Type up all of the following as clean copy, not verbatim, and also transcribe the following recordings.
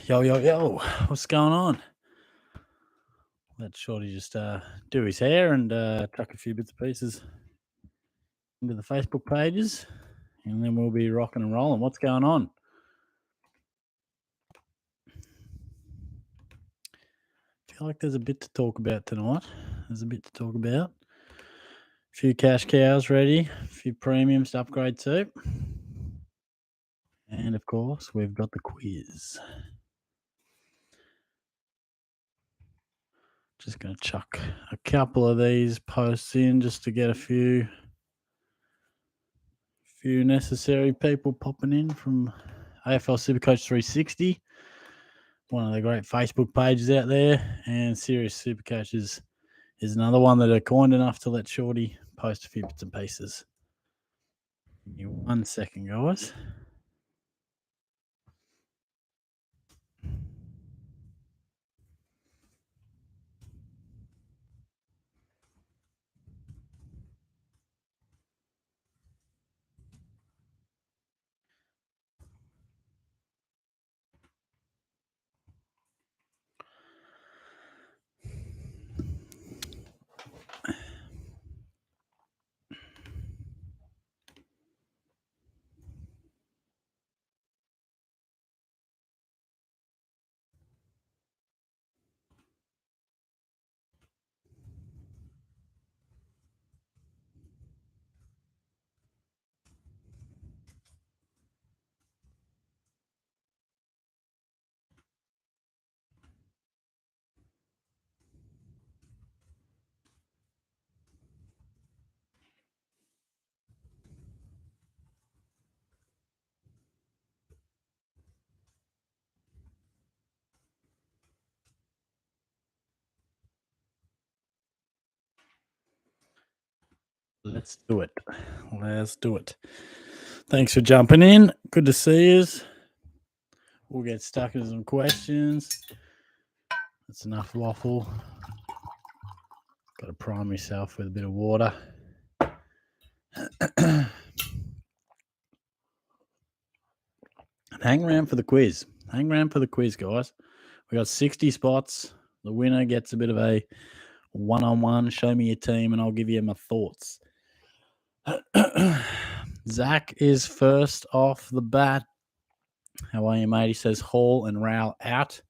Yo, what's going on? Let Shorty just do his hair and chuck a few bits and pieces into the Facebook pages, and then we'll be rocking and rolling. What's going on? I feel like there's a bit to talk about tonight. There's a bit to talk about. A few cash cows ready, a few premiums to upgrade to. And of course, we've got the quiz. Just going to chuck a couple of these posts in just to get a few necessary people popping in from AFL Supercoach 360, one of the great Facebook pages out there, and Serious Supercoaches is another one that are kind enough to let Shorty post a few bits and pieces. Give me 1 second, guys. Let's do it. Thanks for jumping in. Good to see you. We'll get stuck into some questions. That's enough waffle. Got to prime myself with a bit of water. Hang around for the quiz. Guys. We got 60 spots. The winner gets a bit of a one-on-one. Show me your team, and I'll give you my thoughts. Zach is first off the bat. How are you, mate? He says Hall and Rowell out.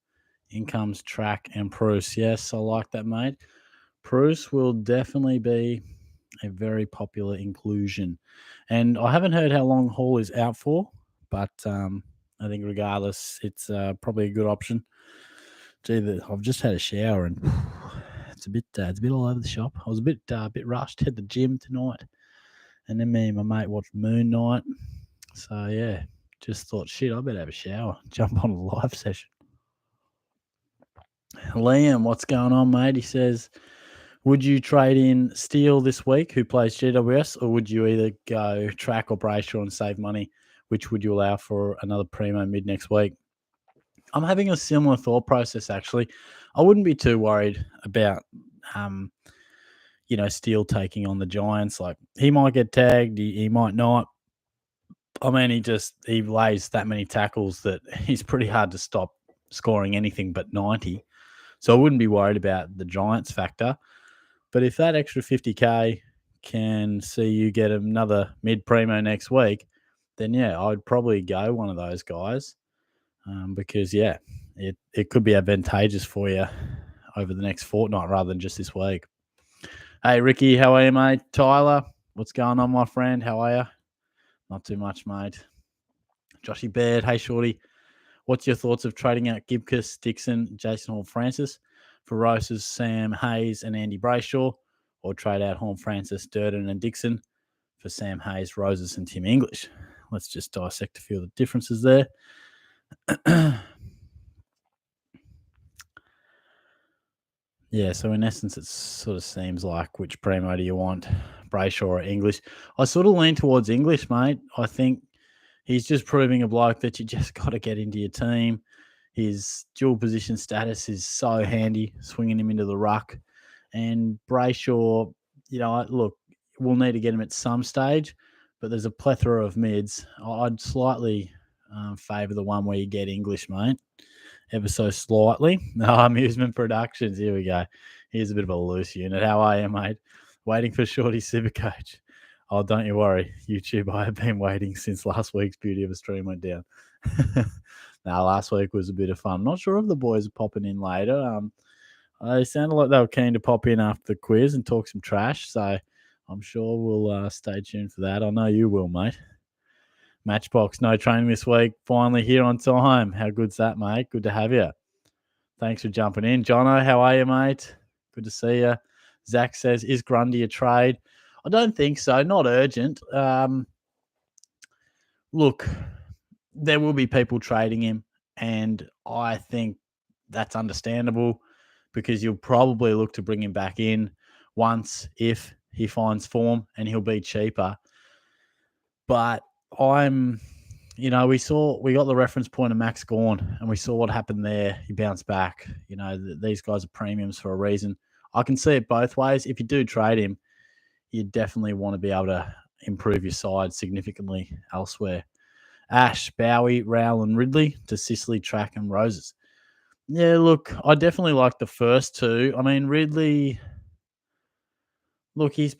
In comes Track and Bruce. Yes, I like that, mate. Bruce will definitely be a very popular inclusion. And I haven't heard how long Hall is out for, but I think regardless, it's probably a good option. Gee, I've just had a shower and it's a bit all over the shop. I was a bit rushed. Hit the gym tonight, and then me and my mate watched Moon Knight. So yeah, just thought, shit, I better have a shower. Jump on a live session. Liam, what's going on, mate? He says, would you trade in Steele this week, who plays GWS, or would you either go Track or Brayshaw and save money? Which would you allow for another primo mid next week? I'm having a similar thought process, actually. I wouldn't be too worried about, Steele taking on the Giants. Like, he might get tagged, he might not. I mean, he lays that many tackles that he's pretty hard to stop scoring anything but 90. So I wouldn't be worried about the Giants factor. But if that extra 50K can see you get another mid-primo next week, then, yeah, I'd probably go one of those guys because, yeah, it could be advantageous for you over the next fortnight rather than just this week. Hey, Ricky, how are you, mate? Tyler, what's going on, my friend? How are you? Not too much, mate. Joshy Baird, hey, Shorty. What's your thoughts of trading out Gibcus, Dixon, Jason Horn-Francis for Rose's, Sam Hayes, and Andy Brayshaw, or trade out Horn-Francis, Durden, and Dixon for Sam Hayes, Roses, and Tim English? Let's just dissect a few of the differences there. Yeah, so in essence, it sort of seems like which primo do you want, Brayshaw or English? I sort of lean towards English, mate. I think he's just proving a bloke that you just got to get into your team. His dual position status is so handy, swinging him into the ruck. And Brayshaw, look, we'll need to get him at some stage, but there's a plethora of mids. I'd slightly favour the one where you get English, mate. ever so slightly. No, Amusement Productions. Here we go. Here's a bit of a loose unit. How are you, mate? Waiting for Shorty Supercoach. Oh, don't you worry. YouTube, I have been waiting since last week's Beauty of a Stream went down. Now, last week was a bit of fun. Not sure if the boys are popping in later. They sounded like they were keen to pop in after the quiz and talk some trash, so I'm sure we'll stay tuned for that. I know you will, mate. Matchbox, no training this week. Finally here on time. How good's that, mate? Good to have you. Thanks for jumping in. Jono, how are you, mate? Good to see you. Zach says, is Grundy a trade? I don't think so. Not urgent. Look, there will be people trading him, and I think that's understandable because you'll probably look to bring him back in once if he finds form, and he'll be cheaper. But we got the reference point of Max Gawn, and we saw what happened there. He bounced back. These guys are premiums for a reason. I can see it both ways. If you do trade him, you definitely want to be able to improve your side significantly elsewhere. Ash, Bowie, Rowell, and Ridley to Sicily, Track, and Roses. Yeah, look, I definitely like the first two. I mean, Ridley, look, he's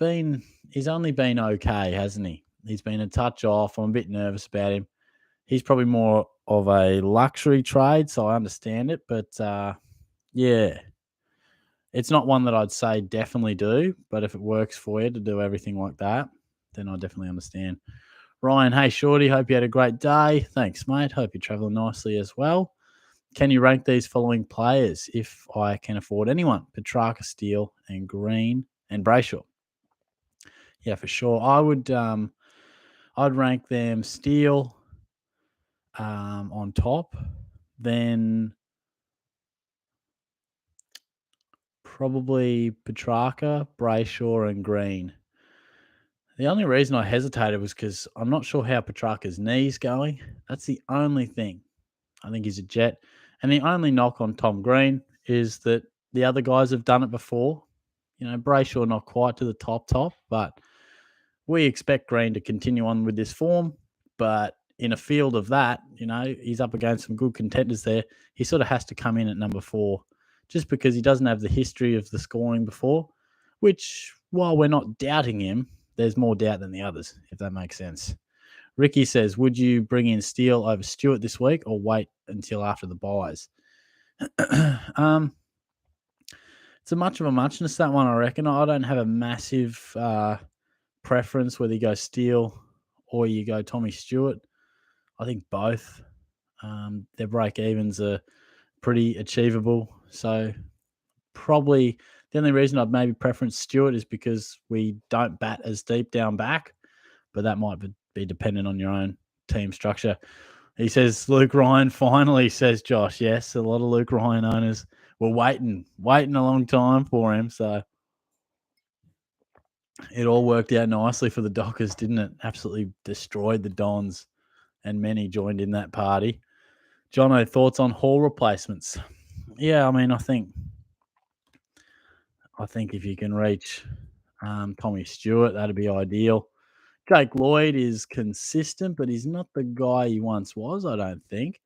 only been okay, hasn't he? He's been a touch off. I'm a bit nervous about him. He's probably more of a luxury trade, so I understand it. But, yeah, it's not one that I'd say definitely do. But if it works for you to do everything like that, then I definitely understand. Ryan, hey, Shorty, hope you had a great day. Thanks, mate. Hope you're traveling nicely as well. Can you rank these following players if I can afford anyone? Petrarca, Steele, and Green, and Brayshaw. Yeah, for sure. I'd rank them Steele on top, then probably Petrarca, Brayshaw, and Green. The only reason I hesitated was because I'm not sure how Petrarca's knee's going. That's the only thing. I think he's a jet. And the only knock on Tom Green is that the other guys have done it before. Brayshaw not quite to the top, but we expect Green to continue on with this form. But in a field of that, he's up against some good contenders there. He sort of has to come in at number 4 just because he doesn't have the history of the scoring before, which, while we're not doubting him, there's more doubt than the others, if that makes sense. Ricky says, would you bring in Steele over Stewart this week or wait until after the buys? It's a much of a muchness, that one, I reckon. I don't have a massive preference whether you go Steele or you go Tommy Stewart. I think both. Their break-evens are pretty achievable. So probably the only reason I'd maybe preference Stewart is because we don't bat as deep down back, but that might be dependent on your own team structure. He says, Luke Ryan finally, says Josh. Yes, a lot of Luke Ryan owners were waiting a long time for him. So it all worked out nicely for the Dockers, didn't it? Absolutely destroyed the Dons, and many joined in that party. Jono, thoughts on Hall replacements? Yeah, I mean, I think if you can reach Tommy Stewart, that'd be ideal. Jake Lloyd is consistent, but he's not the guy he once was, I don't think.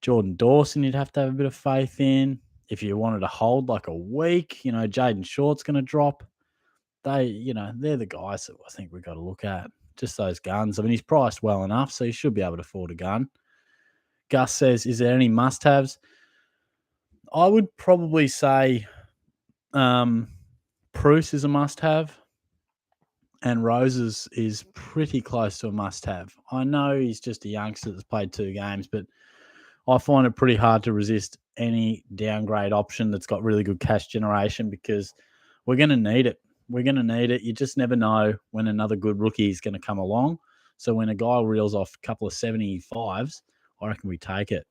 Jordan Dawson, you'd have to have a bit of faith in. If you wanted to hold like a week, Jaden Short's going to drop. They're the guys that I think we've got to look at. Just those guns. I mean, he's priced well enough, so you should be able to afford a gun. Gus says, is there any must-haves? I would probably say Bruce is a must-have, and Roses is pretty close to a must-have. I know he's just a youngster that's played 2 games, but I find it pretty hard to resist any downgrade option that's got really good cash generation because we're going to need it. We're going to need it. You just never know when another good rookie is going to come along. So when a guy reels off a couple of 75s, I reckon we take it.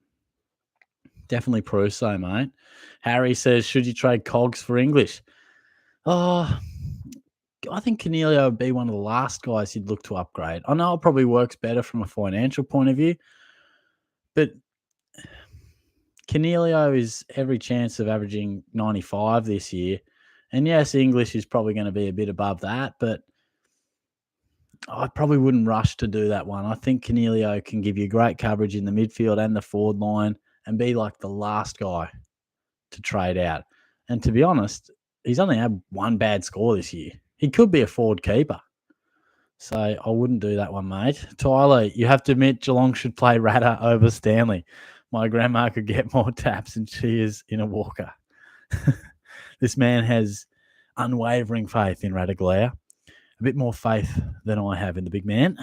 Definitely Prusso, mate. Harry says, should you trade Cogs for English? Oh, I think Cornelio would be one of the last guys you'd look to upgrade. I know it probably works better from a financial point of view, but Cornelio is every chance of averaging 95 this year. And yes, English is probably going to be a bit above that, but I probably wouldn't rush to do that one. I think Cornelio can give you great coverage in the midfield and the forward line and be like the last guy to trade out. And to be honest, he's only had one bad score this year. He could be a forward keeper. So I wouldn't do that one, mate. Tyler, you have to admit Geelong should play Ratter over Stanley. My grandma could get more taps than she is in a Walker. This man has unwavering faith in Radaglia. A bit more faith than I have in the big man.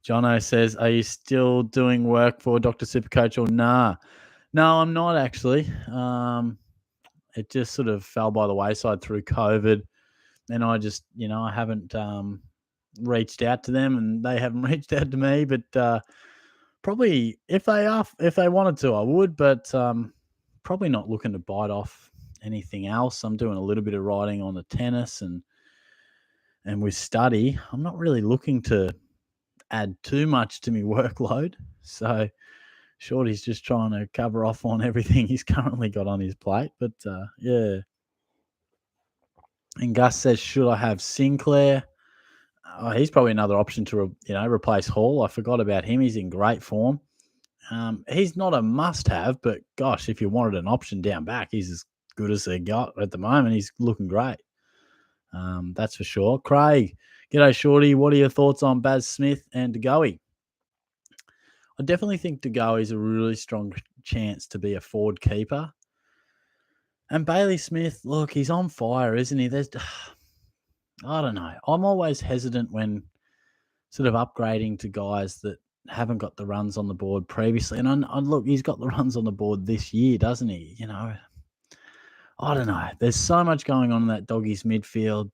Jono says, are you still doing work for Dr. Supercoach or nah? No, I'm not actually. It just sort of fell by the wayside through COVID. And I just, I haven't reached out to them and they haven't reached out to me. But probably if they wanted to, I would. But probably not looking to bite off anything else. I'm doing a little bit of writing on the tennis and with study. I'm not really looking to add too much to my workload. So Shorty's just trying to cover off on everything he's currently got on his plate. But yeah. And Gus says, should I have Sinclair? He's probably another option to replace Hall. I forgot about him. He's in great form. He's not a must-have, but gosh, if you wanted an option down back, he's as good as they got at the moment. He's looking great. That's for sure. Craig, g'day, Shorty. What are your thoughts on Baz Smith and DeGoey? I definitely think DeGoey's a really strong chance to be a forward keeper. And Bailey Smith, look, he's on fire, isn't he? I don't know. I'm always hesitant when sort of upgrading to guys that haven't got the runs on the board previously. And look, he's got the runs on the board this year, doesn't he? I don't know. There's so much going on in that doggies midfield.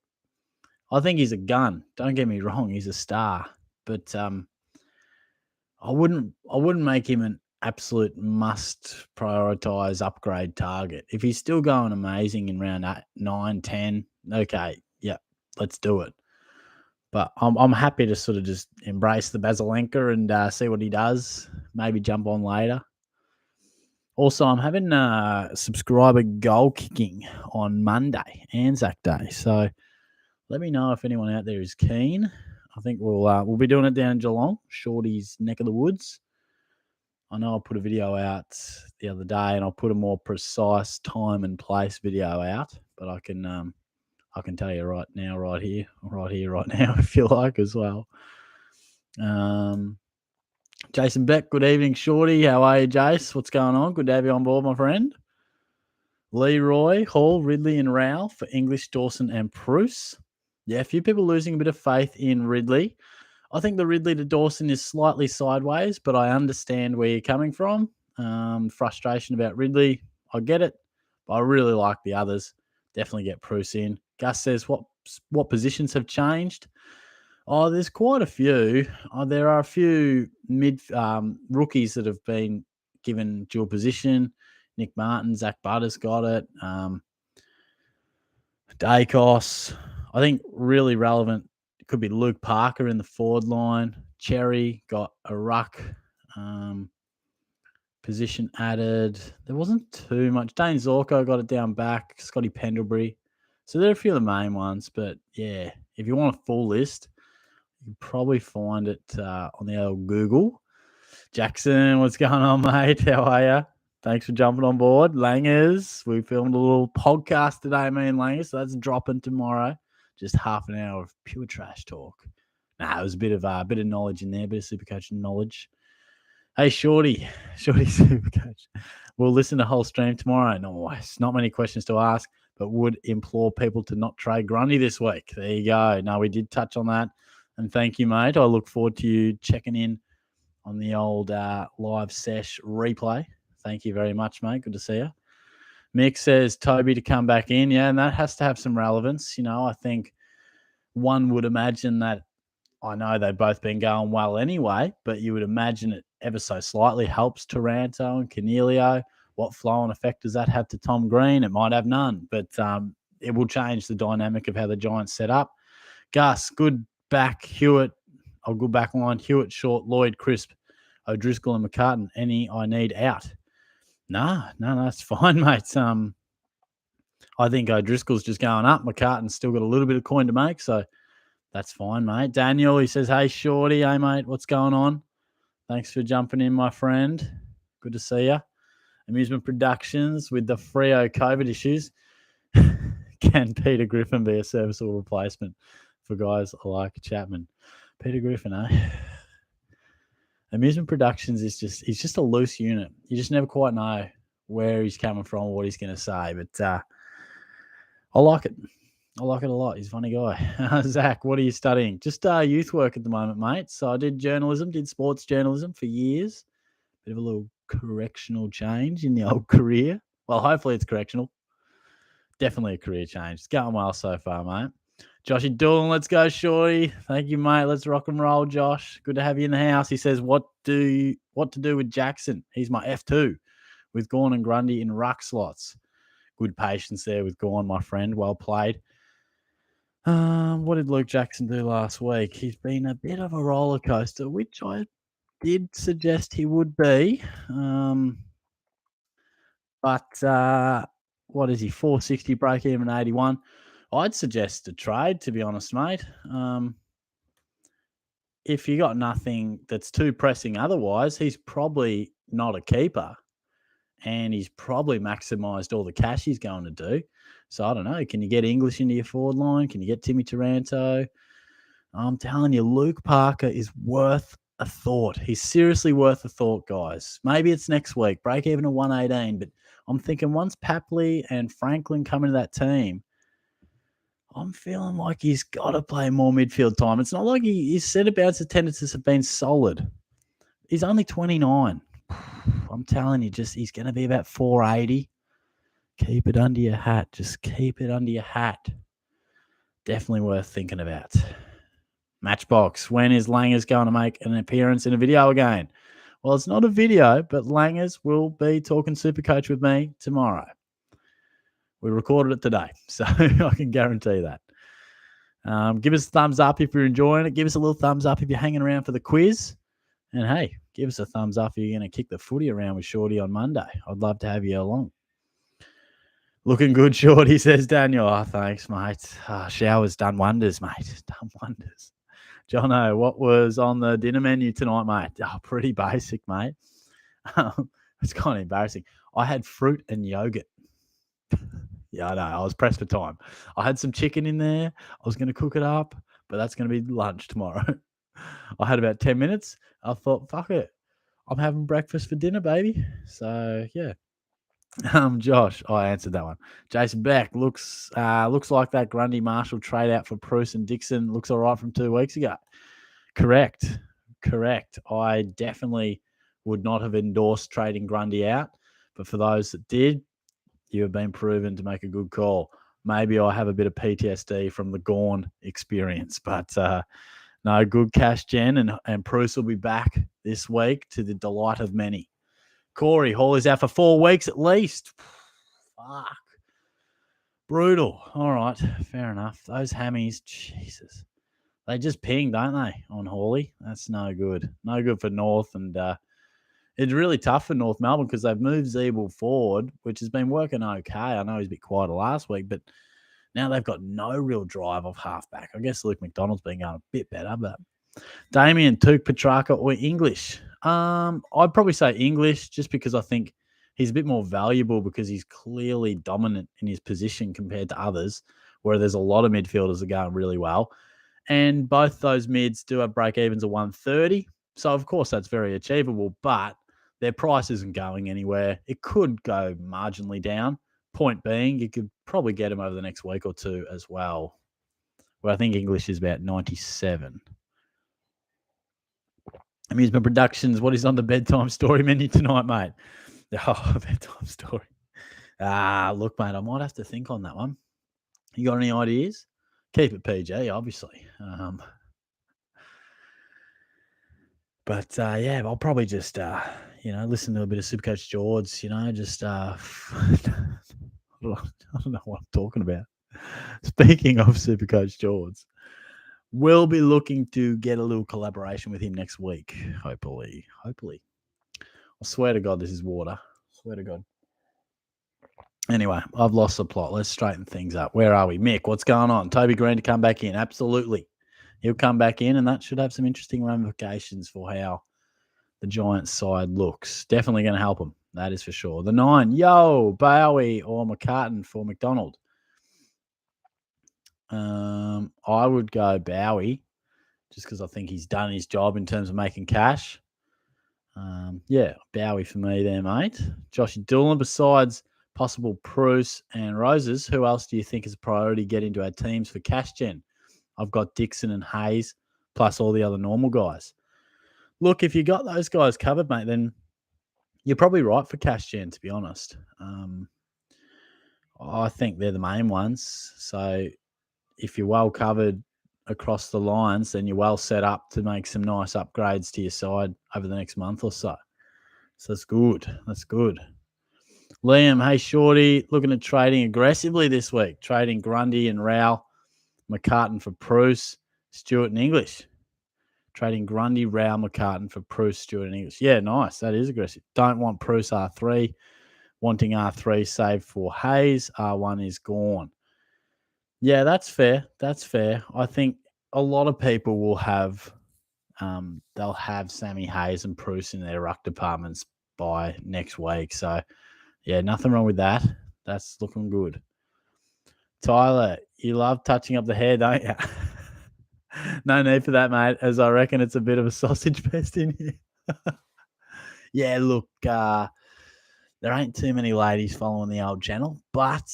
I think he's a gun. Don't get me wrong. He's a star. But I wouldn't make him an absolute must prioritize upgrade target. If he's still going amazing in round 8, 9, 10, okay, yeah, let's do it. But I'm happy to sort of just embrace the Basilenka and see what he does. Maybe jump on later. Also, I'm having subscriber goal kicking on Monday, Anzac Day. So let me know if anyone out there is keen. I think we'll be doing it down in Geelong, Shorty's neck of the woods. I know I put a video out the other day, and I'll put a more precise time and place video out. But I can tell you right now, right here, right now, if you like as well. Jason Beck, good evening, Shorty. How are you, Jace? What's going on? Good to have you on board, my friend. Leroy, Hall, Ridley, and Rowell for English, Dawson, and Bruce. Yeah, a few people losing a bit of faith in Ridley. I think the Ridley to Dawson is slightly sideways, but I understand where you're coming from. Frustration about Ridley, I get it, but I really like the others. Definitely get Bruce in. Gus says, what positions have changed? Oh, there's quite a few. There are a few mid rookies that have been given dual position. Nick Martin, Zach Butters got it. Dacos. I think really relevant could be Luke Parker in the forward line. Cherry got a ruck position added. There wasn't too much. Dane Zorko got it down back. Scotty Pendlebury. So there are a few of the main ones. But, yeah, if you want a full list, you can probably find it on the old Google. Jackson, what's going on, mate? How are you? Thanks for jumping on board. Langers, we filmed a little podcast today, me and Langers, so that's dropping tomorrow. Just half an hour of pure trash talk. It was a bit of knowledge in there, a bit of Supercoach knowledge. Hey, Shorty Supercoach. We'll listen to the whole stream tomorrow. Nice. Not many questions to ask, but would implore people to not trade Grundy this week. There you go. No, we did touch on that. And thank you, mate. I look forward to you checking in on the old live sesh replay. Thank you very much, mate. Good to see you. Mick says Toby to come back in. Yeah, and that has to have some relevance. I think one would imagine that, I know they've both been going well anyway, but you would imagine it ever so slightly helps Taranto and Cornelio. What flow and effect does that have to Tom Green? It might have none, but it will change the dynamic of how the Giants set up. Gus, good back. Hewitt, good back line. Hewitt, Short, Lloyd, Crisp, O'Driscoll, and McCartan. Any I need out? No, it's fine, mate. I think O'Driscoll's just going up. McCartan's still got a little bit of coin to make, so that's fine, mate. Daniel, he says, hey, Shorty. Hey, mate, what's going on? Thanks for jumping in, my friend. Good to see you. Amusement Productions with the Freo COVID issues. Can Peter Griffin be a serviceable replacement for guys like Chapman? Peter Griffin, eh? Amusement Productions he's just a loose unit. You just never quite know where he's coming from or what he's going to say. But I like it. I like it a lot. He's a funny guy. Zach, what are you studying? Just youth work at the moment, mate. So I did sports journalism for years. Bit of a little correctional change in the old career. Well, hopefully it's correctional. Definitely a career change. It's going well so far, mate. Joshy Doolan, let's go, Shorty. Thank you, mate. Let's rock and roll, Josh. Good to have you in the house. He says, what to do with Jackson? He's my F2 with Gawn and Grundy in ruck slots. Good patience there with Gawn, my friend. Well played. What did Luke Jackson do last week? He's been a bit of a roller coaster, which I did suggest he would be. But what is he? 460 break even 81. I'd suggest a trade, to be honest, mate. If you got nothing that's too pressing otherwise, he's probably not a keeper. And he's probably maximised all the cash he's going to do. So I don't know. Can you get English into your forward line? Can you get Timmy Taranto? I'm telling you, Luke Parker is worth a thought. He's seriously worth a thought, guys. Maybe it's next week. Break even at 118. But I'm thinking once Papley and Franklin come into that team, I'm feeling like he's got to play more midfield time. It's not like his centre bounce tendencies have been solid. He's only 29. I'm telling you, he's going to be about 480. Keep it under your hat. Just keep it under your hat. Definitely worth thinking about. Matchbox. When is Langers going to make an appearance in a video again? Well, it's not a video, but Langers will be talking Supercoach with me tomorrow. We recorded it today, so I can guarantee that. Give us a thumbs up if you're enjoying it. Give us a little thumbs up if you're hanging around for the quiz. And, hey, give us a thumbs up if you're going to kick the footy around with Shorty on Monday. I'd love to have you along. Looking good, Shorty, says Daniel. Oh, thanks, mate. Showers done wonders, mate. Done wonders. Jono, what was on the dinner menu tonight, mate? Oh, pretty basic, mate. It's kind of embarrassing. I had fruit and yogurt. Yeah, I know. I was pressed for time. I had some chicken in there. I was going to cook it up, but that's going to be lunch tomorrow. I had about 10 minutes. I thought, fuck it. I'm having breakfast for dinner, baby. So, yeah. Josh, I answered that one. Jason Beck looks like that Grundy Marshall trade out for Bruce and Dixon looks all right from 2 weeks ago. Correct. I definitely would not have endorsed trading Grundy out, but for those that did, you have been proven to make a good call. Maybe I have a bit of PTSD from the Gawn experience, but no, good cash, Jen, and Bruce will be back this week to the delight of many. Corey, Hawley's out for 4 weeks at least. Fuck. Brutal. All right, fair enough. Those hammies, Jesus. They just ping, don't they, on Hawley? That's no good. No good for North. And it's really tough for North Melbourne because they've moved Zeeble forward, which has been working okay. I know he's a bit quieter last week, but now they've got no real drive off halfback. I guess Luke McDonald's been going a bit better, but Damien, Tuke, Petrarca, or English? I'd probably say English just because I think he's a bit more valuable because he's clearly dominant in his position compared to others, where there's a lot of midfielders that are going really well. And both those mids do have break evens of 130. So, of course, that's very achievable, but their price isn't going anywhere. It could go marginally down. Point being, you could probably get him over the next week or two as well. Well, I think English is about 97. Amusement Productions, what is on the bedtime story menu tonight, mate? Oh, bedtime story. Look, mate, I might have to think on that one. You got any ideas? Keep it PG, obviously. But yeah, I'll probably just, listen to a bit of Supercoach George, just, I don't know what I'm talking about. Speaking of Supercoach George, we'll be looking to get a little collaboration with him next week, hopefully. I swear to God, this is water. Swear to God. Anyway, I've lost the plot. Let's straighten things up. Where are we? Mick, what's going on? Toby Green to come back in. Absolutely. He'll come back in, and that should have some interesting ramifications for how the Giants side looks. Definitely going to help them. That is for sure. The 9, Bowie or McCartan for McDonald. I would go Bowie just because I think he's done his job in terms of making cash. Bowie for me there, mate. Joshy Doolan, besides possible Bruce and Roses, who else do you think is a priority get into our teams for cash gen? I've got Dixon and Hayes, plus all the other normal guys. Look, if you got those guys covered, mate, then you're probably right for cash gen, to be honest. I think they're the main ones. So if you're well covered across the lines, then you're well set up to make some nice upgrades to your side over the next month or so. So that's good. That's good. Liam, hey, Shorty, looking at trading aggressively this week. Trading Grundy and Rao, McCartan for Bruce, Stewart and English. Trading Grundy, Rao, McCartan for Bruce, Stewart and English. Yeah, nice. That is aggressive. Don't want Bruce R3. Wanting R3 saved for Hayes. R1 is gone. Yeah, that's fair. That's fair. I think a lot of people will have they'll have Sammy Hayes and Bruce in their ruck departments by next week. So, yeah, nothing wrong with that. That's looking good. Tyler, you love touching up the hair, don't you? No need for that, mate, as I reckon it's a bit of a sausage fest in here. Yeah, look, there ain't too many ladies following the old channel, but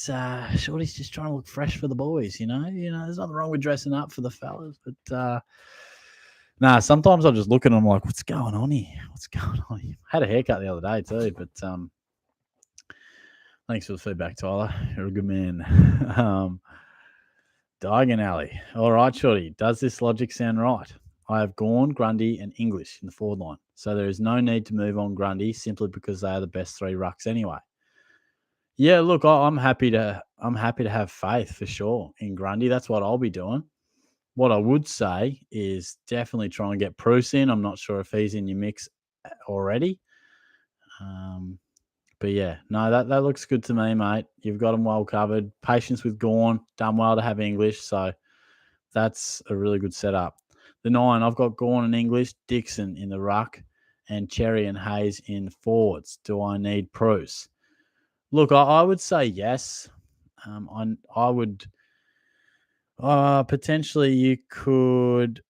Shorty's just trying to look fresh for the boys, you know. There's nothing wrong with dressing up for the fellas, but sometimes I just look at them like, what's going on here? What's going on here? Had a haircut the other day too, but thanks for the feedback, Tyler. You're a good man. Diagon Alley. All right, Shorty. Does this logic sound right? I have Gawn, Grundy, and English in the forward line. So there is no need to move on Grundy simply because they are the best 3 rucks anyway. Yeah, look, I'm happy to have faith for sure in Grundy. That's what I'll be doing. What I would say is definitely try and get Bruce in. I'm not sure if he's in your mix already. But yeah, no, that looks good to me, mate. You've got them well covered. Patience with Gawn, done well to have English. So that's a really good setup. The 9, I've got Gawn and English, Dixon in the ruck, and Cherry and Hayes in forwards. Do I need Bruce? Look, I would say yes. I would potentially you could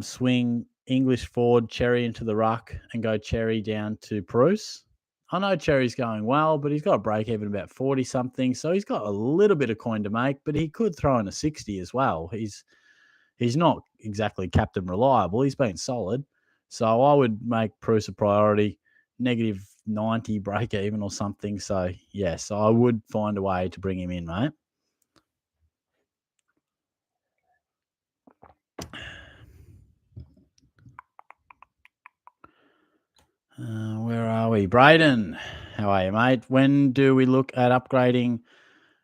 swing English forward, Cherry into the ruck, and go Cherry down to Bruce. I know Cherry's going well, but he's got a break even about 40 something, so he's got a little bit of coin to make, but he could throw in a 60 as well. He's not exactly captain reliable. He's been solid. So I would make Bruce a priority, negative 90 break even or something. So, yes, I would find a way to bring him in, mate. Where are we? Braden, how are you, mate? When do we look at upgrading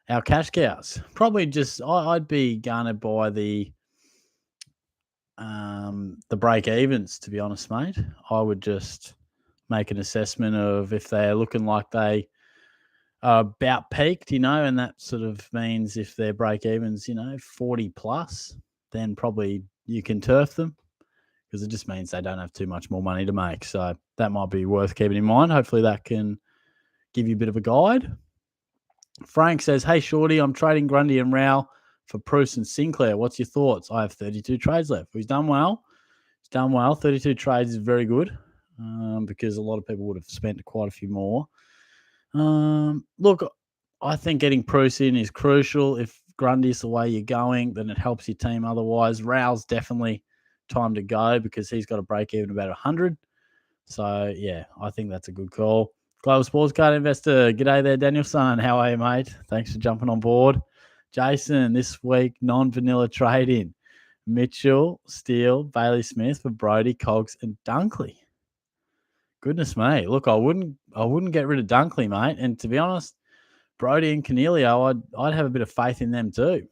our cash cows? Probably just, I'd be garnered by the break evens, to be honest, mate. I would just make an assessment of if they're looking like they are about peaked, and that sort of means if their break evens, 40 plus, then probably you can turf them because it just means they don't have too much more money to make. So that might be worth keeping in mind. Hopefully that can give you a bit of a guide. Frank says, hey, Shorty, I'm trading Grundy and Rao for Bruce and Sinclair. What's your thoughts? I have 32 trades left. He's done well. 32 trades is very good because a lot of people would have spent quite a few more. Look, I think getting Bruce in is crucial. If Grundy's the way you're going, then it helps your team. Otherwise, Rao's definitely time to go because he's got a break even about 100. So, yeah, I think that's a good call. Global Sports Card Investor, g'day there, Danielson. How are you, mate? Thanks for jumping on board. Jason, this week, non-vanilla trade-in. Mitchell, Steele, Bailey Smith for Brody, Cogs, and Dunkley. Goodness me. Look, I wouldn't get rid of Dunkley, mate. And to be honest, Brody and Cornelio, I'd have a bit of faith in them too.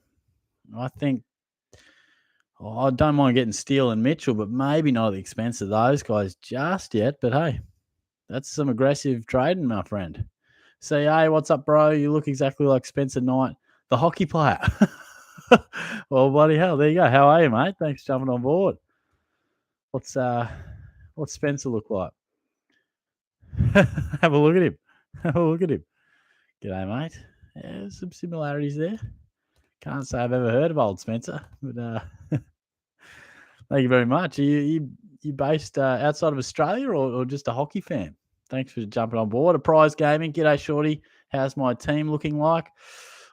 I think I don't mind getting Steele and Mitchell, but maybe not at the expense of those guys just yet. But hey, that's some aggressive trading, my friend. Say, hey, what's up, bro? You look exactly like Spencer Knight, the hockey player. Well, bloody hell, there you go. How are you, mate? Thanks for jumping on board. What's What's Spencer look like? Have a look at him. Have a look at him. G'day, mate. Yeah, there's some similarities there. Can't say I've ever heard of old Spencer, but thank you very much. Are you based outside of Australia or just a hockey fan? Thanks for jumping on board. A Prize Gaming. G'day, Shorty. How's my team looking like?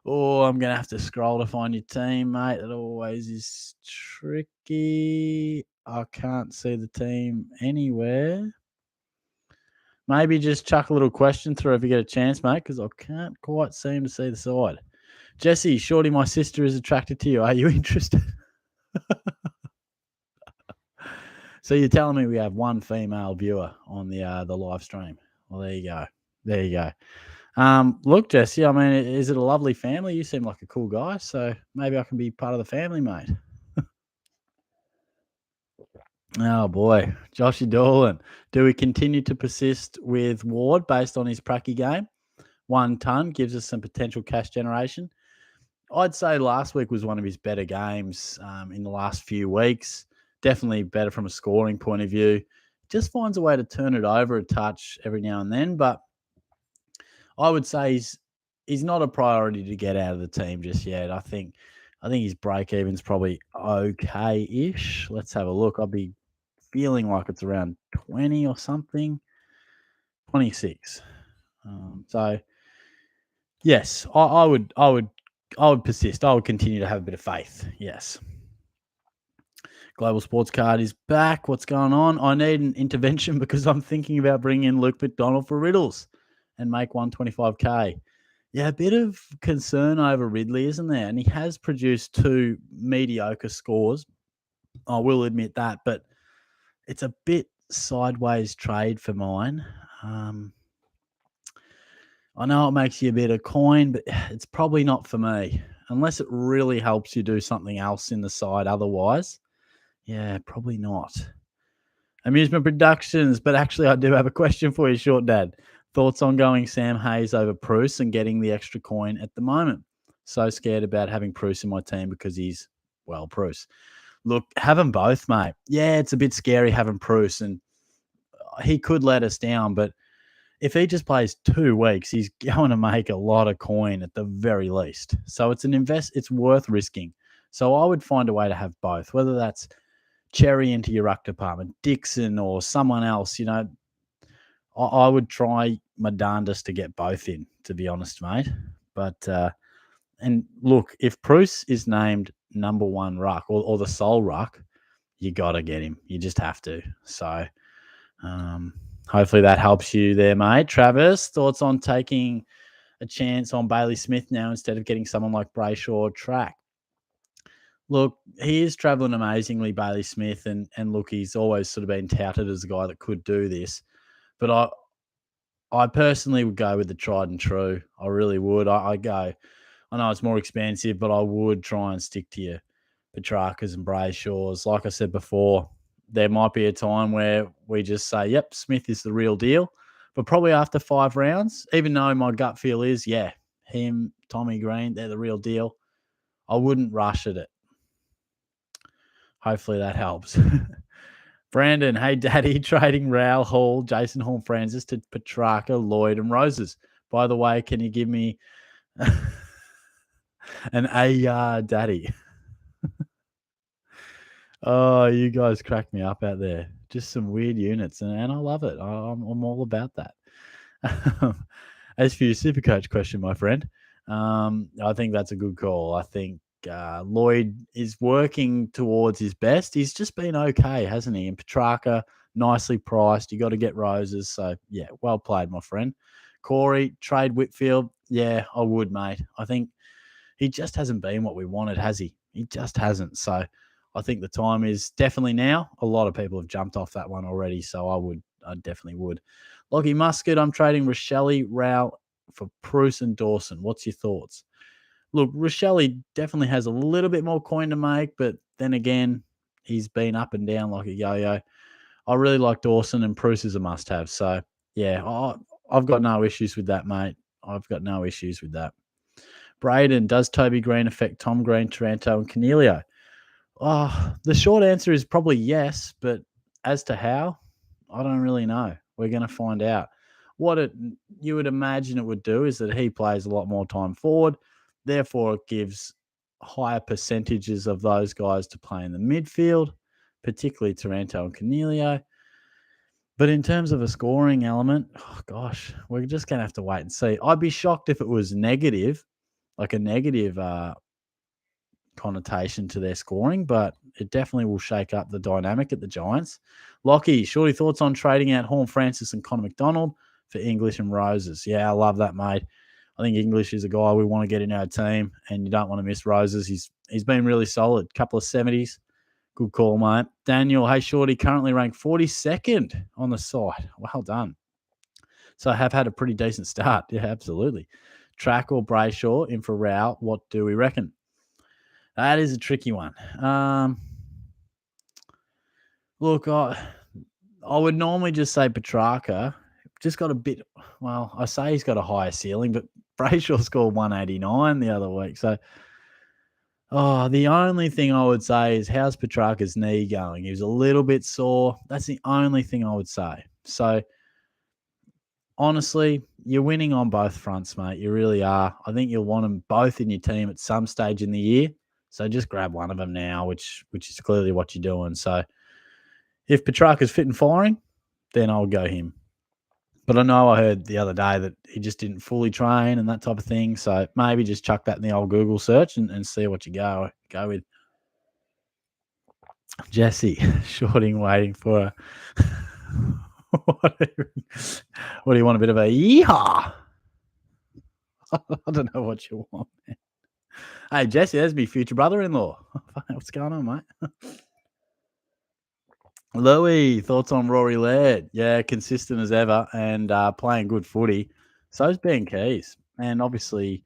Oh, I'm going to have to scroll to find your team, mate. It always is tricky. I can't see the team anywhere. Maybe just chuck a little question through if you get a chance, mate, because I can't quite seem to see the side. Jesse, Shorty, my sister is attracted to you. Are you interested? So you're telling me we have one female viewer on the live stream? Well, there you go. There you go. Look, Jesse, I mean, is it a lovely family? You seem like a cool guy, so maybe I can be part of the family, mate. Oh boy, Joshy Dolan. Do we continue to persist with Ward based on his pracky game? 1 ton gives us some potential cash generation. I'd say last week was one of his better games in the last few weeks. Definitely better from a scoring point of view. Just finds a way to turn it over a touch every now and then, but I would say he's not a priority to get out of the team just yet. I think his break even's probably okay-ish. Let's have a look. I'll be feeling like it's around 20 or something. 26. So yes, I would persist. I would continue to have a bit of faith. Yes. Global Sports Card is back. What's going on? I need an intervention because I'm thinking about bringing in Luke McDonald for Riddles and make 125K. Yeah, a bit of concern over Ridley, isn't there? And he has produced 2 mediocre scores. I will admit that, but it's a bit sideways trade for mine. I know it makes you a bit of coin, but it's probably not for me unless it really helps you do something else in the side. Otherwise, yeah, probably not. Amusement Productions, but actually I do have a question for you, Short Dad. Thoughts on going Sam Hayes over Bruce and getting the extra coin at the moment? So scared about having Bruce in my team because he's, well, Bruce. Look, have them both, mate. Yeah, it's a bit scary having Bruce, and he could let us down, but if he just plays 2 weeks, he's going to make a lot of coin at the very least. So it's it's worth risking. So I would find a way to have both, whether that's Cherry into your ruck department, Dixon or someone else. You know, I would try my darndest to get both in, to be honest, mate. But and look, if Bruce is named number 1 ruck or the sole ruck, you got to get him. You just have to. So hopefully that helps you there, mate. Travis, thoughts on taking a chance on Bailey Smith now instead of getting someone like Brayshaw Track? Look, he is travelling amazingly, Bailey Smith, and look, he's always sort of been touted as a guy that could do this. But I personally would go with the tried and true. I really would. I know it's more expensive, but I would try and stick to your Petrarcas and Brayshaws. Like I said before, there might be a time where we just say, yep, Smith is the real deal. But probably after 5 rounds, even though my gut feel is, yeah, him, Tommy Green, they're the real deal, I wouldn't rush at it. Hopefully that helps. Brandon, hey, Daddy, trading Raul Hall, Jason Horn-Francis to Petrarca, Lloyd, and Roses. By the way, can you give me an AR Daddy? Oh, you guys crack me up out there. Just some weird units, and I love it. I'm all about that. As for your Supercoach question, my friend, I think that's a good call. I think Lloyd is working towards his best. He's just been okay, hasn't he? And Petrarca, nicely priced. You got to get Roses. So, yeah, well played, my friend. Corey, trade Whitfield. Yeah, I would, mate. I think he just hasn't been what we wanted, has he? He just hasn't. So I think the time is definitely now. A lot of people have jumped off that one already, so I definitely would. Lockie Musket, I'm trading Rochelle, Rao for Bruce and Dawson. What's your thoughts? Look, Rochelle definitely has a little bit more coin to make, but then again, he's been up and down like a yo-yo. I really like Dawson, and Bruce is a must-have. So, yeah, I've got no issues with that, mate. I've got no issues with that. Braden, does Toby Green affect Tom Green, Taranto, and Cornelio? Oh, the short answer is probably yes, but as to how, I don't really know. We're going to find out. What you would imagine it would do is that he plays a lot more time forward. Therefore, it gives higher percentages of those guys to play in the midfield, particularly Taranto and Cornelio. But in terms of a scoring element, oh gosh, we're just going to have to wait and see. I'd be shocked if it was negative, like a negative connotation to their scoring, but it definitely will shake up the dynamic at the Giants. Lockie, Shorty, thoughts on trading out Horn Francis and Connor McDonald for English and Roses? Yeah, I love that, mate. I think English is a guy we want to get in our team, and you don't want to miss Roses. He's been really solid. Couple of 70s. Good call, mate. Daniel, hey, Shorty, currently ranked 42nd on the site. Well done. So I have had a pretty decent start. Yeah, absolutely. Track or Brayshaw in for Rao. What do we reckon? That is a tricky one. Look, I would normally just say Petrarca. Just got a bit. Well, I say he's got a higher ceiling, but Brayshaw scored 189 the other week. So, the only thing I would say is how's Petrarca's knee going? He was a little bit sore. That's the only thing I would say. So, honestly, you're winning on both fronts, mate. You really are. I think you'll want them both in your team at some stage in the year. So just grab one of them now, which is clearly what you're doing. So if Petrarca's fit and firing, then I'll go him. But I know I heard the other day that he just didn't fully train and that type of thing. So maybe just chuck that in the old Google search and see what you go with. Jesse, shorting, waiting for a what do you want? A bit of a yeehaw? I don't know what you want, man. Hey, Jesse, there's my future brother-in-law. What's going on, mate? Louis, thoughts on Rory Laird? Yeah, consistent as ever and playing good footy. So's Ben Keys. And obviously,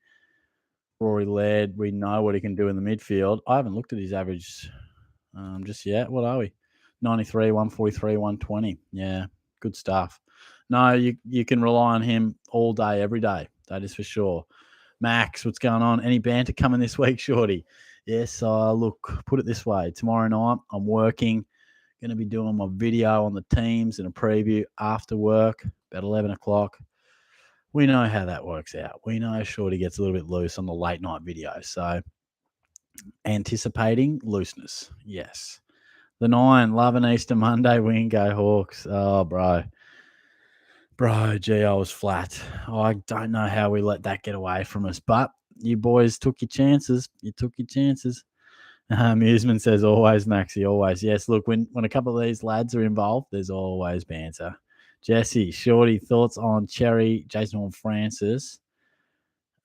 Rory Laird, we know what he can do in the midfield. I haven't looked at his average just yet. What are we? 93, 143, 120. Yeah, good stuff. No, you can rely on him all day, every day. That is for sure. Max, what's going on? Any banter coming this week, Shorty? Yes, look, put it this way. Tomorrow night, I'm working. Going to be doing my video on the teams and a preview after work, about 11 o'clock. We know how that works out. We know Shorty gets a little bit loose on the late night video. So, anticipating looseness. Yes. The 9, love an Easter Monday win, go Hawks. Oh, bro, gee, I was flat. I don't know how we let that get away from us, but you boys took your chances. Amusement says always, Maxie, always. Yes, look, when a couple of these lads are involved, there's always banter. Jesse, Shorty, thoughts on Cherry, Jason Horn Francis,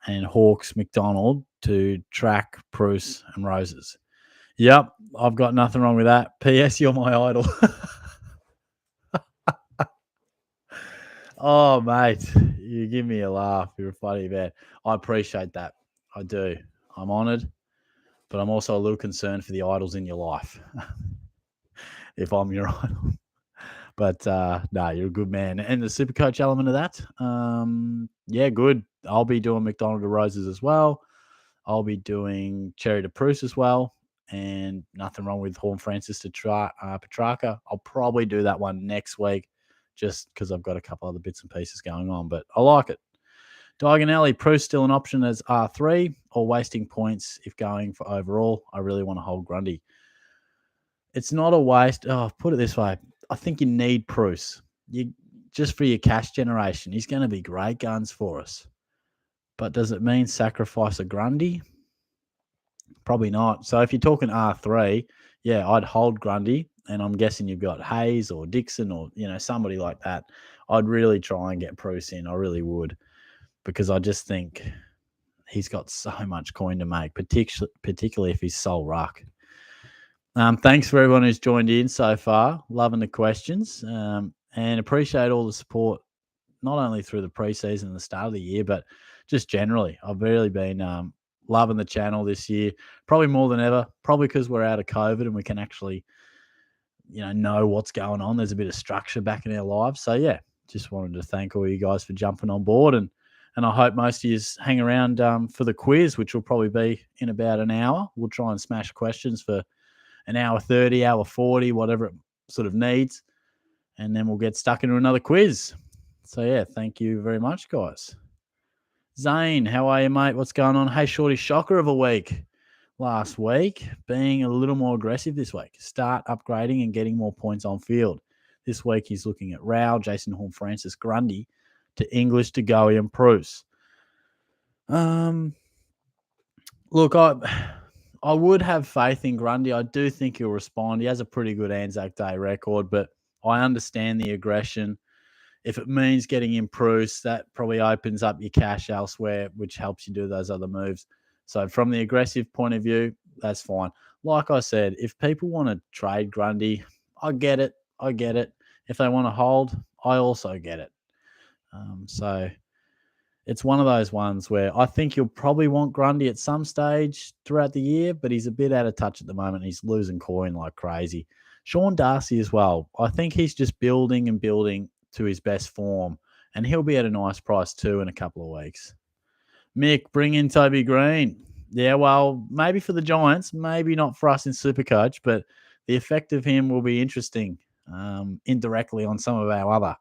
and Hawks McDonald to track Bruce and Roses. Yep, I've got nothing wrong with that. P.S. You're my idol. Oh, mate, you give me a laugh. You're a funny man. I appreciate that. I do. I'm honoured, but I'm also a little concerned for the idols in your life if I'm your idol. But, no, you're a good man. And the super coach element of that, yeah, good. I'll be doing McDonald to Roses as well. I'll be doing Cherry to Bruce as well. And nothing wrong with Horn Francis to Petrarca. I'll probably do that one next week just because I've got a couple other bits and pieces going on. But I like it. Diagonally, Bruce still an option as R3 or wasting points if going for overall. I really want to hold Grundy. It's not a waste. Oh, put it this way. I think you need Bruce. Just for your cash generation. He's going to be great guns for us. But does it mean sacrifice a Grundy? Probably not. So if you're talking R3, yeah, I'd hold Grundy, and I'm guessing you've got Hayes or Dixon or somebody like that. I'd really try and get Bruce in. I really would, because I just think he's got so much coin to make, particularly if he's sole ruck. Thanks for everyone who's joined in so far. Loving the questions, and appreciate all the support, not only through the preseason and the start of the year, but just generally. I've really been loving the channel this year, probably more than ever, probably because we're out of COVID and we can actually, know what's going on. There's a bit of structure back in our lives. So, yeah, just wanted to thank all you guys for jumping on board. And I hope most of you hang around for the quiz, which will probably be in about an hour. We'll try and smash questions for an hour 30, hour 40, whatever it sort of needs. and then we'll get stuck into another quiz. So, yeah, thank you very much, guys. Zane, how are you, mate? What's going on? Hey, Shorty, shocker of a week last week, being a little more aggressive this week. Start upgrading and getting more points on field. This week he's looking at Rao, Jason Horn, Francis Grundy, to English, to Goey and Bruce. Look, I would have faith in Grundy. I do think he'll respond. He has a pretty good Anzac Day record, but I understand the aggression. If it means getting in Bruce, that probably opens up your cash elsewhere, which helps you do those other moves. So from the aggressive point of view, that's fine. Like I said, if people want to trade Grundy, I get it. If they want to hold, I also get it. So it's one of those ones where I think you'll probably want Grundy at some stage throughout the year, but he's a bit out of touch at the moment. He's losing coin like crazy. Sean Darcy as well. I think he's just building and building to his best form, and he'll be at a nice price too in a couple of weeks. Mick, bring in Toby Green. Yeah, well, maybe for the Giants, maybe not for us in Supercoach, but the effect of him will be interesting indirectly on some of our other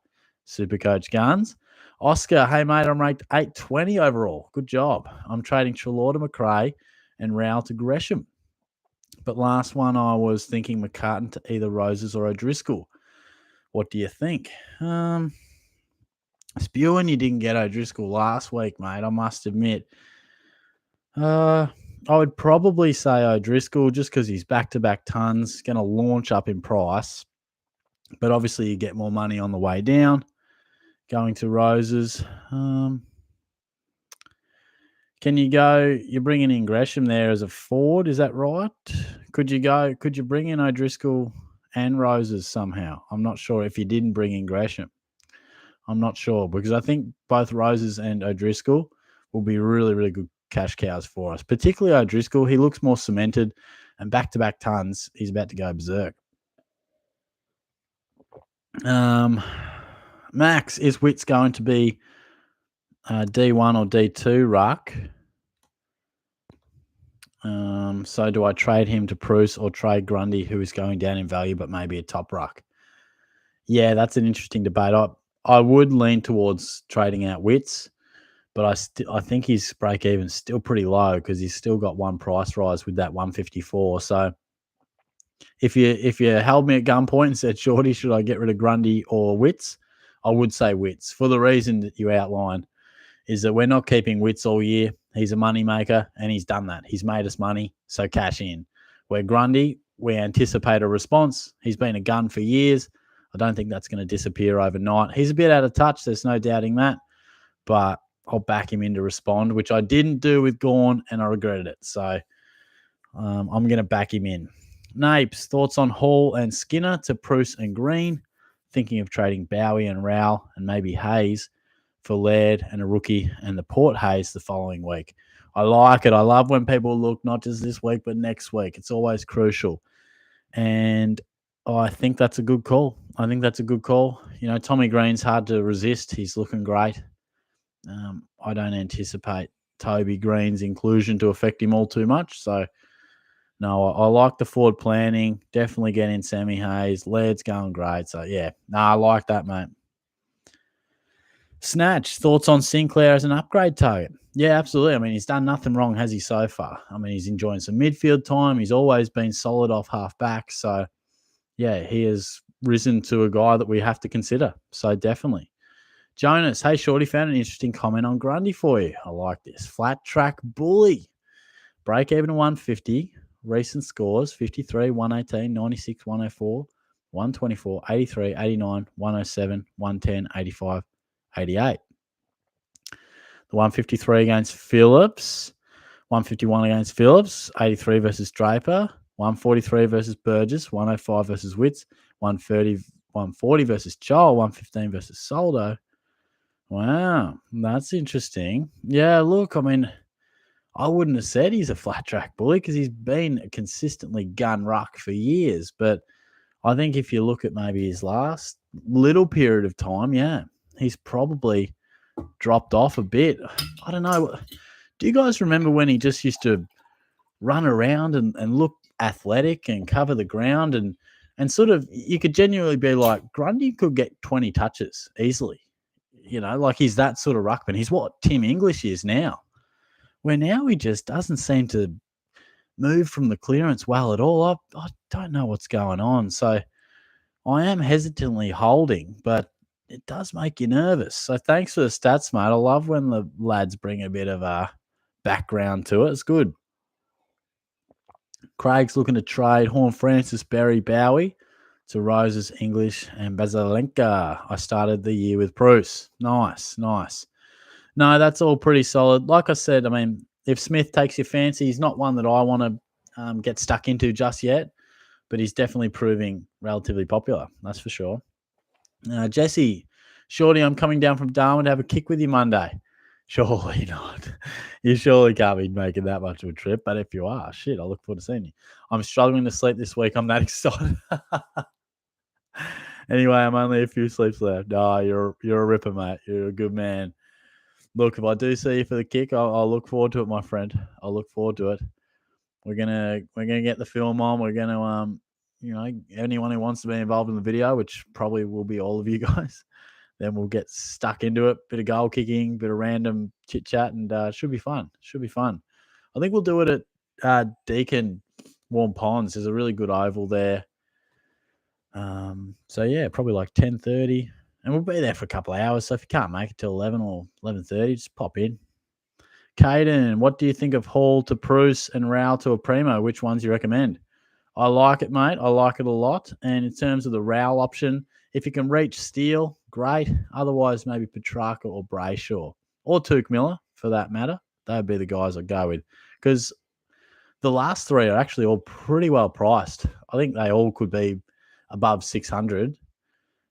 Supercoach guns. Oscar, hey, mate, I'm ranked 820 overall. Good job. I'm trading Trelaw to McRae and Rowell to Gresham. But last one, I was thinking McCartan to either Roses or O'Driscoll. What do you think? Spewing, you didn't get O'Driscoll last week, mate, I must admit. I would probably say O'Driscoll just because he's back-to-back tons, going to launch up in price. But obviously you get more money on the way down. Going to Roses. Can you go? You're bringing in Gresham there as a forward, is that right? Could you bring in O'Driscoll and Roses somehow? I'm not sure if you didn't bring in Gresham. I'm not sure because I think both Roses and O'Driscoll will be really, really good cash cows for us, particularly O'Driscoll. He looks more cemented, and back-to-back tons, he's about to go berserk. Max, is Witts going to be D1 or D2 ruck? So do I trade him to Bruce or trade Grundy, who is going down in value but maybe a top ruck? Yeah, that's an interesting debate. I would lean towards trading out Witts, but I think his break even is still pretty low because he's still got one price rise with that 154. So if you held me at gunpoint and said, Shorty, should I get rid of Grundy or Witts? I would say Witts for the reason that you outlined, is that we're not keeping Witts all year. He's a money maker, and he's done that. He's made us money, so cash in. Where Grundy, we anticipate a response. He's been a gun for years. I don't think that's going to disappear overnight. He's a bit out of touch. There's no doubting that. But I'll back him in to respond, which I didn't do with Gawn, and I regretted it. So I'm going to back him in. Napes, thoughts on Hall and Skinner to Bruce and Green? Thinking of trading Bowie and Rowell and maybe Hayes for Laird and a rookie and the Port Hayes the following week. I like it. I love when people look not just this week but next week. It's always crucial. And I think that's a good call. You know, Tommy Green's hard to resist. He's looking great. I don't anticipate Toby Green's inclusion to affect him all too much. So, no, I like the forward planning. Definitely get in Sammy Hayes. Laird's going great. So, yeah. No, I like that, mate. Snatch, thoughts on Sinclair as an upgrade target? Yeah, absolutely. I mean, he's done nothing wrong, has he, so far? I mean, he's enjoying some midfield time. He's always been solid off half back. So, yeah, he has risen to a guy that we have to consider. So, definitely. Jonas, hey, Shorty, found an interesting comment on Grundy for you. I like this. Flat track bully. Break even to 150. Recent scores, 53, 118, 96, 104, 124, 83, 89, 107, 110, 85, 88. The 153 against Phillips, 151 against Phillips, 83 versus Draper, 143 versus Burgess, 105 versus Witts, 140 versus Chol, 115 versus Soldo. Wow, that's interesting. Yeah, look, I mean, I wouldn't have said he's a flat track bully because he's been a consistently gun ruck for years. But I think if you look at maybe his last little period of time, yeah, he's probably dropped off a bit. I don't know. Do you guys remember when he just used to run around and look athletic and cover the ground and And sort of, you could genuinely be like, Grundy could get 20 touches easily. Like he's that sort of ruckman. He's what Tim English is now, where now he just doesn't seem to move from the clearance well at all. I don't know what's going on. So I am hesitantly holding, but it does make you nervous. So thanks for the stats, mate. I love when the lads bring a bit of a background to it. It's good. Craig's looking to trade Horn Francis, Berry, Bowie to Roses, English, and Basilenka. I started the year with Bruce. Nice. No, that's all pretty solid. Like I said, I mean, if Smith takes your fancy, he's not one that I want to get stuck into just yet, but he's definitely proving relatively popular. That's for sure. Jesse, Shorty, I'm coming down from Darwin to have a kick with you Monday. Surely not. You surely can't be making that much of a trip, but if you are, shit, I look forward to seeing you. I'm struggling to sleep this week. I'm that excited. Anyway, I'm only a few sleeps left. No, you're a ripper, mate. You're a good man. Look, if I do see you for the kick, I'll look forward to it, my friend. I'll look forward to it. We're gonna get the film on. We're gonna anyone who wants to be involved in the video, which probably will be all of you guys, then we'll get stuck into it. Bit of goal kicking, bit of random chit chat, and should be fun. I think we'll do it at Deacon Warm Ponds. There's a really good oval there. So yeah, probably like 10:30, and we'll be there for a couple of hours. So if you can't make it till 11 or 11:30, just pop in. Caden, what do you think of Hall to Bruce and Rao to a Primo? Which ones you recommend? I like it, mate. I like it a lot. And in terms of the Rao option, if you can reach Steele, great. Otherwise, maybe Petrarca or Brayshaw or Tuke Miller, for that matter. They'd be the guys I'd go with. Because the last three are actually all pretty well priced. I think they all could be above 600.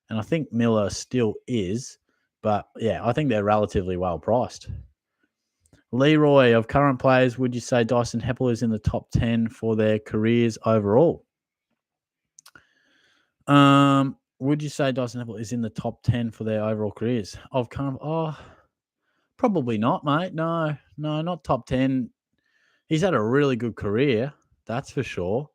And I think Miller still is. But, yeah, I think they're relatively well priced. Leroy, of current players, would you say Dyson Heppel is in the top 10 for their careers overall? Would you say Dyson Heppel is in the top 10 for their overall careers? Of current, probably not, mate. No, not top 10. He's had a really good career, that's for sure.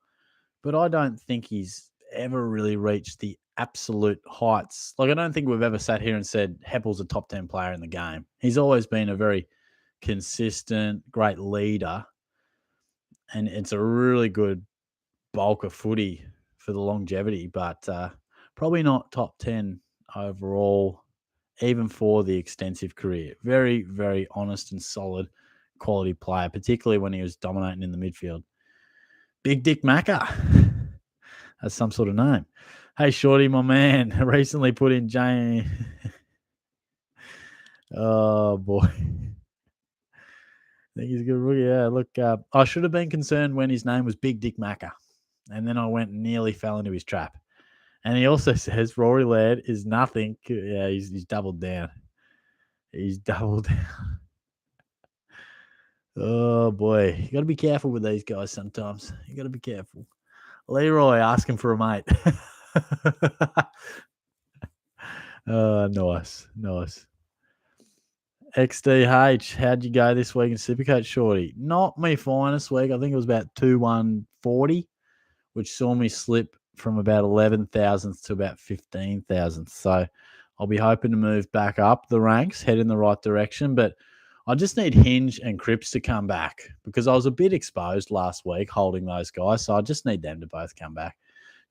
But I don't think he's ever really reached the absolute heights. Like, I don't think we've ever sat here and said Heppel's a top 10 player in the game. He's always been a very consistent, great leader, and it's a really good bulk of footy for the longevity, but probably not top 10 overall, even for the extensive career. Very, very honest and solid quality player, particularly when he was dominating in the midfield. Big Dick Macca. That's some sort of name. Hey, Shorty, my man, recently put in Jane. Oh, boy. I think he's a good rookie. Yeah, look, I should have been concerned when his name was Big Dick Macca, and then I went and nearly fell into his trap. And he also says Rory Laird is nothing. Yeah, he's doubled down. He's doubled down. Oh, boy. You got to be careful with these guys sometimes. You got to be careful. Leroy asking for a mate. Nice. XDH, how'd you go this week in Supercoach, Shorty? Not my finest week. I think it was about 2,140, which saw me slip from about 11,000th to about 15,000th. So I'll be hoping to move back up the ranks, head in the right direction. But I just need Hinge and Cripps to come back because I was a bit exposed last week holding those guys. So I just need them to both come back.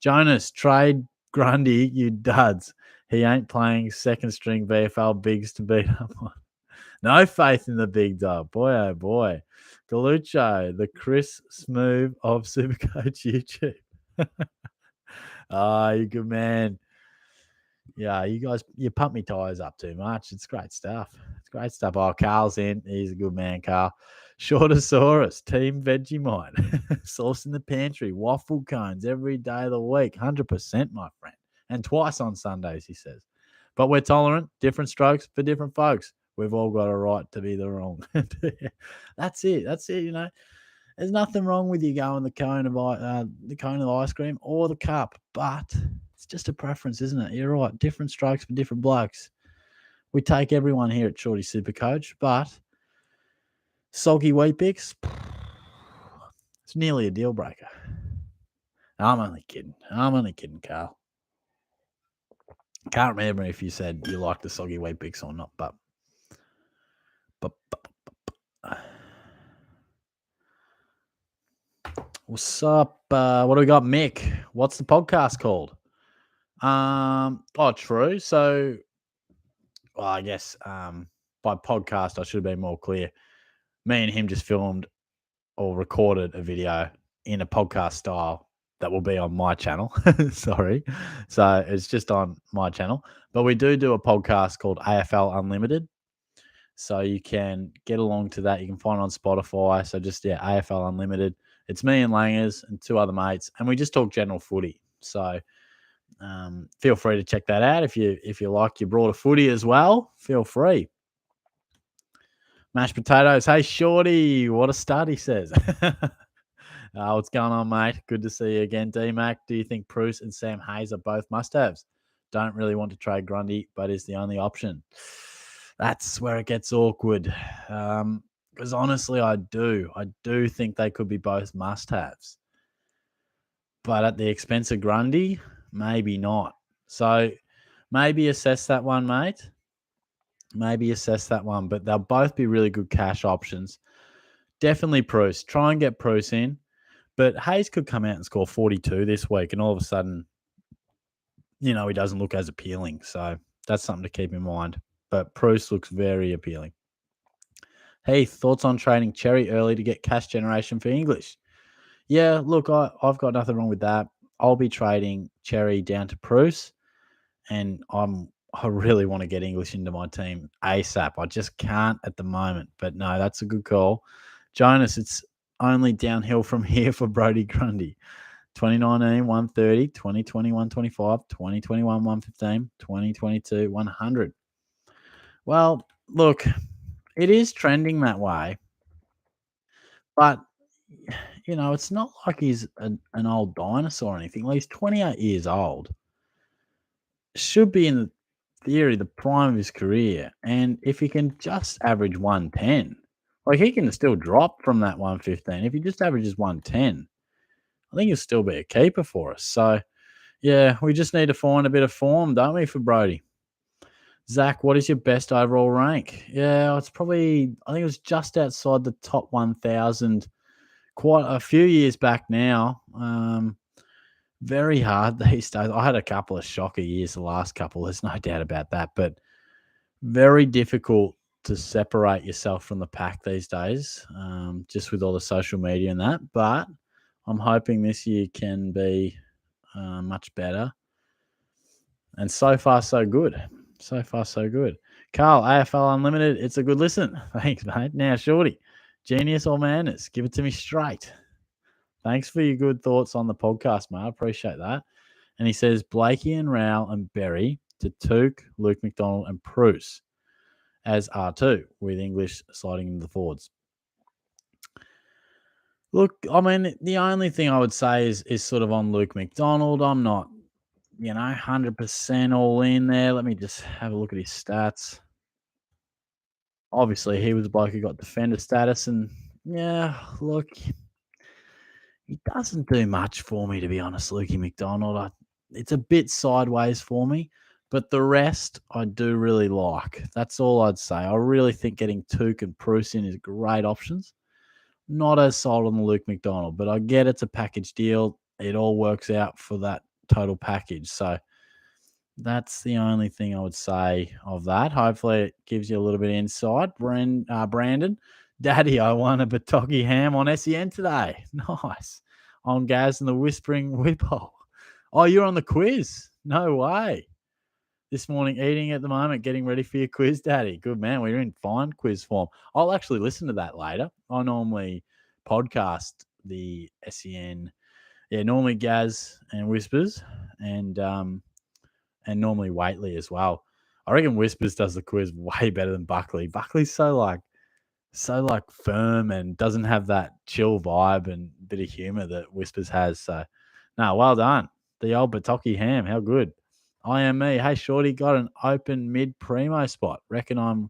Jonas, trade Grundy, you duds. He ain't playing second string VFL bigs to beat up on. No faith in the big dog. Boy, oh boy. Galucho, the Chris Smooth of Supercoach YouTube. You good man. Yeah, you guys, you pump me tires up too much. It's great stuff. Oh, Carl's in. He's a good man, Carl. Shortosaurus, Team Vegemite. Sauce in the pantry. Waffle cones every day of the week. 100%, my friend. And twice on Sundays, he says. But we're tolerant. Different strokes for different folks. We've all got a right to be the wrong. That's it. There's nothing wrong with you going the cone of ice cream or the cup, but it's just a preference, isn't it? You're right. Different strokes for different blokes. We take everyone here at Shorty Supercoach, but soggy wheat bix, it's nearly a deal breaker. I'm only kidding. Carl. Can't remember if you said you like the soggy wheat bix or not, but what's up? What do we got, Mick? What's the podcast called? True. So, well, I guess by podcast I should have been more clear. Me and him just filmed or recorded a video in a podcast style that will be on my channel. Sorry. So it's just on my channel. But we do a podcast called AFL Unlimited. So you can get along to that. You can find it on Spotify. So just, AFL Unlimited. It's me and Langers and two other mates. And we just talk general footy. So feel free to check that out. If you like your broader footy as well, feel free. Mashed potatoes. Hey, Shorty. What a start, he says. What's going on, mate? Good to see you again, D-Mac. Do you think Bruce and Sam Hayes are both must-haves? Don't really want to trade Grundy, but is the only option. That's where it gets awkward. Because honestly, I do think they could be both must-haves. But at the expense of Grundy, maybe not. So maybe assess that one, mate. But they'll both be really good cash options. Definitely Bruce. Try and get Bruce in. But Hayes could come out and score 42 this week, and all of a sudden, he doesn't look as appealing. So that's something to keep in mind. But Bruce looks very appealing. Hey, thoughts on trading Cherry early to get cash generation for English? Yeah, look, I've got nothing wrong with that. I'll be trading Cherry down to Bruce, and I really want to get English into my team ASAP. I just can't at the moment. But no, that's a good call. Jonas, it's only downhill from here for Brodie Grundy. 2019, 130, 2020, 125, 2021, 115, 2022, 100. Well, look, it is trending that way. But, it's not like he's an old dinosaur or anything. Like, he's 28 years old. Should be in theory the prime of his career. And if he can just average 110, like he can still drop from that 115. If he just averages 110, I think he'll still be a keeper for us. So, yeah, we just need to find a bit of form, don't we, for Brodie? Zach, what is your best overall rank? Yeah, it's probably, I think it was just outside the top 1,000 quite a few years back now. Very hard these days. I had a couple of shocker years, the last couple. There's no doubt about that. But very difficult to separate yourself from the pack these days, just with all the social media and that. But I'm hoping this year can be much better. And so far, so good. Carl, AFL Unlimited, it's a good listen. Thanks, mate. Now, Shorty, genius or madness? Give it to me straight. Thanks for your good thoughts on the podcast, mate. I appreciate that. And he says Blakey and Rowell and Berry to Touk, Luke McDonald and Bruce as R2 with English sliding into the forwards. Look, I mean, the only thing I would say is sort of on Luke McDonald. I'm not, 100% all in there. Let me just have a look at his stats. Obviously, he was a bloke who got defender status. And, yeah, look, he doesn't do much for me, to be honest, Lukey McDonald. It's a bit sideways for me. But the rest I do really like. That's all I'd say. I really think getting Touk and Bruce in is great options. Not as sold on the Luke McDonald, but I get it's a package deal. It all works out for that total package. So that's the only thing I would say of that. Hopefully it gives you a little bit of insight. Brandon, Daddy, I won a Bataki ham on SEN today. Nice. On Gaz and the Whispering Whipple. Oh, you're on the quiz. No way. This morning, eating at the moment, getting ready for your quiz, Daddy. Good man. We're in fine quiz form. I'll actually listen to that later. I normally podcast the SEN. Yeah, normally Gaz and Whispers and normally Waitley as well. I reckon Whispers does the quiz way better than Buckley. Buckley's so firm and doesn't have that chill vibe and bit of humor that Whispers has. So, no, well done. The old Bataki ham. How good. I am me. Hey, Shorty, got an open mid-primo spot. Reckon I'm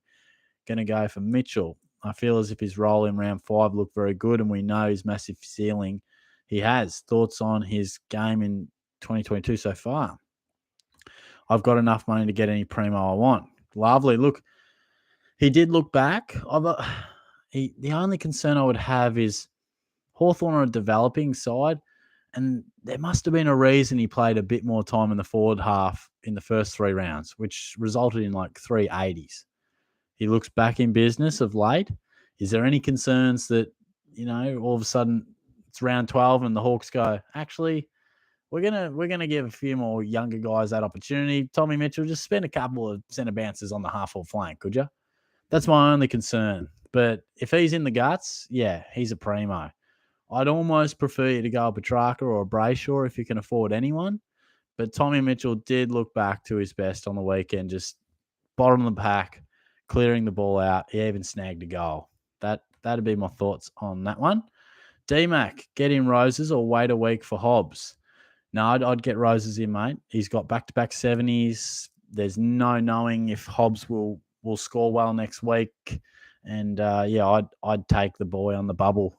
going to go for Mitchell. I feel as if his role in round 5 looked very good, and we know his massive ceiling. he has. Thoughts on his game in 2022 so far? I've got enough money to get any primo I want. Lovely. Look, he did look back. The only concern I would have is Hawthorn are a developing side, and there must have been a reason he played a bit more time in the forward half in the first 3 rounds, which resulted in like 380s. He looks back in business of late. Is there any concerns that, all of a sudden it's round 12 and the Hawks go, actually, we're gonna give a few more younger guys that opportunity. Tommy Mitchell, just spend a couple of centre bounces on the half or flank, could you? That's my only concern. But if he's in the guts, yeah, he's a primo. I'd almost prefer you to go a Petrarca or a Brayshaw if you can afford anyone. But Tommy Mitchell did look back to his best on the weekend, just bottom of the pack, clearing the ball out. He even snagged a goal. That'd be my thoughts on that one. D-Mac, get in Roses or wait a week for Hobbs? No, I'd get Roses in, mate. He's got back-to-back 70s. There's no knowing if Hobbs will score well next week. And, I'd take the boy on the bubble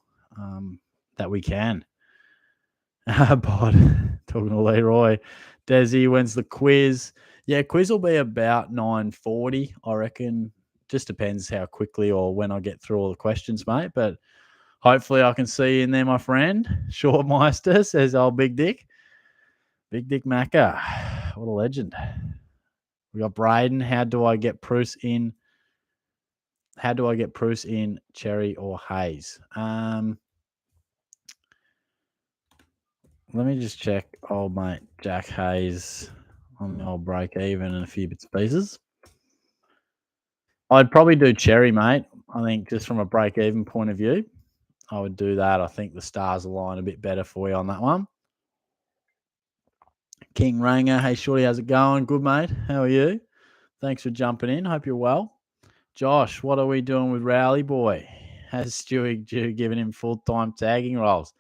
that we can. Bod, talking to Leroy. Desi, when's the quiz? Yeah, quiz will be about 9:40, I reckon. Just depends how quickly or when I get through all the questions, mate. But hopefully I can see you in there, my friend. Shortmeister, says old Big Dick. Big Dick Macca. What a legend. We got Braden. How do I get Bruce in, Cherry or Hayes? Let me just check old mate Jack Hayes on the old break even and a few bits and pieces. I'd probably do Cherry, mate. I think just from a break even point of view, I would do that. I think the stars align a bit better for you on that one. King Ranger, hey Shorty, how's it going? Good, mate. How are you? Thanks for jumping in. Hope you're well. Josh, what are we doing with Rowley boy? Has Stewie Jew given him full-time tagging roles?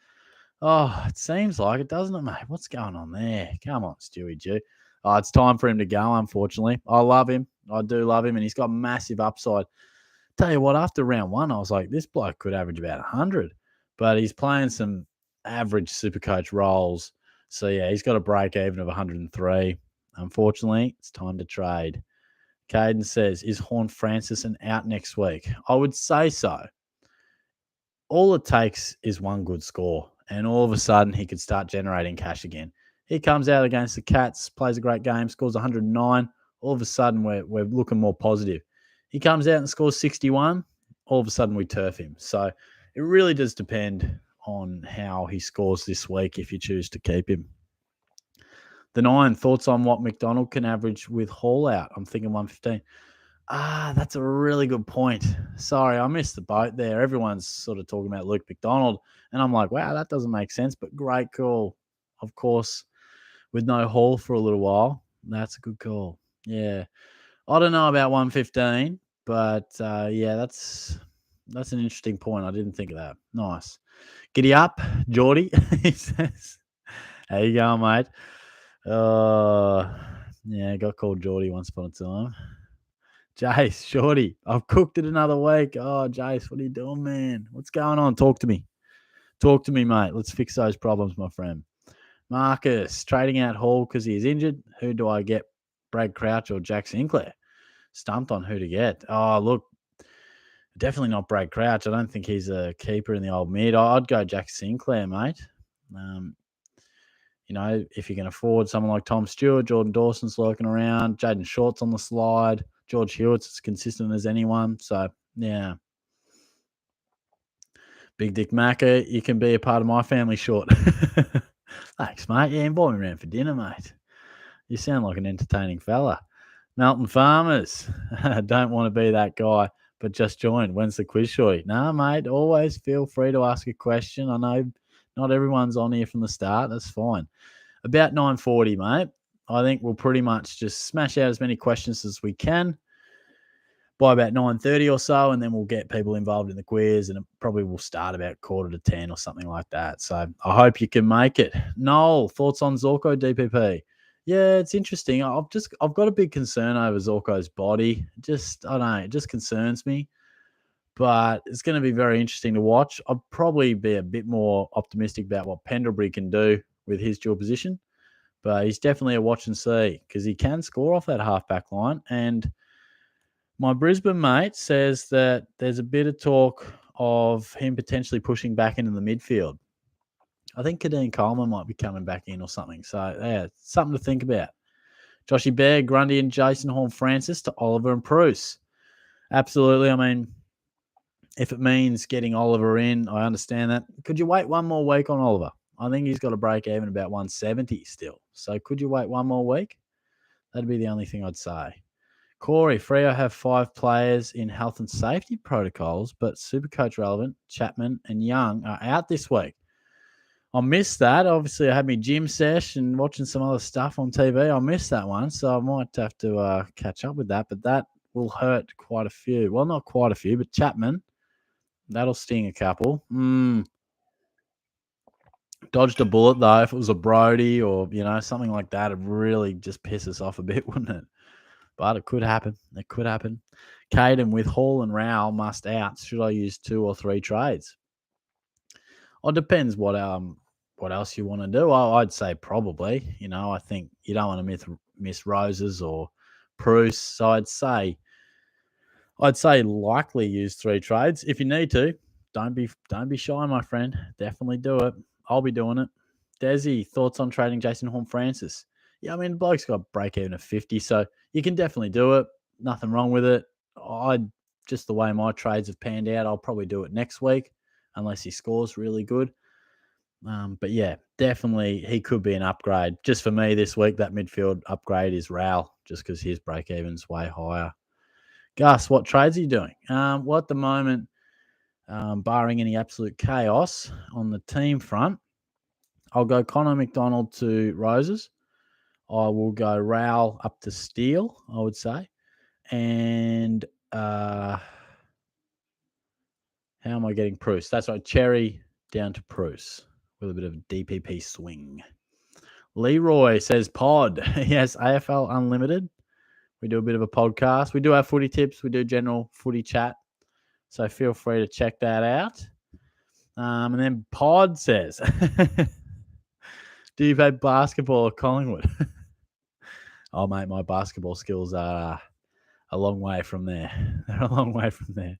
Oh, it seems like it, doesn't it, mate? What's going on there? Come on, Stewie Jew. Oh, it's time for him to go, unfortunately. I love him. I do love him, and he's got massive upside. Tell you what, after round 1, I was like, this bloke could average about 100. But he's playing some average Supercoach roles. So, yeah, he's got a break even of 103. Unfortunately, it's time to trade. Caden says, is Horn Francis out next week? I would say so. All it takes is one good score, and all of a sudden he could start generating cash again. He comes out against the Cats, plays a great game, scores 109. All of a sudden we're looking more positive. He comes out and scores 61. All of a sudden we turf him. So it really does depend on how he scores this week if you choose to keep him. The 9, thoughts on what McDonald can average with Hall out? I'm thinking 115. That's a really good point. Sorry, I missed the boat there. Everyone's sort of talking about Luke McDonald, and I'm like, wow, that doesn't make sense, but great call. Of course, with no Hall for a little while, that's a good call. Yeah. I don't know about 115, but that's an interesting point. I didn't think of that. Nice. Giddy up, Geordie, he says. How you going, mate? Got called Geordie once upon a time. Jace, Shorty, I've cooked it another week. Oh, Jace, what are you doing, man? What's going on? Talk to me. Talk to me, mate. Let's fix those problems, my friend. Marcus, trading out Hall because he's injured. Who do I get? Brad Crouch or Jack Sinclair? Stumped on who to get. Oh, look, definitely not Brad Crouch. I don't think he's a keeper in the old mid. I'd go Jack Sinclair, mate. If you can afford someone like Tom Stewart, Jordan Dawson's lurking around, Jaden Short's on the slide, George Hewitt's as consistent as anyone. So, yeah. Big Dick Macca, you can be a part of my family, Short. Thanks, mate. Yeah, invite me around for dinner, mate. You sound like an entertaining fella. Melton Farmers, don't want to be that guy, but just joined. When's the quiz, Shorty? Nah, mate, always feel free to ask a question. I know not everyone's on here from the start. That's fine. About 9:40, mate. I think we'll pretty much just smash out as many questions as we can by about 9:30 or so, and then we'll get people involved in the quiz, and it probably will start about 9:45 or something like that. So I hope you can make it. Noel, thoughts on Zorko DPP? Yeah, it's interesting. I've got a big concern over Zorko's body. I don't know, it just concerns me. but it's going to be very interesting to watch. I'd probably be a bit more optimistic about what Pendlebury can do with his dual position, but he's definitely a watch and see because he can score off that halfback line. And my Brisbane mate says that there's a bit of talk of him potentially pushing back into the midfield. I think Kadeem Coleman might be coming back in or something. So, yeah, something to think about. Joshy Bear, Grundy, and Jason Horn-Francis to Oliver and Bruce. Absolutely. I mean, if it means getting Oliver in, I understand that. Could you wait one more week on Oliver? I think he's got to break even about 170 still. So could you wait one more week? That'd be the only thing I'd say. Corey, Freo have 5 players in health and safety protocols, but Supercoach relevant, Chapman and Young are out this week. I missed that. Obviously, I had my gym sesh and watching some other stuff on TV. I missed that one, so I might have to catch up with that. But that will hurt quite a few. Well, not quite a few, but Chapman, that'll sting a couple. Dodged a bullet, though. If it was a Brody or, something like that, it'd really just piss us off a bit, wouldn't it? But it could happen. It could happen. Caden with Hall and Rowell must out. Should I use 2 or 3 trades? Well, it depends what else you want to do. I'd say probably. I think you don't want to miss Roses or Bruce. So I'd say likely use 3 trades. If you need to, don't be shy, my friend. Definitely do it. I'll be doing it. Desi, thoughts on trading Jason Horn-Francis? Yeah, I mean, bloke's got break even of 50, so you can definitely do it. Nothing wrong with it. Just the way my trades have panned out, I'll probably do it next week, unless he scores really good. But yeah, definitely he could be an upgrade. Just for me this week, that midfield upgrade is Raul, just because his break even's way higher. Gus, what trades are you doing? Well, at the moment, barring any absolute chaos on the team front, I'll go Connor McDonald to Roses. I will go Raul up to Steele, I would say. And how am I getting Bruce? That's right, Cherry down to Bruce with a bit of a DPP swing. Leroy says pod. Yes, AFL Unlimited. We do a bit of a podcast. We do have footy tips. We do general footy chat. So feel free to check that out. And then Pod says, do you play basketball at Collingwood? Oh, mate, my basketball skills are a long way from there. They're a long way from there.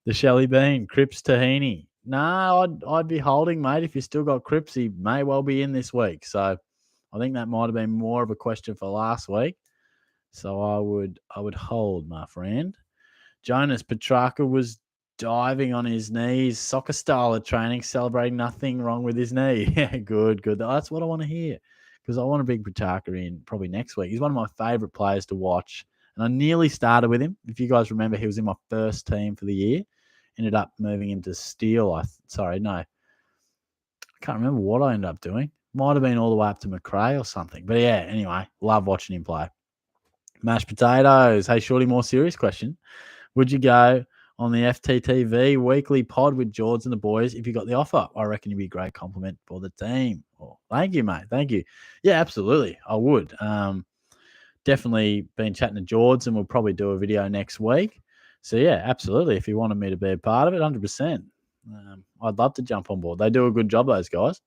The Shelley Bean, Cripps Tahini. No, I'd be holding, mate. If you still got Cripps, he may well be in this week. So I think that might have been more of a question for last week. So I would hold, my friend. Jonas Petrarca was diving on his knees, soccer style of training, celebrating nothing wrong with his knee. Yeah, good. That's what I want to hear because I want to bring Petrarca in probably next week. He's one of my favourite players to watch. And I nearly started with him. If you guys remember, he was in my first team for the year. Ended up moving him to Steele. I can't remember what I ended up doing. Might have been all the way up to McRae or something. But yeah, anyway, love watching him play. Mashed potatoes. Hey, Shorty, more serious question. Would you go on the FTTV weekly pod with George and the boys if you got the offer? I reckon you'd be a great compliment for the team. Oh, thank you, mate. Thank you. Yeah, absolutely. I would. Definitely been chatting to George and we'll probably do a video next week. So, yeah, absolutely. If you wanted me to be a part of it, 100%. I'd love to jump on board. They do a good job, those guys.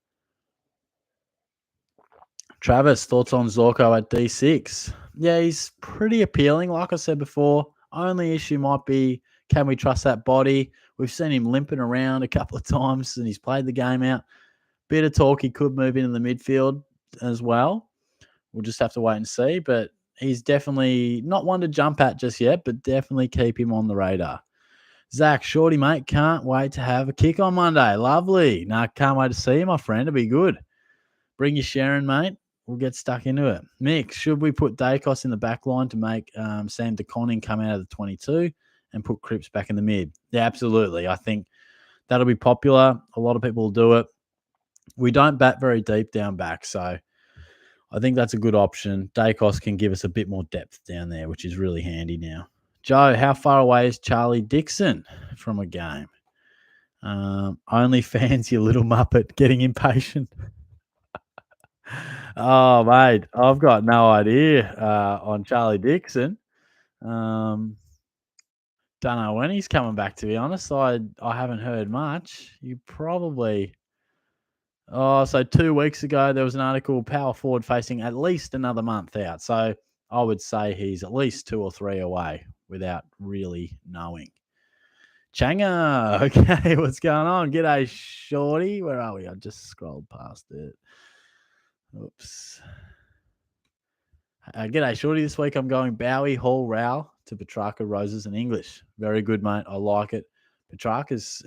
Travis, thoughts on Zorko at D6? Yeah, he's pretty appealing. Like I said before, only issue might be, can we trust that body? We've seen him limping around a couple of times and he's played the game out. Bit of talk, he could move into the midfield as well. We'll just have to wait and see. But he's definitely not one to jump at just yet, but definitely keep him on the radar. Zach, Shorty, mate, can't wait to have a kick on Monday. Lovely. Can't wait to see you, my friend. It'll be good. Bring your Sharon, mate. We'll get stuck into it. Mick, should we put Dacos in the back line to make Sam DeConning come out of the 22 and put Cripps back in the mid? Yeah, absolutely. I think that'll be popular. A lot of people will do it. We don't bat very deep down back, so I think that's a good option. Dacos can give us a bit more depth down there, which is really handy now. Joe, how far away is Charlie Dixon from a game? Only fans, you little muppet, getting impatient. Oh, mate, I've got no idea on Charlie Dixon. Don't know when he's coming back, to be honest. I haven't heard much. You probably... Oh, so 2 weeks ago, there was an article, power forward facing at least another month out. So I would say he's at least 2 or 3 away without really knowing. Changa, okay, what's going on? G'day, Shorty. Where are we? I just scrolled past it. Oops. G'day, Shorty. This week I'm going Bowie, Hall, Rowell to Petrarca, Roses, and English. Very good, mate. I like it. Petrarca's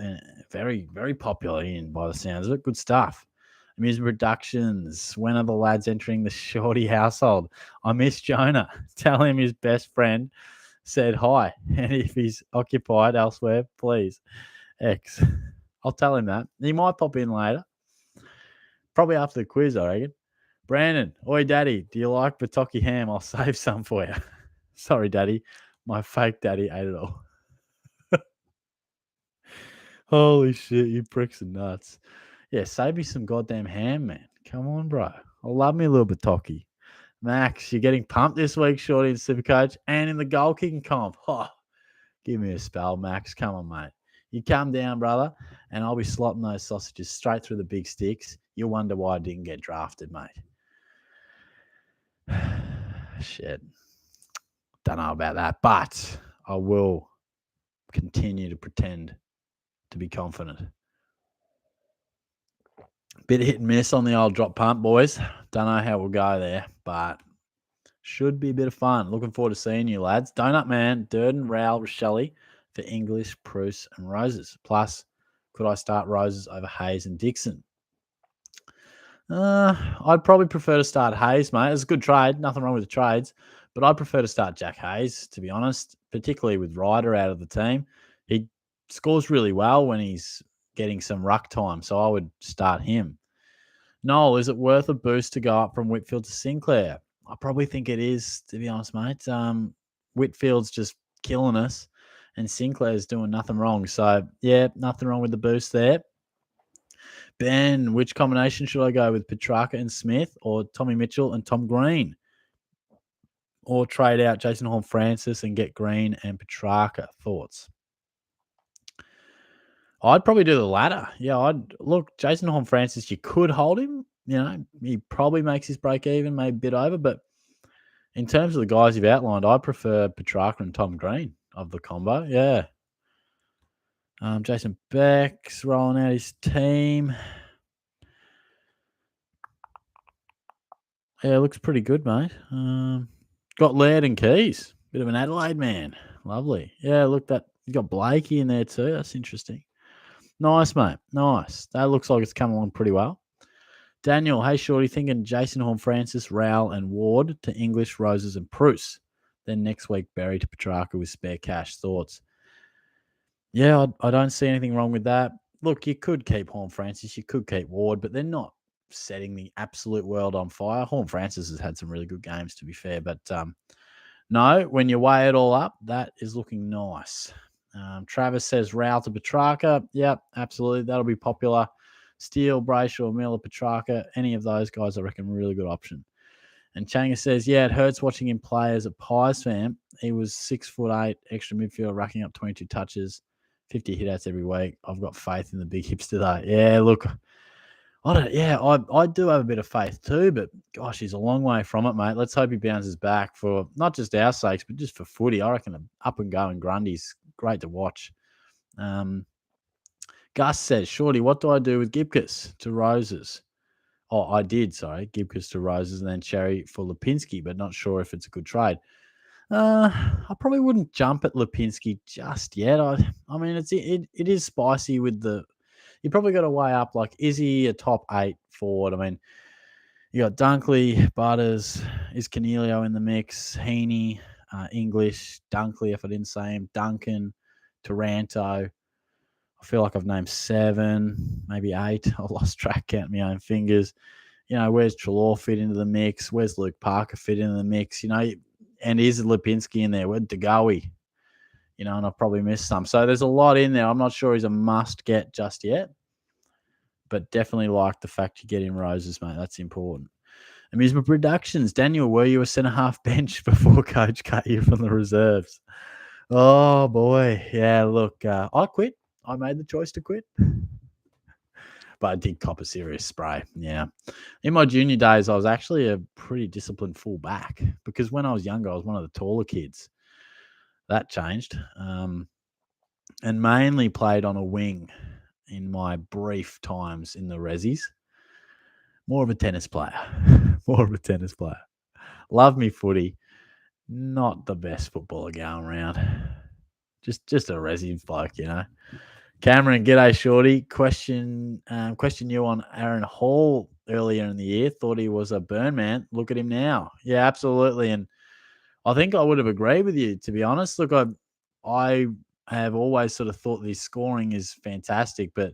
very, very popular in by the sounds of it. Good stuff. Amusement Productions. When are the lads entering the Shorty household? I miss Jonah. Tell him his best friend said hi. And if he's occupied elsewhere, please. X. I'll tell him that. He might pop in later. Probably after the quiz, I reckon. Brandon, oi, Daddy, do you like Bataki ham? I'll save some for you. Sorry, Daddy. My fake daddy ate it all. Holy shit, you pricks and nuts. Yeah, save me some goddamn ham, man. Come on, bro. I love me a little Bataki. Max, you're getting pumped this week, Shorty, in Supercoach and in the goal kicking comp. Oh, give me a spell, Max. Come on, mate. You come down, brother, and I'll be slotting those sausages straight through the big sticks. You'll wonder why I didn't get drafted, mate. Shit. Don't know about that, but I will continue to pretend to be confident. Bit of hit and miss on the old drop pump, boys. Don't know how we'll go there, but should be a bit of fun. Looking forward to seeing you, lads. Donut Man, Durden, Rowell, Rochelle for English, Bruce, and Roses. Plus, could I start Roses over Hayes and Dixon? I'd probably prefer to start Hayes, mate. It's a good trade. Nothing wrong with the trades. But I'd prefer to start Jack Hayes, to be honest, particularly with Ryder out of the team. He scores really well when he's getting some ruck time, so I would start him. Noel, is it worth a boost to go up from Whitfield to Sinclair? I probably think it is, to be honest, mate. Whitfield's just killing us, and Sinclair's doing nothing wrong. So, yeah, nothing wrong with the boost there. Ben, which combination should I go with, Petrarca and Smith or Tommy Mitchell and Tom Green? Or trade out Jason Horne-Francis and get Green and Petrarca? Thoughts? I'd probably do the latter. Yeah, look, Jason Horne-Francis, you could hold him. You know, he probably makes his break even, maybe a bit over. But in terms of the guys you've outlined, I prefer Petrarca and Tom Green of the combo. Yeah. Jason Beck's rolling out his team. Yeah, looks pretty good, mate. Got Laird and Keys. Bit of an Adelaide man. Lovely. Yeah, look, you got Blakey in there too. That's interesting. Nice, mate. Nice. That looks like it's come along pretty well. Daniel, hey, Shorty, thinking Jason Horne-Francis, Rowell, and Ward to English, Roses, and Bruce. Then next week, Barry to Petrarca with spare cash. Thoughts? Yeah, I don't see anything wrong with that. Look, you could keep Horne-Francis, you could keep Ward, but they're not setting the absolute world on fire. Horne-Francis has had some really good games, to be fair. But no, when you weigh it all up, that is looking nice. Travis says Rowell to Petrarca. Yep, absolutely. That'll be popular. Steele, Brayshaw, Miller, Petrarca, any of those guys, I reckon, really good option. And Changa says, yeah, it hurts watching him play as a Pies fan. He was 6'8", extra midfield, racking up 22 touches, 50 hitouts every week. I've got faith in the big hipster though. Yeah, look, I do have a bit of faith too, but gosh, he's a long way from it, mate. Let's hope he bounces back for not just our sakes, but just for footy. I reckon an up and going Grundy's great to watch. Gus says, Shorty, what do I do with Gibcus to Roses? Oh, I did, sorry. Gibcus to Roses and then Cherry for Lipinski, but not sure if it's a good trade. I probably wouldn't jump at Lipinski just yet. I mean, it is spicy with the... You probably got to weigh up, like, is he a top 8 forward? I mean, you got Dunkley, Butters, is Cornelio in the mix, Heaney, English, Dunkley, if I didn't say him, Duncan, Taranto. I feel like I've named 7, maybe 8. I lost track, counting my own fingers. You know, where's Treloar fit into the mix? Where's Luke Parker fit into the mix? You know, and is Lipinski in there? Where'd Degoe? You know, and I've probably missed some. So there's a lot in there. I'm not sure he's a must-get just yet, but definitely like the fact you get in Roses, mate. That's important. Amusement Productions. Daniel, were you a centre-half bench before Coach cut you from the reserves? Oh boy, yeah. Look, I quit. I made the choice to quit, but I did cop a serious spray. Yeah, in my junior days, I was actually a pretty disciplined fullback because when I was younger, I was one of the taller kids. That changed, and mainly played on a wing in my brief times in the resis. More of a tennis player. More of a tennis player. Love me footy. Not the best footballer going around. Just a resi bloke, you know. Cameron, g'day, Shorty. Question you on Aaron Hall earlier in the year. Thought he was a burn man. Look at him now. Yeah, absolutely. And I think I would have agreed with you, to be honest. Look, I have always sort of thought that his scoring is fantastic, but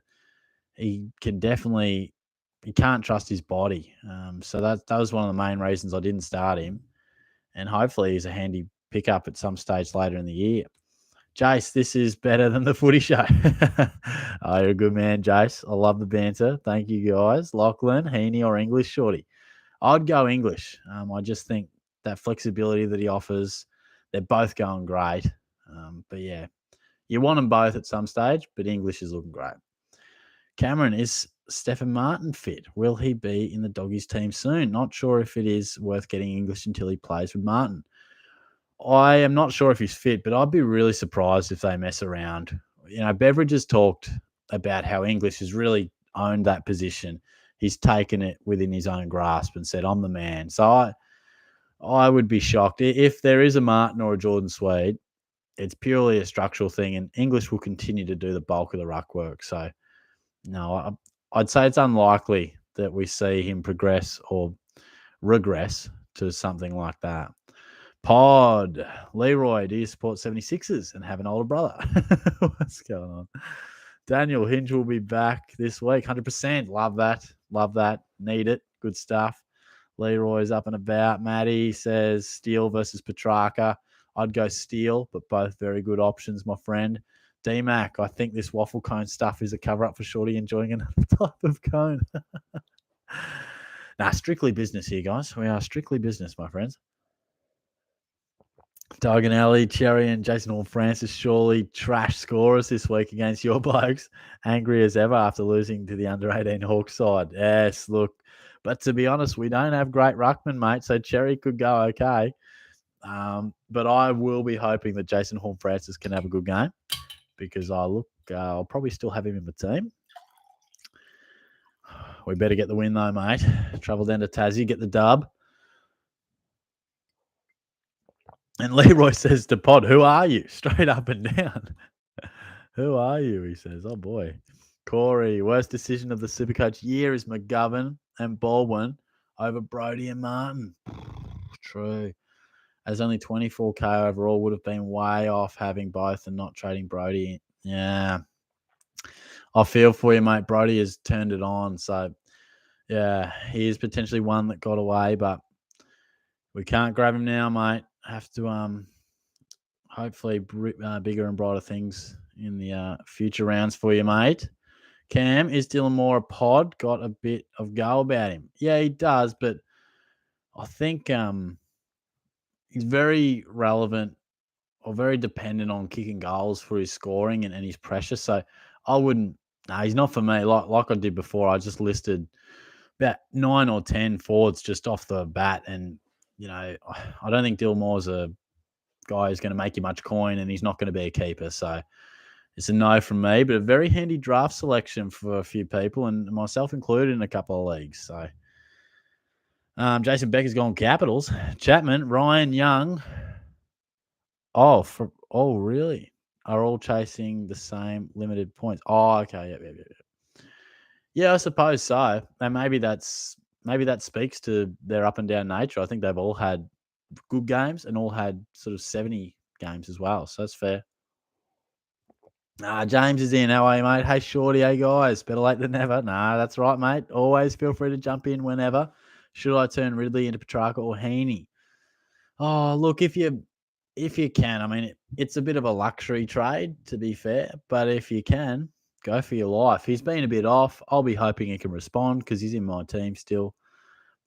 he can definitely he can't trust his body. So that was one of the main reasons I didn't start him. And hopefully he's a handy pickup at some stage later in the year. Jace, this is better than the footy show. Oh, you're a good man, Jace. I love the banter. Thank you, guys. Lachlan, Heaney, or English, Shorty? I'd go English. I just think that flexibility that he offers, they're both going great. But yeah, you want them both at some stage, but English is looking great. Cameron, is Stephen Martin fit? Will he be in the Doggies team soon? Not sure if it is worth getting English until he plays with Martin. I am not sure if he's fit, but I'd be really surprised if they mess around. You know, Beveridge has talked about how English has really owned that position. He's taken it within his own grasp and said, I'm the man. So I would be shocked. If there is a Martin or a Jordan Swede, it's purely a structural thing, and English will continue to do the bulk of the ruck work. So, no, I'd say it's unlikely that we see him progress or regress to something like that. Pod, Leroy, do you support 76ers and have an older brother? What's going on? Daniel Hinge will be back this week. 100%. Love that. Love that. Need it. Good stuff. Leroy's up and about. Maddie says Steele versus Petrarca. I'd go Steele, but both very good options, my friend. D-Mac, I think this waffle cone stuff is a cover-up for Shorty enjoying another type of cone. Nah, strictly business here, guys. We are strictly business, my friends. Doug and Ellie, Cherry, and Jason Horn Francis surely trash scorers this week against your blokes. Angry as ever after losing to the under 18 Hawks side. Yes, look. But to be honest, we don't have great ruckman, mate. So Cherry could go okay. But I will be hoping that Jason Horn Francis can have a good game because I'll probably still have him in the team. We better get the win though, mate. Travel down to Tassie, get the dub. And Leroy says to Pod, who are you? Straight up and down. Who are you? He says. Oh, boy. Corey, worst decision of the Supercoach year is McGovern and Baldwin over Brody and Martin. True. As only 24K overall would have been way off having both and not trading Brody. Yeah. I feel for you, mate. Brody has turned it on. So, yeah, he is potentially one that got away, but we can't grab him now, mate. Have to hopefully bigger and brighter things in the future rounds for you, mate. Cam, is Dylan Moore a pod? Got a bit of go about him. Yeah, he does, but I think he's very relevant or very dependent on kicking goals for his scoring and his pressure. So I wouldn't. No, he's not for me. Like I did before, I just listed about 9 or 10 forwards just off the bat, and you know, I don't think Dylan Moore's a guy who's going to make you much coin, and he's not going to be a keeper. So it's a no from me, but a very handy draft selection for a few people, and myself included in a couple of leagues. So Jason Becker's gone Capitals. Chapman, Ryan Young. Oh, really? Are all chasing the same limited points? Oh, okay. Yep. Yeah, I suppose so. And maybe that speaks to their up and down nature. I think they've all had good games and all had sort of 70 games as well. So that's fair. James is in. How are you, mate? Hey, Shorty. Hey, guys. Better late than never. Nah, that's right, mate. Always feel free to jump in whenever. Should I turn Ridley into Petrarca or Heaney? Oh, look, if you can, I mean, it's a bit of a luxury trade, to be fair. But if you can, go for your life. He's been a bit off. I'll be hoping he can respond because he's in my team still.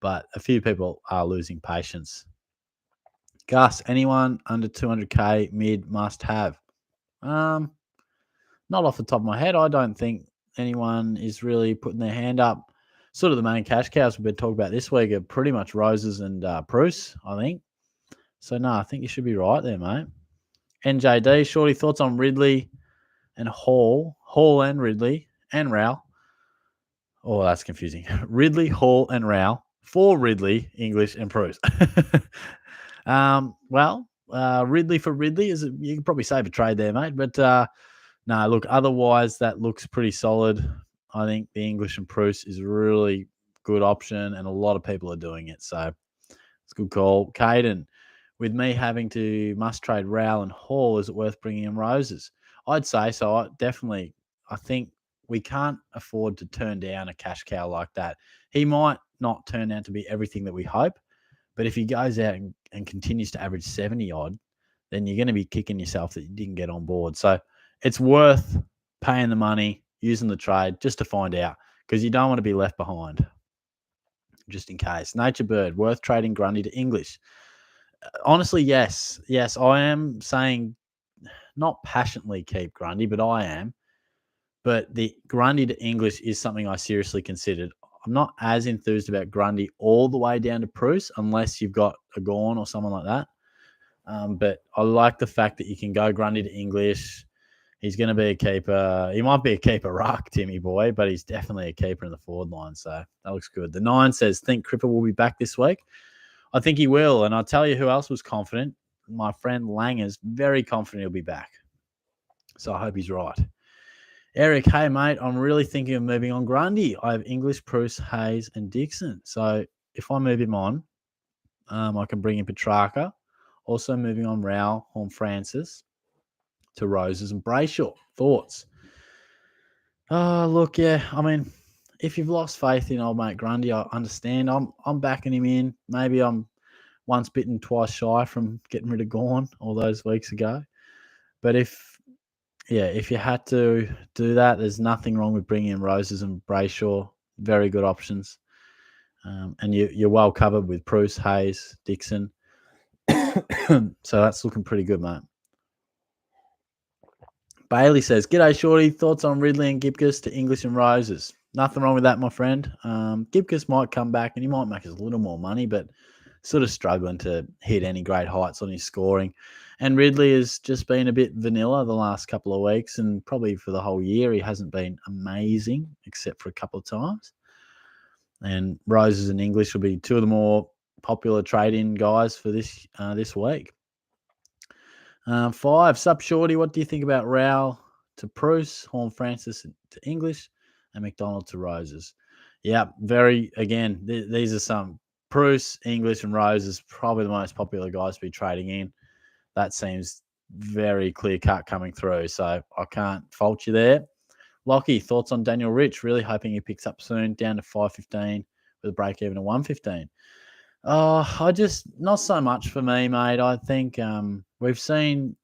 But a few people are losing patience. Gus, anyone under 200k mid must have? Not off the top of my head. I don't think anyone is really putting their hand up. Sort of the main cash cows we've been talking about this week are pretty much Roses and Bruce, I think. So, no, I think you should be right there, mate. NJD, Shorty, thoughts on Ridley and Hall and Ridley and Rao. Oh, that's confusing. Ridley, Hall, and Rao for Ridley, English, and Bruce. Ridley for Ridley is you can probably save a trade there, mate. But no, look, otherwise that looks pretty solid. I think the English and Bruce is a really good option, and a lot of people are doing it. So it's a good call. Caden, with me having to must trade Rowell and Hall, is it worth bringing in Roses? I'd say so. I think we can't afford to turn down a cash cow like that. He might not turn out to be everything that we hope, but if he goes out and continues to average 70 odd, then you're going to be kicking yourself that you didn't get on board. So it's worth paying the money, using the trade just to find out, because you don't want to be left behind, just in case. Nature Bird, worth trading Grundy to English? Honestly, yes. Yes, I am saying not passionately keep Grundy, but I am. But the Grundy to English is something I seriously considered. I'm not as enthused about Grundy all the way down to Bruce, unless you've got a Gorn or someone like that. But I like the fact that you can go Grundy to English. He's going to be a keeper. He might be a keeper ruck, Timmy boy, but he's definitely a keeper in the forward line. So that looks good. The 9 says, think Cripper will be back this week. I think he will. And I'll tell you who else was confident. My friend Langer's very confident he'll be back. So I hope he's right. Eric, hey, mate, I'm really thinking of moving on Grundy. I have English, Bruce, Hayes, and Dixon. So if I move him on, I can bring in Petrarca. Also moving on Rao, Horn Francis to Roses and Brayshaw. Thoughts? Look, yeah, I mean, if you've lost faith in old mate Grundy, I understand. I'm backing him in. Maybe I'm once bitten, twice shy from getting rid of Gorn all those weeks ago. But if you had to do that, there's nothing wrong with bringing in Roses and Brayshaw. Very good options. And you're well covered with Bruce, Hayes, Dixon. So that's looking pretty good, mate. Bailey says, G'day, Shorty. Thoughts on Ridley and Gipkus to English and Roses? Nothing wrong with that, my friend. Gipkus might come back and he might make us a little more money, but sort of struggling to hit any great heights on his scoring. And Ridley has just been a bit vanilla the last couple of weeks, and probably for the whole year he hasn't been amazing except for a couple of times. And Roses and English will be two of the more popular trade-in guys for this week. 5, Sup Shorty, what do you think about Rowell to Bruce, Horn Francis to English, and McDonald to Roses? Yeah, these are some. Bruce, English, and Roses, probably the most popular guys to be trading in. That seems very clear-cut coming through, so I can't fault you there. Lockie, thoughts on Daniel Rich? Really hoping he picks up soon, down to 515 with a break-even of 115. Not so much for me, mate. I think we've seen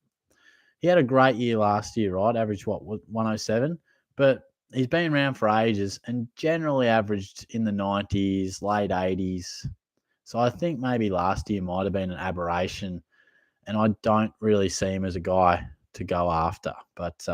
he had a great year last year, right? Averaged 107, but he's been around for ages and generally averaged in the 90s, late 80s. So I think maybe last year might have been an aberration, and I don't really see him as a guy to go after. But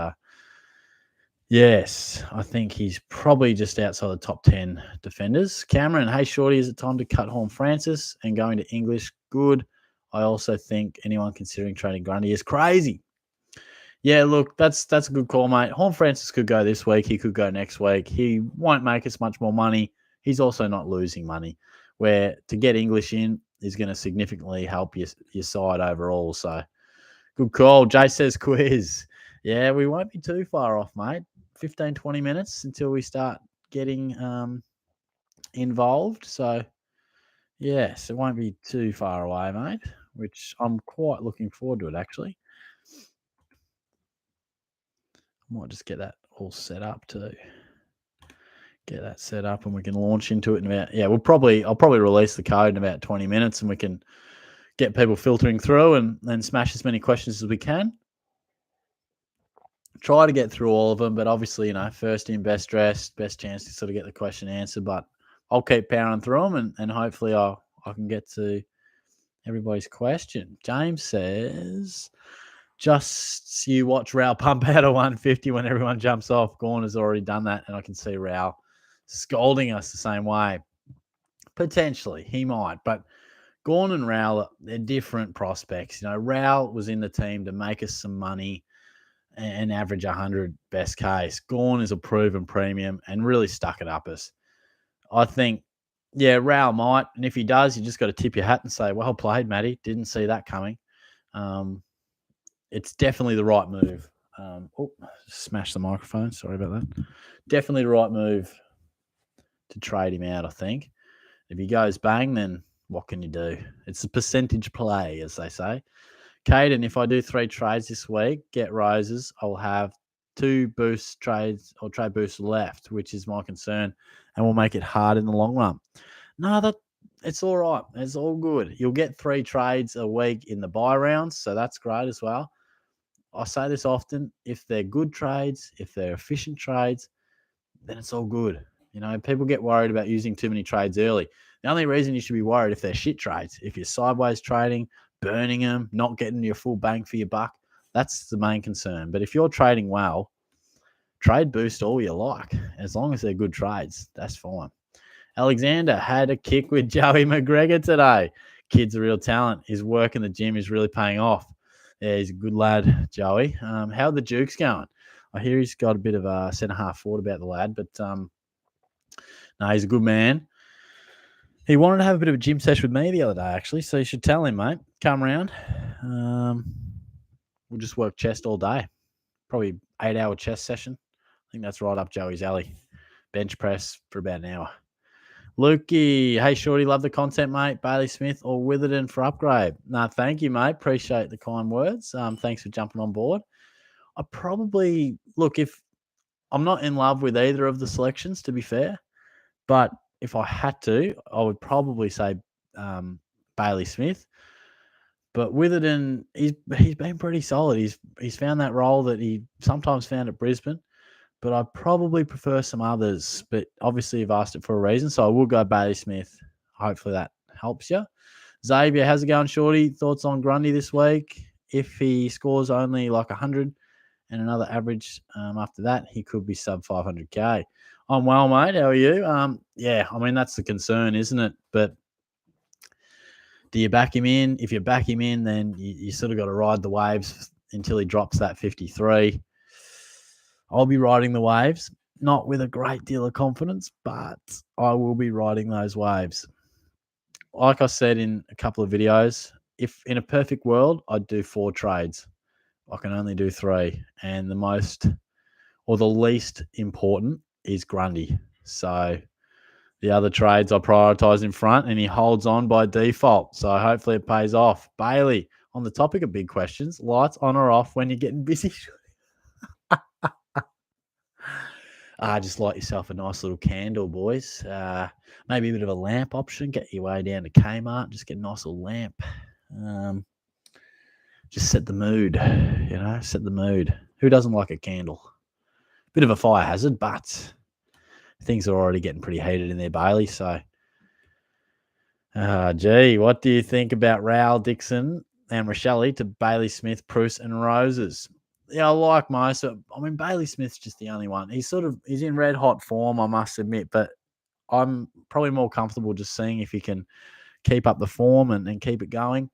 yes, I think he's probably just outside the top 10 defenders. Cameron, hey, Shorty, is it time to cut Horn Francis and going to English? Good. I also think anyone considering trading Grundy is crazy. Yeah, look, that's a good call, mate. Horn Francis could go this week. He could go next week. He won't make us much more money. He's also not losing money, where to get English in is going to significantly help your side overall. So good call. Jay says quiz. Yeah, we won't be too far off, mate. 15, 20 minutes until we start getting involved. So, yes, it won't be too far away, mate, which I'm quite looking forward to it, actually. I might just get that all set up too. Get that set up and we can launch into it in about, I'll probably release the code in about 20 minutes and we can get people filtering through and smash as many questions as we can. Try to get through all of them, but obviously, first in, best dressed, best chance to sort of get the question answered. But I'll keep powering through them and hopefully I can get to everybody's question. James says, just you watch Rao pump out a 150 when everyone jumps off. Gorn has already done that, and I can see Rao scolding us the same way. Potentially, he might, but Gorn and Rao, they're different prospects. You know, Rao was in the team to make us some money and average 100 best case. Gorn is a proven premium and really stuck it up us. I think, yeah, Rao might, and if he does, you just got to tip your hat and say, well played, Matty. Didn't see that coming. It's definitely the right move. Smash the microphone. Sorry about that. Definitely the right move to trade him out, I think. If he goes bang, then what can you do? It's a percentage play, as they say. Caden, if I do 3 trades this week, get roses, I'll have 2 boost trades or trade boosts left, which is my concern, and will make it hard in the long run. No, it's all right. It's all good. You'll get 3 trades a week in the buy rounds, so that's great as well. I say this often, if they're good trades, if they're efficient trades, then it's all good. You know, people get worried about using too many trades early. The only reason you should be worried if they're shit trades, if you're sideways trading, burning them, not getting your full bang for your buck, that's the main concern. But if you're trading well, trade boost all you like. As long as they're good trades, that's fine. Alexander had a kick with Joey McGregor today. Kid's a real talent. His work in the gym is really paying off. Yeah, he's a good lad, Joey. How are the Dukes going? I hear he's got a bit of a centre-half forward about the lad, but no, he's a good man. He wanted to have a bit of a gym session with me the other day, actually, so you should tell him, mate. Come around. We'll just work chest all day. Probably 8-hour chest session. I think that's right up Joey's alley. Bench press for about an hour. Lukey, hey, Shorty, love the content, mate. Bailey Smith or Witherden for upgrade. No, thank you, mate. Appreciate the kind words. Thanks for jumping on board. I probably, look, if I'm not in love with either of the selections, to be fair, but if I had to, I would probably say Bailey Smith. But Witherden, he's been pretty solid. He's found that role that he sometimes found at Brisbane. But I probably prefer some others. But obviously, you've asked it for a reason, so I will go Bailey Smith. Hopefully that helps you. Xavier, how's it going, Shorty? Thoughts on Grundy this week? If he scores only like 100 and another average after that, he could be sub 500K. I'm well, mate. How are you? Yeah, I mean, that's the concern, isn't it? But do you back him in? If you back him in, then you sort of got to ride the waves until he drops that 53. I'll be riding the waves, not with a great deal of confidence, but I will be riding those waves. Like I said in a couple of videos, if in a perfect world, I'd do 4 trades. I can only do 3. And the most or the least important is Grundy. So the other trades I prioritise in front, and he holds on by default. So hopefully it pays off. Bailey, on the topic of big questions, lights on or off when you're getting busy? Just light yourself a nice little candle, boys. Maybe a bit of a lamp option. Get your way down to Kmart. Just get a nice little lamp. Just set the mood, set the mood. Who doesn't like a candle? Bit of a fire hazard, but things are already getting pretty heated in there, Bailey. So, what do you think about Raoul, Dixon, and Rochelle to Bailey Smith, Bruce, and Roses? Yeah, I like most. I mean, Bailey Smith's just the only one. He's in red hot form, I must admit, but I'm probably more comfortable just seeing if he can keep up the form and keep it going.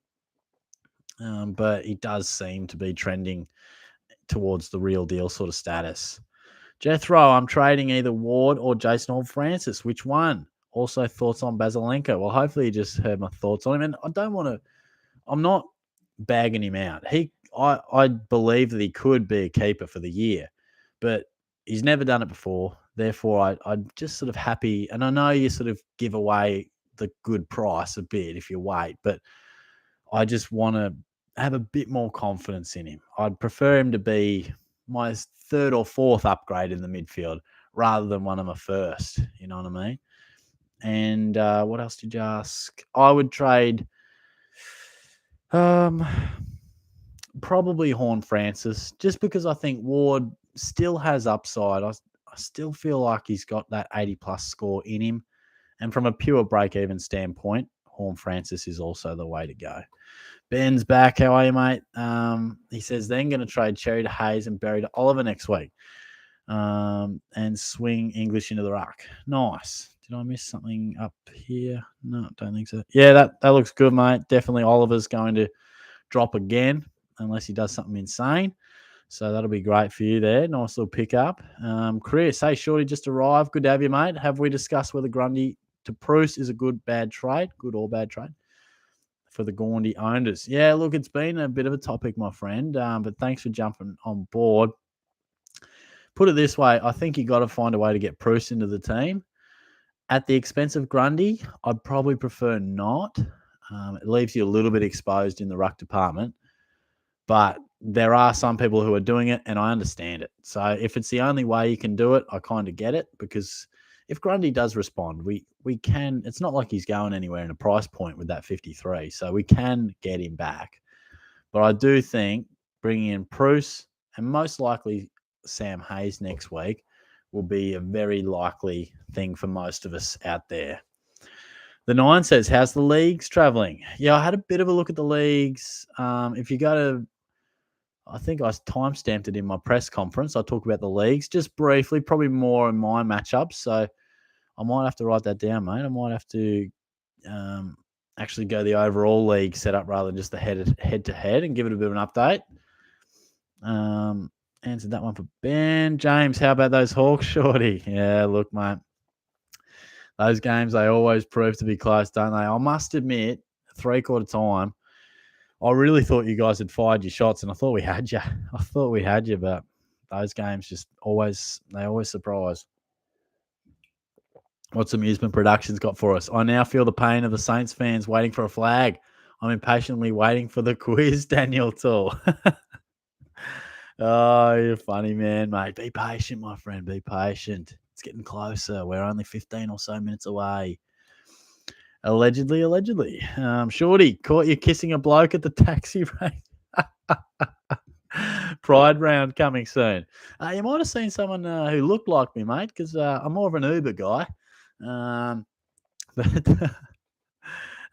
But he does seem to be trending towards the real deal sort of status. Jethro, I'm trading either Ward or Jason Horne-Francis. Which one? Also, thoughts on Basilenko. Well, hopefully you just heard my thoughts on him. And I don't want to – I'm not bagging him out. I believe that he could be a keeper for the year, but he's never done it before. Therefore, I'm just sort of happy. And I know you sort of give away the good price a bit if you wait, but I just want to have a bit more confidence in him. I'd prefer him to be my 3rd or 4th upgrade in the midfield rather than one of my first. You know what I mean? And what else did you ask? I would trade probably Horne-Francis, just because I think Ward still has upside. I still feel like he's got that 80-plus score in him. And from a pure break-even standpoint, Horn Francis is also the way to go. Ben's back. How are you, mate? He says then going to trade Cherry to Hayes and Berry to Oliver next week, and swing English into the ruck. Nice. Did I miss something up here? No, don't think so. Yeah, that looks good, mate. Definitely Oliver's going to drop again unless he does something insane. So that'll be great for you there. Nice little pickup. Chris, hey, Shorty just arrived. Good to have you, mate. Have we discussed whether Grundy to Bruce is a good or bad trade for the Gaundy owners? Yeah, look, it's been a bit of a topic, my friend, but thanks for jumping on board. Put it this way, I think you got to find a way to get Bruce into the team. At the expense of Grundy, I'd probably prefer not. It leaves you a little bit exposed in the ruck department. But there are some people who are doing it, and I understand it. So if it's the only way you can do it, I kind of get it, because if Grundy does respond, we can. It's not like he's going anywhere in a price point with that 53, so we can get him back. But I do think bringing in Bruce and most likely Sam Hayes next week will be a very likely thing for most of us out there. The 9 says, how's the leagues traveling? Yeah, I had a bit of a look at the leagues. If you go to, I think I timestamped it in my press conference. I talked about the leagues just briefly, probably more in my matchups. So I might have to write that down, mate. I might have to actually go the overall league setup rather than just the head-to-head and give it a bit of an update. Answered that one for Ben. James, how about those Hawks, Shorty? Yeah, look, mate. Those games, they always prove to be close, don't they? I must admit, 3/4 time, I really thought you guys had fired your shots, and I thought we had you. But those games just always surprise. What's Amusement Productions got for us? I now feel the pain of the Saints fans waiting for a flag. I'm impatiently waiting for the quiz, Daniel Tool. Oh, you're funny, man, mate. Be patient, my friend. Be patient. It's getting closer. We're only 15 or so minutes away. Allegedly. Shorty, caught you kissing a bloke at the taxi rank. Pride round coming soon. You might have seen someone who looked like me, mate, because I'm more of an Uber guy. But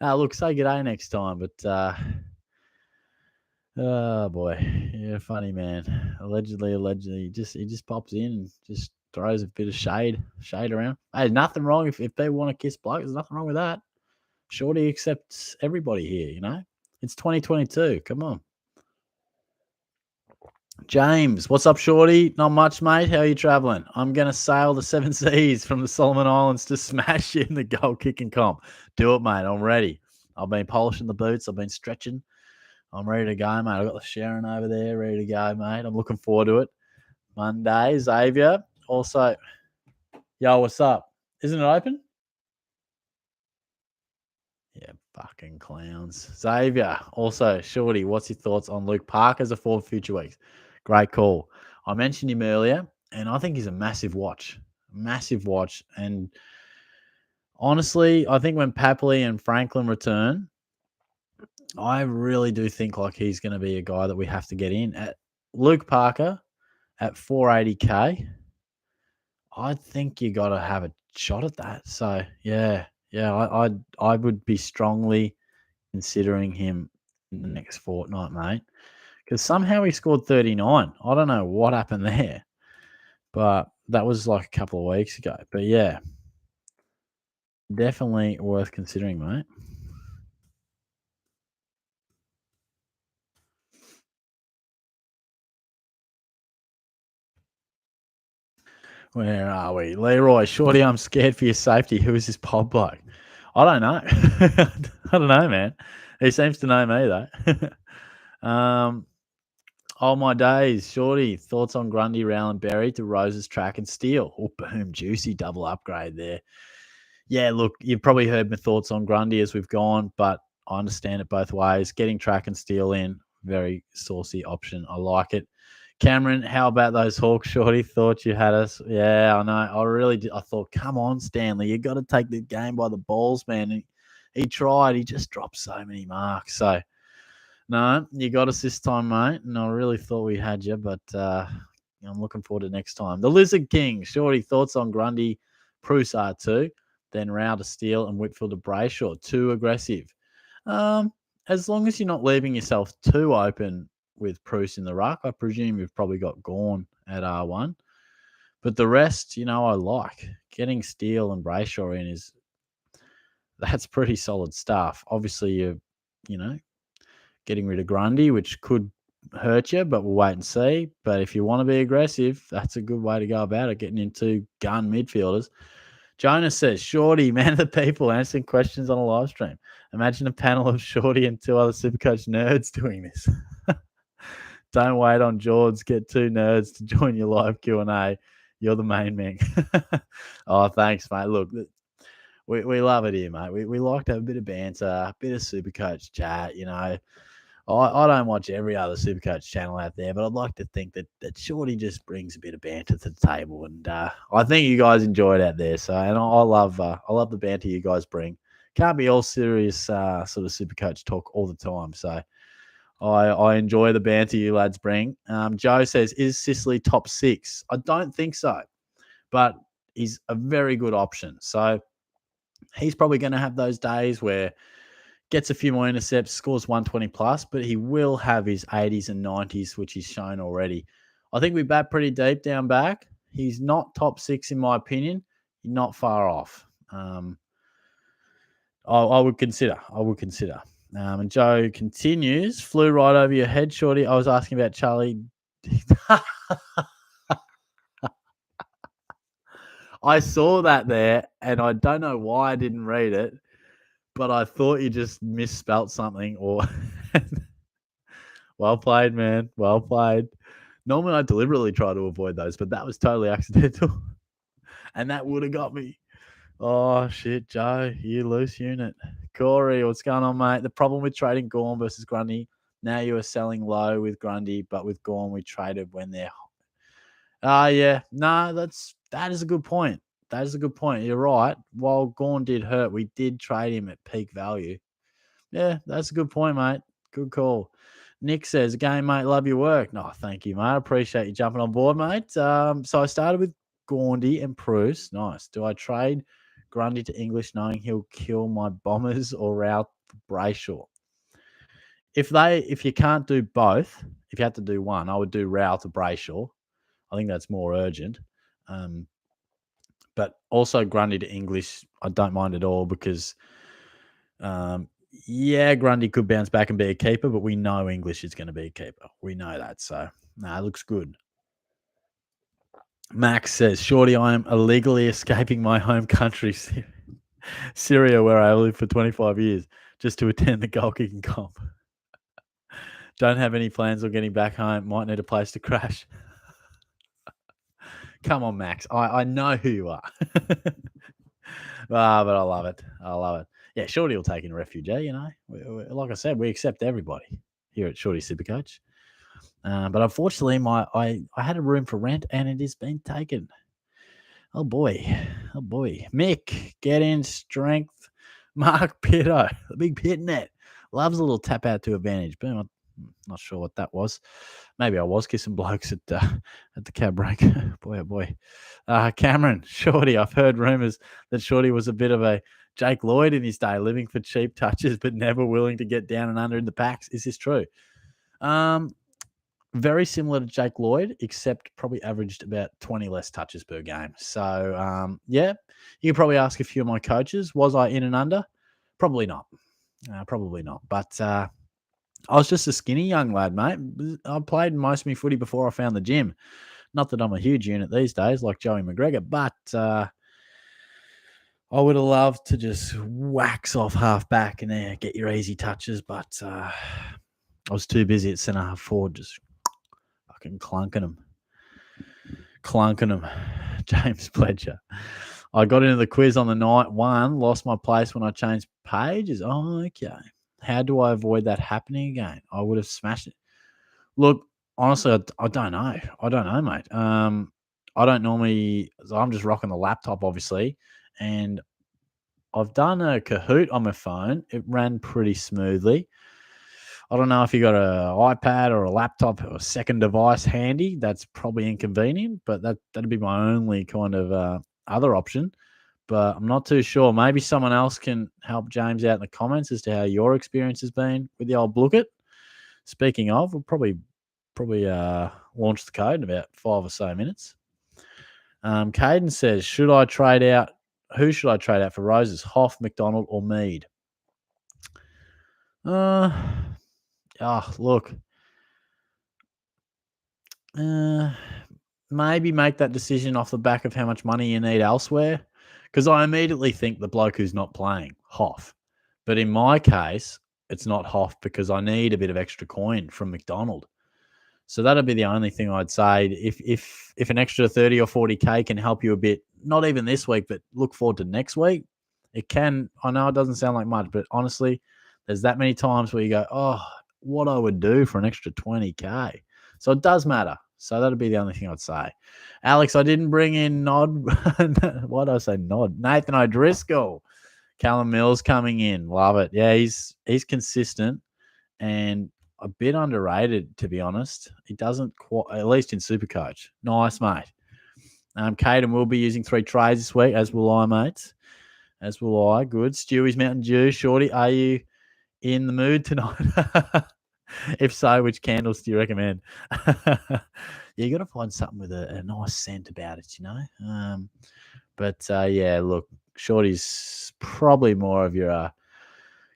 look, say good day next time. But oh boy, you're a funny man. Allegedly, he just pops in and just throws a bit of shade around. Hey, nothing wrong if people want to kiss blokes. There's nothing wrong with that. Shorty accepts everybody here, you know. It's 2022. Come on. James, what's up, Shorty? Not much, mate. How are you traveling? I'm going to sail the 7 seas from the Solomon Islands to smash you in the goal kicking comp. Do it, mate. I'm ready. I've been polishing the boots. I've been stretching. I'm ready to go, mate. I've got the Sharon over there ready to go, mate. I'm looking forward to it. Monday, Xavier. Also, yo, what's up? Isn't it open? Yeah, fucking clowns. Xavier. Also, Shorty, what's your thoughts on Luke Parker as a forward future weeks? Great call. I mentioned him earlier, and I think he's a massive watch. And honestly, I think when Papley and Franklin return, I really do think like he's going to be a guy that we have to get in. At Luke Parker at 480K, I think you got to have a shot at that. So yeah, I would be strongly considering him in the next fortnight, mate, because somehow he scored 39. I don't know what happened there, but that was like a couple of weeks ago. But yeah, definitely worth considering, mate. Where are we? Leroy, Shorty, I'm scared for your safety. Who is this pod bloke? I don't know. I don't know, man. He seems to know me, though. Oh, my days. Shorty, thoughts on Grundy, Rowland, Berry to Rose's track and steel? Oh, boom. Juicy double upgrade there. Yeah, look, you've probably heard my thoughts on Grundy as we've gone, but I understand it both ways. Getting track and steel in, very saucy option. I like it. Cameron, how about those Hawks, Shorty? Thought you had us. Yeah, I know. I really did. I thought, come on, Stanley. You got to take the game by the balls, man. And he tried. He just dropped so many marks. So, no, you got us this time, mate. And I really thought we had you, but I'm looking forward to next time. The Lizard King, Shorty, thoughts on Grundy, Proussard too. then Rao to Steele and Whitfield to Brayshaw. Too aggressive. As long as you're not leaving yourself too open with Bruce in the ruck, I presume you've probably got Gawn at R1. But the rest, I like. Getting Steele and Brayshaw in that's pretty solid stuff. Obviously, you're, getting rid of Grundy, which could hurt you, but we'll wait and see. But if you want to be aggressive, that's a good way to go about it, getting into gun midfielders. Jonas says, Shorty, man of the people, answering questions on a live stream. Imagine a panel of Shorty and 2 other Supercoach nerds doing this. Don't wait on George. Get 2 nerds to join your live Q&A. You're the main man. Oh, thanks, mate. Look, we love it here, mate. We like to have a bit of banter, a bit of Supercoach chat, I don't watch every other Supercoach channel out there, but I'd like to think that Shorty just brings a bit of banter to the table, and I think you guys enjoy it out there. So, and I love the banter you guys bring. Can't be all serious sort of Supercoach talk all the time. So, I enjoy the banter you lads bring. Joe says, "Is Sicily top 6?" I don't think so, but he's a very good option. So, he's probably going to have those days where gets a few more intercepts, scores 120 plus, but he will have his 80s and 90s, which he's shown already. I think we bat pretty deep down back. He's not top 6 in my opinion. He's not far off. I would consider. And Joe continues, flew right over your head, Shorty. I was asking about Charlie. I saw that there, and I don't know why I didn't read it. But I thought you just misspelt something or well played, man. Well played. Normally I deliberately try to avoid those, but that was totally accidental. And that would have got me. Oh, shit, Joe. You loose unit. Corey, what's going on, mate? The problem with trading Gawn versus Grundy, now you are selling low with Grundy, but with Gawn we traded when they're... yeah. No, that is a good point. That is a good point. You're right. While Gawn did hurt, we did trade him at peak value. Yeah, that's a good point, mate. Good call. Nick says, "Again, mate, love your work." No, thank you, mate. I appreciate you jumping on board, mate. So I started with Gaundy and Bruce. Nice. Do I trade Grundy to English knowing he'll kill my Bombers or route Brayshaw? If you can't do both, if you had to do one, I would do Rao to Brayshaw. I think that's more urgent. But also Grundy to English, I don't mind at all because, Grundy could bounce back and be a keeper, but we know English is going to be a keeper. We know that. So, it looks good. Max says, Shorty, I am illegally escaping my home country, Syria, where I lived for 25 years, just to attend the goal kicking comp. Don't have any plans on getting back home. Might need a place to crash. Come on, Max. I know who you are. But I love it. Yeah, Shorty will take in refugee, like I said, we accept everybody here at Shorty Supercoach. But unfortunately, I had a room for rent and it has been taken. Oh boy. Mick, get in strength. Mark Pitto, the big pit net. Loves a little tap out to advantage. Boom. I'm not sure what that was. Maybe I was kissing blokes at the cab break. Boy, oh boy. Cameron, Shorty, I've heard rumors that Shorty was a bit of a Jake Lloyd in his day, living for cheap touches, but never willing to get down and under in the packs. Is this true? Very similar to Jake Lloyd, except probably averaged about 20 less touches per game. So, you can probably ask a few of my coaches, was I in and under? Probably not. But I was just a skinny young lad, mate. I played most of my footy before I found the gym. Not that I'm a huge unit these days like Joey McGregor, but I would have loved to just wax off half back and get your easy touches, but I was too busy at centre half forward just fucking clunking them. James Pledger. I got into the quiz on the night one, lost my place when I changed pages. Oh, okay. How do I avoid that happening again? I would have smashed it. Look, honestly, I don't know. I don't know, mate. I don't normally. I'm just rocking the laptop, obviously, and I've done a Kahoot on my phone. It ran pretty smoothly. I don't know if you got an iPad or a laptop or a second device handy. That's probably inconvenient, but that'd be my only kind of other option. but I'm not too sure. Maybe someone else can help James out in the comments as to how your experience has been with the old Blooket. Speaking of, we'll probably launch the code in about 5 or so minutes. Caden says, should I trade out? Who should I trade out for Roses? Hoff, McDonald, or Mead? Look. Maybe make that decision off the back of how much money you need elsewhere. Because I immediately think the bloke who's not playing, Hoff. But in my case, it's not Hoff because I need a bit of extra coin from McDonald. So that'd be the only thing I'd say. If an extra 30 or 40K can help you a bit, not even this week, but look forward to next week, it can. I know it doesn't sound like much, but honestly, there's that many times where you go, oh, what I would do for an extra 20K. So it does matter. So that'd be the only thing I'd say. Alex, I didn't bring in Nod. Why did I say Nod? Nathan O'Driscoll. Callum Mills coming in. Love it. Yeah, he's consistent and a bit underrated, to be honest. He doesn't quite, at least in Supercoach. Nice, mate. Caden will be using 3 trades this week, as will I, mates. As will I. Good. Stewie's Mountain Dew. Shorty, are you in the mood tonight? If so, which candles do you recommend? You got to find something with a nice scent about it, you know. Yeah, look, Shorty's probably more of your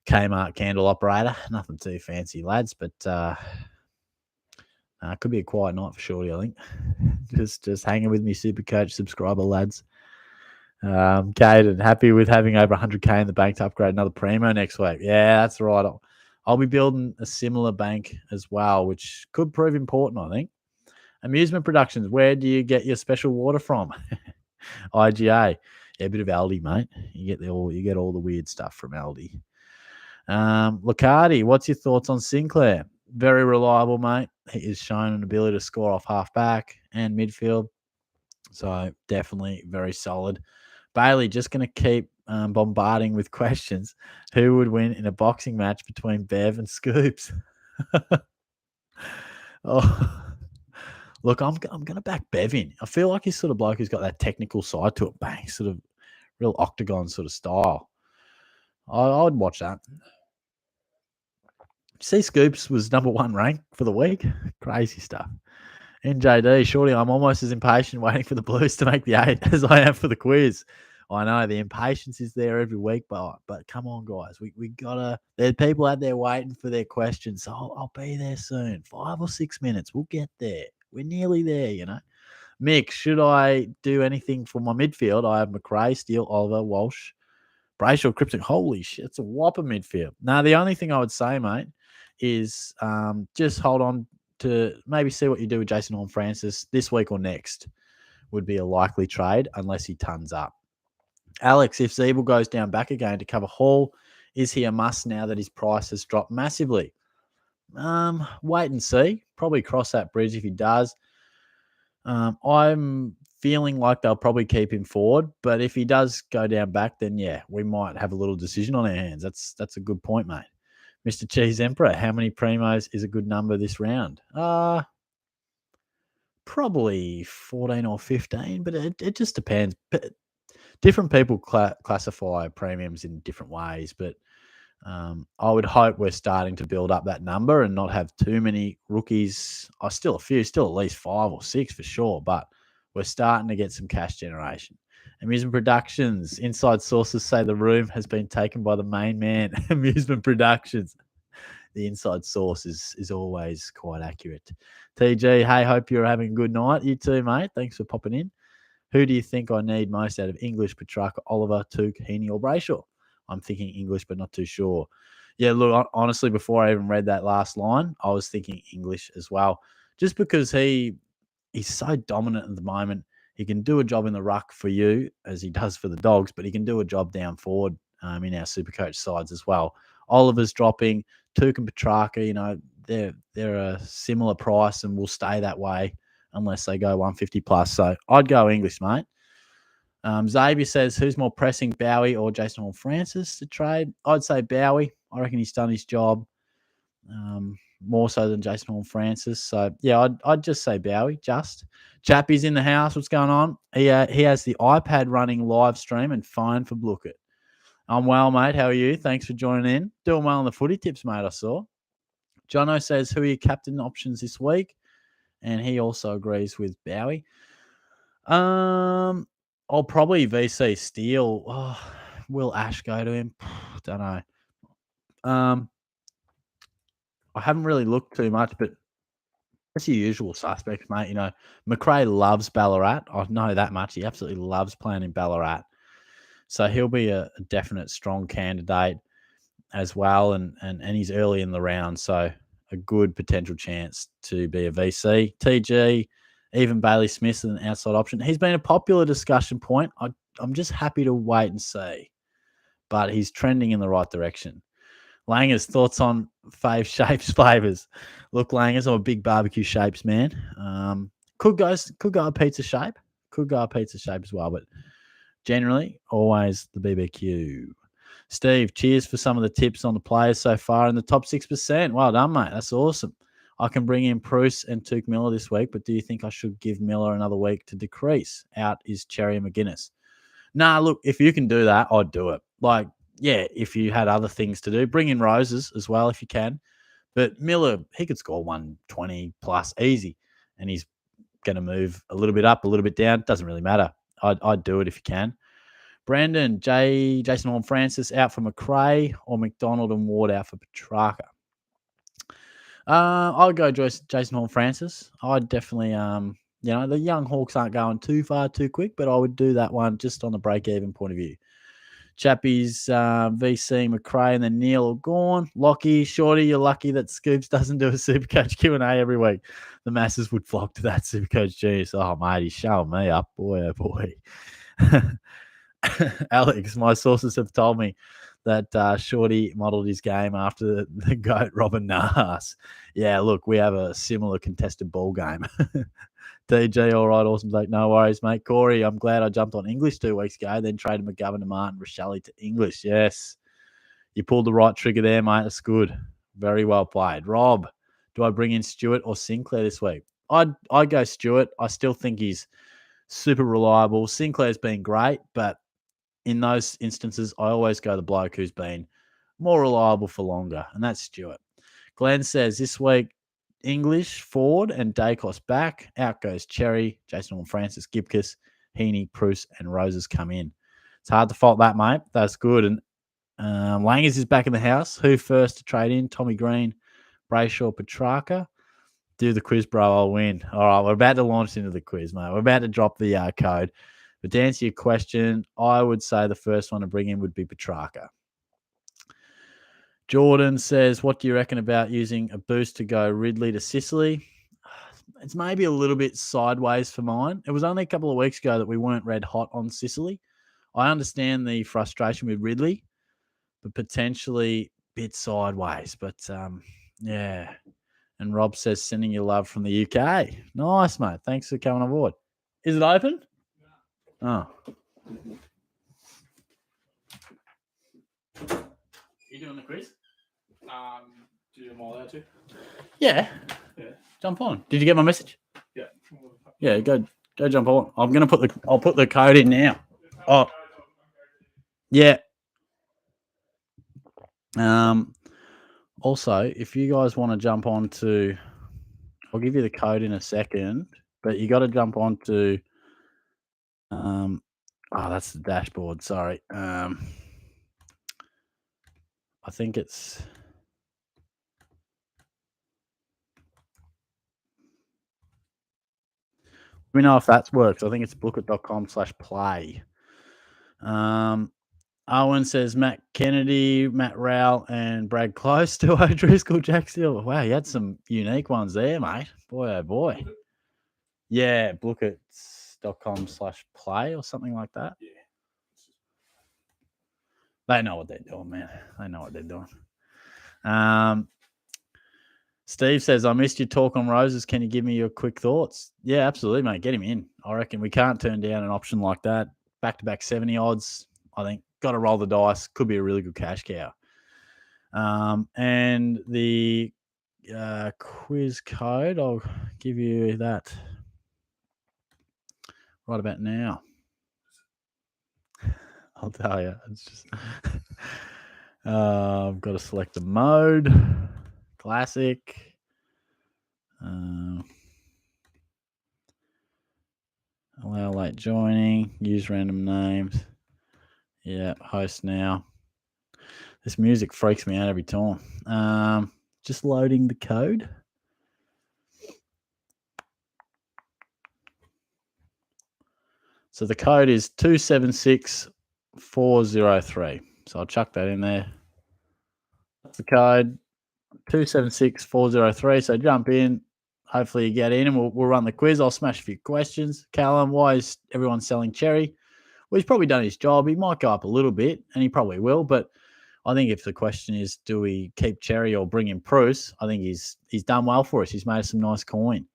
Kmart candle operator. Nothing too fancy, lads, but it could be a quiet night for Shorty, I think. just hanging with me, Supercoach subscriber, lads. Caden, happy with having over 100K in the bank to upgrade another Primo next week. Yeah, that's right. I'll be building a similar bank as well, which could prove important, I think. Amusement Productions, where do you get your special water from? IGA. Yeah, a bit of Aldi, mate. You get all the weird stuff from Aldi. Lucardi, what's your thoughts on Sinclair? Very reliable, mate. He has shown an ability to score off half-back and midfield. So definitely very solid. Bailey, just going to keep bombarding with questions. Who would win in a boxing match between Bev and Scoops? Look, I'm going to back Bev in. I feel like he's sort of bloke who's got that technical side to it, bang, sort of real octagon sort of style. I would watch that. See, Scoops was number 1 ranked for the week. Crazy stuff. NJD, Shorty, I'm almost as impatient waiting for the Blues to make the 8 as I am for the quiz. I know the impatience is there every week, but come on, guys. We gotta. There are people out there waiting for their questions. So I'll be there soon. 5 or 6 minutes. We'll get there. We're nearly there, you know. Mick, should I do anything for my midfield? I have McRae, Steele, Oliver, Walsh, Brayshaw, Krypton. Holy shit, it's a whopper midfield. Now, the only thing I would say, mate, is just hold on to maybe see what you do with Jason Horne-Francis this week or next would be a likely trade unless he tons up. Alex, if Zeeble goes down back again to cover Hall, is he a must now that his price has dropped massively? Wait and see. Probably cross that bridge if he does. I'm feeling like they'll probably keep him forward, but if he does go down back, then yeah, we might have a little decision on our hands. That's a good point, mate. Mr. Cheese Emperor, how many primos is a good number this round? Probably 14 or 15, but it just depends. Different people classify premiums in different ways, but I would hope we're starting to build up that number and not have too many rookies. Still a few, still at least 5 or 6 for sure, but we're starting to get some cash generation. Amusement Productions, inside sources say the room has been taken by the main man. Amusement Productions. The inside source is always quite accurate. TG, hey, hope you're having a good night. You too, mate. Thanks for popping in. Who do you think I need most out of English, Petrarca, Oliver, Took, Heaney, or Brayshaw? I'm thinking English, but not too sure. Yeah, look, honestly, before I even read that last line, I was thinking English as well. Just because he's so dominant at the moment. He can do a job in the ruck for you, as he does for the Dogs, but he can do a job down forward in our Supercoach sides as well. Oliver's dropping. Took and Petrarca, you know, they're a similar price and will stay that way unless they go 150 plus. So I'd go English, mate. Xavier says, who's more pressing, Bowie or Jason Horne-Francis to trade? I'd say Bowie. I reckon he's done his job. more so than Jason Horn-Francis. So, yeah, I'd just say Bowie. Just. Chappie's in the house. What's going on? He has the iPad running live stream and fine for Blookit. I'm well, mate. How are you? Thanks for joining in. Doing well on the footy tips, mate, I saw. Jono says, who are your captain options this week? And he also agrees with Bowie. I'll probably VC Steele. Oh, will Ash go to him? Don't know. I haven't really looked too much, but it's your usual suspects, mate. You know, McRae loves Ballarat. I know that much. He absolutely loves playing in Ballarat. So he'll be a definite strong candidate as well. And he's early in the round. So a good potential chance to be a VC. TG, even Bailey Smith's an outside option. He's been a popular discussion point. I'm just happy to wait and see. But he's trending in the right direction. Langers, thoughts on fave shapes, flavors? Look, Langers, I'm a big barbecue shapes man. Could go a pizza shape. Could go a pizza shape as well, but generally, always the BBQ. Steve, cheers for some of the tips on the players so far in the top 6%. Well done, mate. That's awesome. I can bring in Bruce and Tuke Miller this week, but do you think I should give Miller another week to decrease? Out is Cherry McGuinness. Nah, look, if you can do that, I'd do it. Like, yeah, if you had other things to do, bring in Roses as well if you can. But Miller, he could score 120 plus easy, and he's going to move a little bit up, a little bit down. Doesn't really matter. I'd do it if you can. Brandon, Jason Horn-Francis out for McRae, or McDonald and Ward out for Petrarca. I'll go Jason Horn-Francis. I'd definitely, the young Hawks aren't going too far too quick, but I would do that one just on the break-even point of view. Chappie's VC, McRae, and then Neil are gone. Lockie, Shorty, you're lucky that Scoops doesn't do a Supercoach Q&A every week. The masses would flock to that Supercoach genius. Oh, mate, he's showing me up. Boy, oh, boy. Alex, my sources have told me that Shorty modelled his game after the GOAT Robin Nahas. Yeah, look, we have a similar contested ball game. DJ, all right, awesome. Like, no worries, mate. Corey, I'm glad I jumped on English 2 weeks ago, then traded McGovern to Martin, Rochelle to English. Yes, you pulled the right trigger there, mate. That's good. Very well played. Rob, do I bring in Stewart or Sinclair this week? I'd go Stewart. I still think he's super reliable. Sinclair's been great, but in those instances, I always go the bloke who's been more reliable for longer, and that's Stewart. Glenn says this week, English, Ford, and Dacos back. Out goes Cherry, Jason Horn-Francis, Gibcus, Heaney, Bruce, and Roses come in. It's hard to fault that, mate. That's good. And Langers is back in the house. Who first to trade in? Tommy Green, Brayshaw, Petrarca. Do the quiz, bro. I'll win. All right, we're about to launch into the quiz, mate. We're about to drop the code. But to answer your question, I would say the first one to bring in would be Petrarca. Jordan says, what do you reckon about using a boost to go Ridley to Sicily? It's maybe a little bit sideways for mine. It was only a couple of weeks ago that we weren't red hot on Sicily. I understand the frustration with Ridley, but potentially a bit sideways. But, yeah. And Rob says, sending you love from the UK. Nice, mate. Thanks for coming on board. Is it open? Oh. You doing the quiz? Do you more there too? Yeah. Jump on. Did you get my message? Yeah. Yeah, go jump on. I'll put the code in now. Oh. Yeah. Also, if you guys want to jump on to, I'll give you the code in a second, but you got to jump on to that's the dashboard, sorry. I think it's let me know if that works. I think it's bookit.com/play. Owen says Matt Kennedy, Matt Rowell, and Brad Close to O'Driscoll, Jack Steele. Wow, you had some unique ones there, mate. Boy, oh boy. Yeah, bookit.com/play or something like that. Yeah. They know what they're doing, man. They know what they're doing. Steve says, I missed your talk on Roses. Can you give me your quick thoughts? Yeah, absolutely, mate. Get him in. I reckon we can't turn down an option like that. Back-to-back 70 odds. I think got to roll the dice. Could be a really good cash cow. And the quiz code. I'll give you that right about now. I'll tell you. It's just I've got to select the mode. Classic. Allow late joining. Use random names. Yeah, host now. This music freaks me out every time. Just loading the code. So the code is 276403. So I'll chuck that in there. That's the code, 276403. So jump in. Hopefully you get in and we'll run the quiz. I'll smash a few questions. Callum, why is everyone selling Cherry? Well, he's probably done his job. He might go up a little bit, and he probably will. But I think if the question is, do we keep Cherry or bring in Bruce? I think he's done well for us. He's made some nice coin.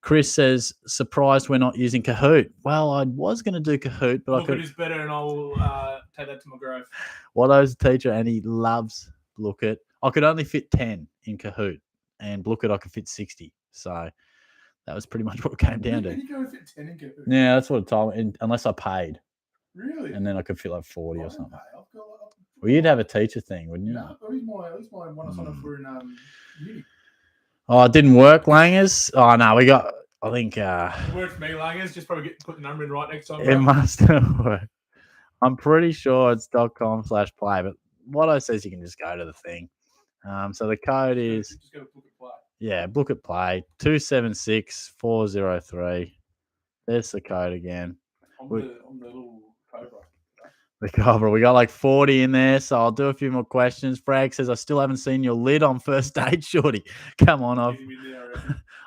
Chris says, surprised we're not using Kahoot. Well, I was going to do Kahoot, but Look, it is better, and I'll take that to my grave. Watto's a teacher, and he loves Look It. I could only fit 10 in Kahoot, and Look It, I could fit 60. So that was pretty much what it came down to. You go fit 10 in Kahoot? Yeah, that's what it told me, unless I paid. Really? And then I could fit like 40 or something. Well, you'd have a teacher thing, wouldn't you? No, at least my one I signed up for in uni. Oh, it didn't work, Langers? Oh, no, we got, I think... It worked for me, Langers. Just probably put the number in right next time. It must have worked. I'm pretty sure it's .com/play, but Watto says you can just go to the thing. So the code is... Just go to Book It Play. Yeah, Book It Play, 276403. There's the code again. On the little cobra. The cover. We got like 40 in there, so I'll do a few more questions. Frag says, I still haven't seen your lid on first date, Shorty. Come on,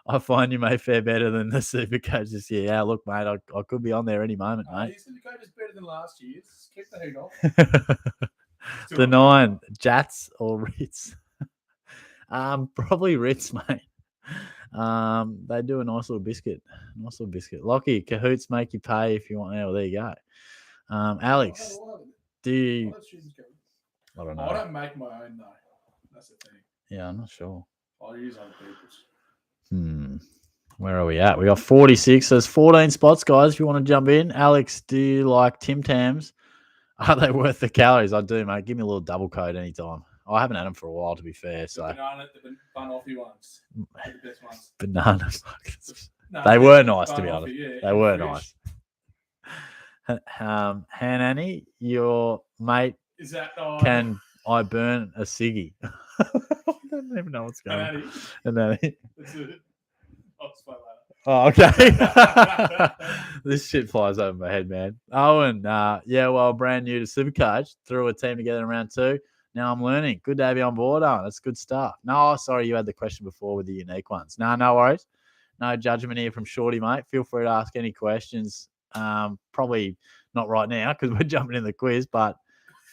I find you may fare better than the super coach this year. Yeah, look, mate, I could be on there any moment, mate. The super coach is better than last year's. Keep the heat off. The 9, Jats or Ritz? Probably Ritz, mate. They do a nice little biscuit. Lockie, Kahoots make you pay if you want. Well, there you go. Alex, do you... I don't know. I don't make my own, though. That's the thing. Yeah, I'm not sure. I'll use other people's. Where are we at? We got 46. There's 14 spots, guys, if you want to jump in. Alex, do you like Tim Tams? Are they worth the calories? I do, mate. Give me a little double code anytime. I haven't had them for a while, to be fair. So the bun-offy ones. They're the best ones. Banana. No, they were nice, to be honest. Yeah, they were nice. Hanani, your mate is that can I burn a ciggy? I don't even know what's going on. Hanani. That's it. I'll explain later. Oh, okay. This shit flies over my head, man. Owen, brand new to Supercoach. Threw a team together in round 2. Now I'm learning. Good to have you on board, Owen. That's good stuff. No, sorry, you had the question before with the unique ones. No worries. No judgment here from Shorty, mate. Feel free to ask any questions. Probably not right now because we're jumping in the quiz, but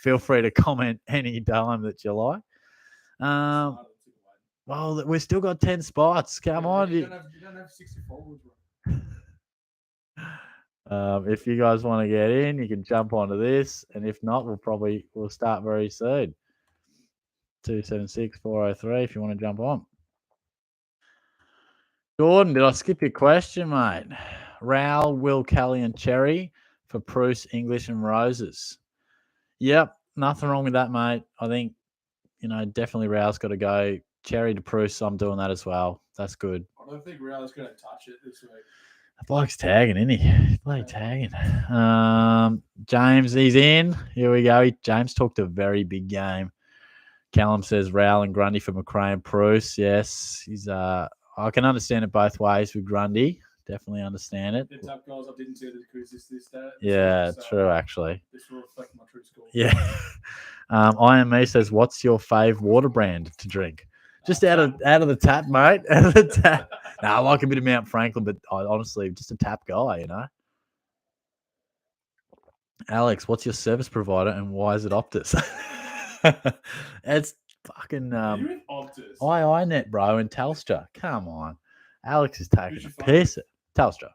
feel free to comment any time that you like. Well, we've still got 10 spots. Come on. You don't have 64. If you guys want to get in, you can jump onto this. And if not, we'll start very soon. 276403 if you want to jump on. Jordan, did I skip your question, mate? Raoul, Will, Kelly, and Cherry for Bruce, English, and Roses. Yep, nothing wrong with that, mate. I think, definitely Raoul's got to go. Cherry to Bruce, I'm doing that as well. That's good. I don't think Raoul's going to touch it this week. That bloke's tagging, isn't he? Bloke tagging. James, he's in. Here we go. James talked a very big game. Callum says Raoul and Grundy for McRae and Bruce. Yes, he's. I can understand it both ways with Grundy. Definitely understand it. It's up, guys. I didn't see the quiz this day. Yeah, true, actually. This will reflect my true score. Yeah. IME says, what's your fave water brand to drink? Just out of the tap, mate. Out of the tap. I like a bit of Mount Franklin, but honestly, just a tap guy, Alex, what's your service provider and why is it Optus? It's fucking You're with Optus. iiNet, bro, and Telstra. Come on. Alex is taking a piss. Telstra.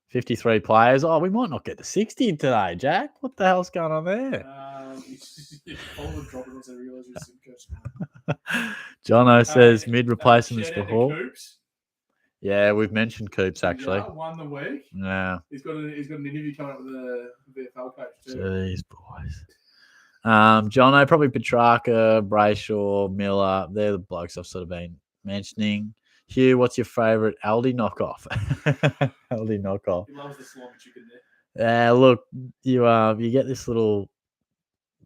53 players. Oh, we might not get to 60 today, Jack. What the hell's going on there? All the dropping once I realize you're Jono says mid replacements shout out to before. Coops. Yeah, we've mentioned Coops actually. Yeah, won the week. Yeah. He's got an interview coming up with the VFL coach too. Jeez, boys. Jono, probably Petrarca, Brayshaw, Miller. They're the blokes I've sort of been mentioning. Hugh, what's your favourite Aldi knockoff? Aldi knockoff. He loves the salami chicken there. Look, you get this little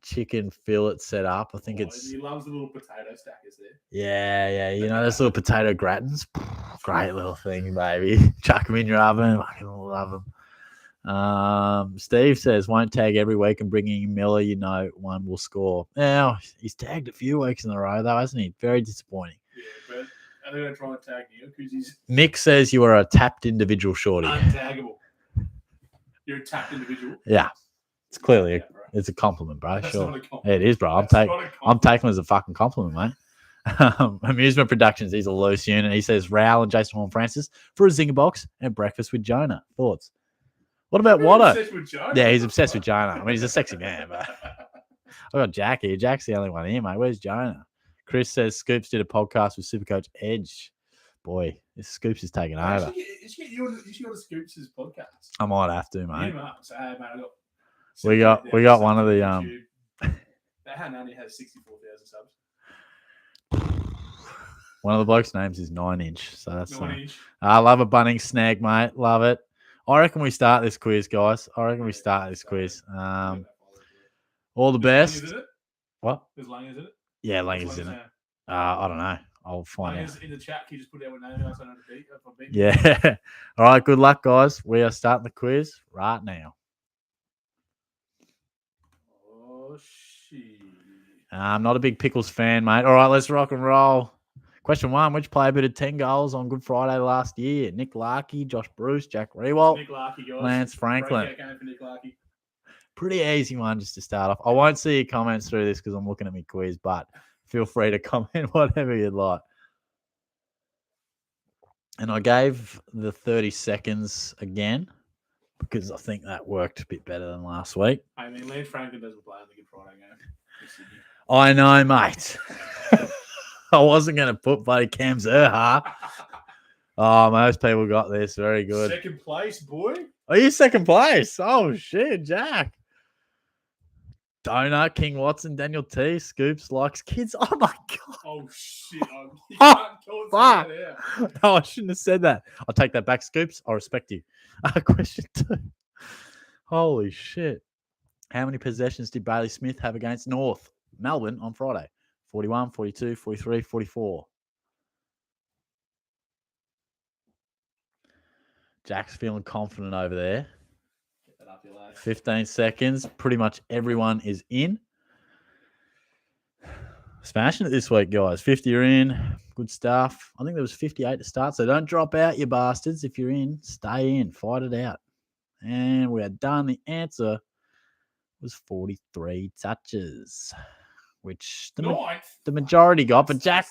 chicken fillet set up. I think it's he loves the little potato stackers there. yeah. You know those little potato gratins. Great little thing, baby. Chuck them in your oven. I love them. Steve says won't tag every week and bringing in Miller. You know one will score. Now he's tagged a few weeks in a row though, hasn't he? Very disappointing. Yeah, but are they going to try and tag you because he's Mick says you are a tapped individual, Shorty. untaggable. You're a tapped individual. Yeah, it's clearly it's a compliment, bro. That's sure, not a compliment. it is, bro. I'm taking it as a fucking compliment, mate. Amusement Productions, he's a loose unit. He says Raoul and Jason Horn-Francis for a zinger box and breakfast with Jonah. Thoughts? What about Watto? Yeah, he's obsessed with Jonah. I mean, he's a sexy man, but I got Jack here. Jack's the only one here, mate. Where's Jonah? Chris says Scoops did a podcast with Supercoach Edge. Boy, this Scoops is taking over. You should go to Scoops' podcast. I might have to, mate. Say, hey, mate, I got we got one of the That hand only has 64,000 subs. One of the blokes' names is 9 Inch, so that's 9 Inch. I love a Bunnings snag, mate. Love it. I reckon we start this quiz, guys. All the best. Lang, is it? What? There's Lang, is it? Yeah, Lang is in it. I don't know. I'll find Lang out. is in the chat. Can you just put out what name I don't beat? Yeah. All right. Good luck, guys. We are starting the quiz right now. Oh shit. I'm not a big Pickles fan, mate. All right, let's rock and roll. Question 1, which player booted 10 goals on Good Friday last year? Nick Larkey, Josh Bruce, Jack Rewalt, Nick Larkey, guys. Lance Franklin. Breakout game for Nick Larkey. Pretty easy one just to start off. I won't see your comments through this because I'm looking at my quiz, but feel free to comment whatever you'd like. And I gave the 30 seconds again because I think that worked a bit better than last week. I mean, Lance Franklin doesn't play on the Good Friday game. I know, mate. I wasn't going to put bloody Cam Zerha. Oh, most people got this. Very good. Second place, boy. Are you second place? Oh, shit, Jack. Donut, King Watson, Daniel T, Scoops, likes kids. Oh, my God. Oh, shit. You can't call it fuck. No, I shouldn't have said that. I'll take that back, Scoops. I respect you. Question 2. Holy shit. How many possessions did Bailey Smith have against North Melbourne on Friday? 41, 42, 43, 44. Jack's feeling confident over there. Get that up your lad. 15 seconds. Pretty much everyone is in. Smashing it this week, guys. 50 are in. Good stuff. I think there was 58 to start, so don't drop out, you bastards. If you're in, stay in. Fight it out. And we are done. The answer was 43 touches, which the majority got, but Jack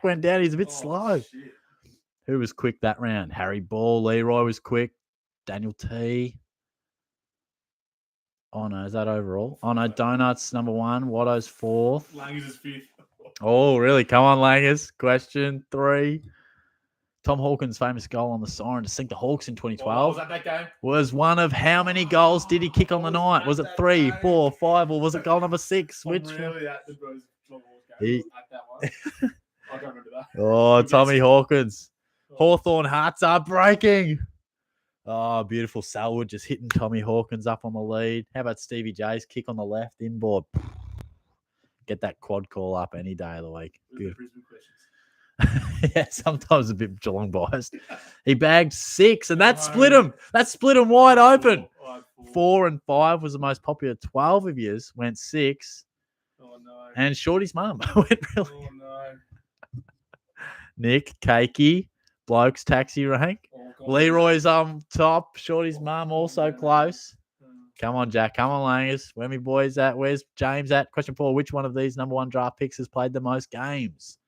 went down. He's a bit slow. Shit. Who was quick that round? Harry Ball. Leroy was quick. Daniel T. Oh, no. Is that overall? Oh, no. Donuts, number 1. Watto's 4th. Langers is 5th. Oh, really? Come on, Langers. Question 3. Tom Hawkins' famous goal on the siren to sink the Hawks in 2012 was that game? was one of how many goals did he kick on the night? Was it 3, 4, 5, or was it goal number 6? Which really at the game at that one. I don't remember that. Oh, Tommy Hawkins. Hawthorn hearts are breaking. Oh, beautiful Selwood just hitting Tommy Hawkins up on the lead. How about Stevie J's kick on the left inboard? Get that quad call up any day of the week. Beautiful. Yeah, sometimes a bit Geelong biased. He bagged 6, and that split him. That split him wide open. 4 and 5 was the most popular. 12 of yours went 6. Oh no! And Shorty's mum went really. Oh no! Nick, Cakey, Blokes, taxi rank. Oh, Leroy's top. Shorty's mum also close. Come on, Jack. Come on, Langers. Where me boys at? Where's James at? Question 4. Which one of these number 1 draft picks has played the most games?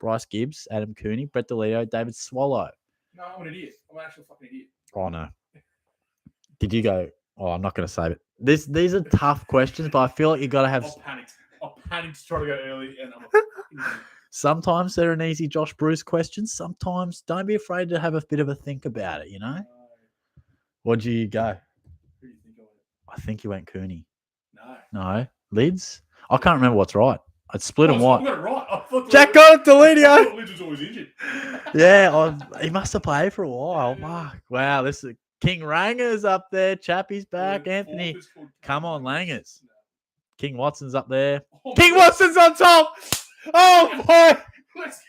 Bryce Gibbs, Adam Cooney, Brett DeLeo, David Swallow. No, I'm an idiot. I'm an actual fucking idiot. Oh, no. Did you go? Oh, I'm not going to save it. These are tough questions, but I feel like you got to have. I panicked to try to go early, and I'm a Sometimes they're an easy Josh Bruce question. Sometimes don't be afraid to have a bit of a think about it, you know? What'd you go? Who do you think I went? I think you went Cooney. No. No. Lids? I can't remember what's right. I'd split them I what? got it right. I thought Jack got it, I Delidio. thought Lidge was always injured. Yeah, he must have played for a while. Yeah. Fuck. Wow, this is King Ranger's up there. Chappie's back. The Anthony, fourth is called come on, Langers. Langers. King Watson's up there. Oh, King God. Watson's on top. Oh, boy. Let's-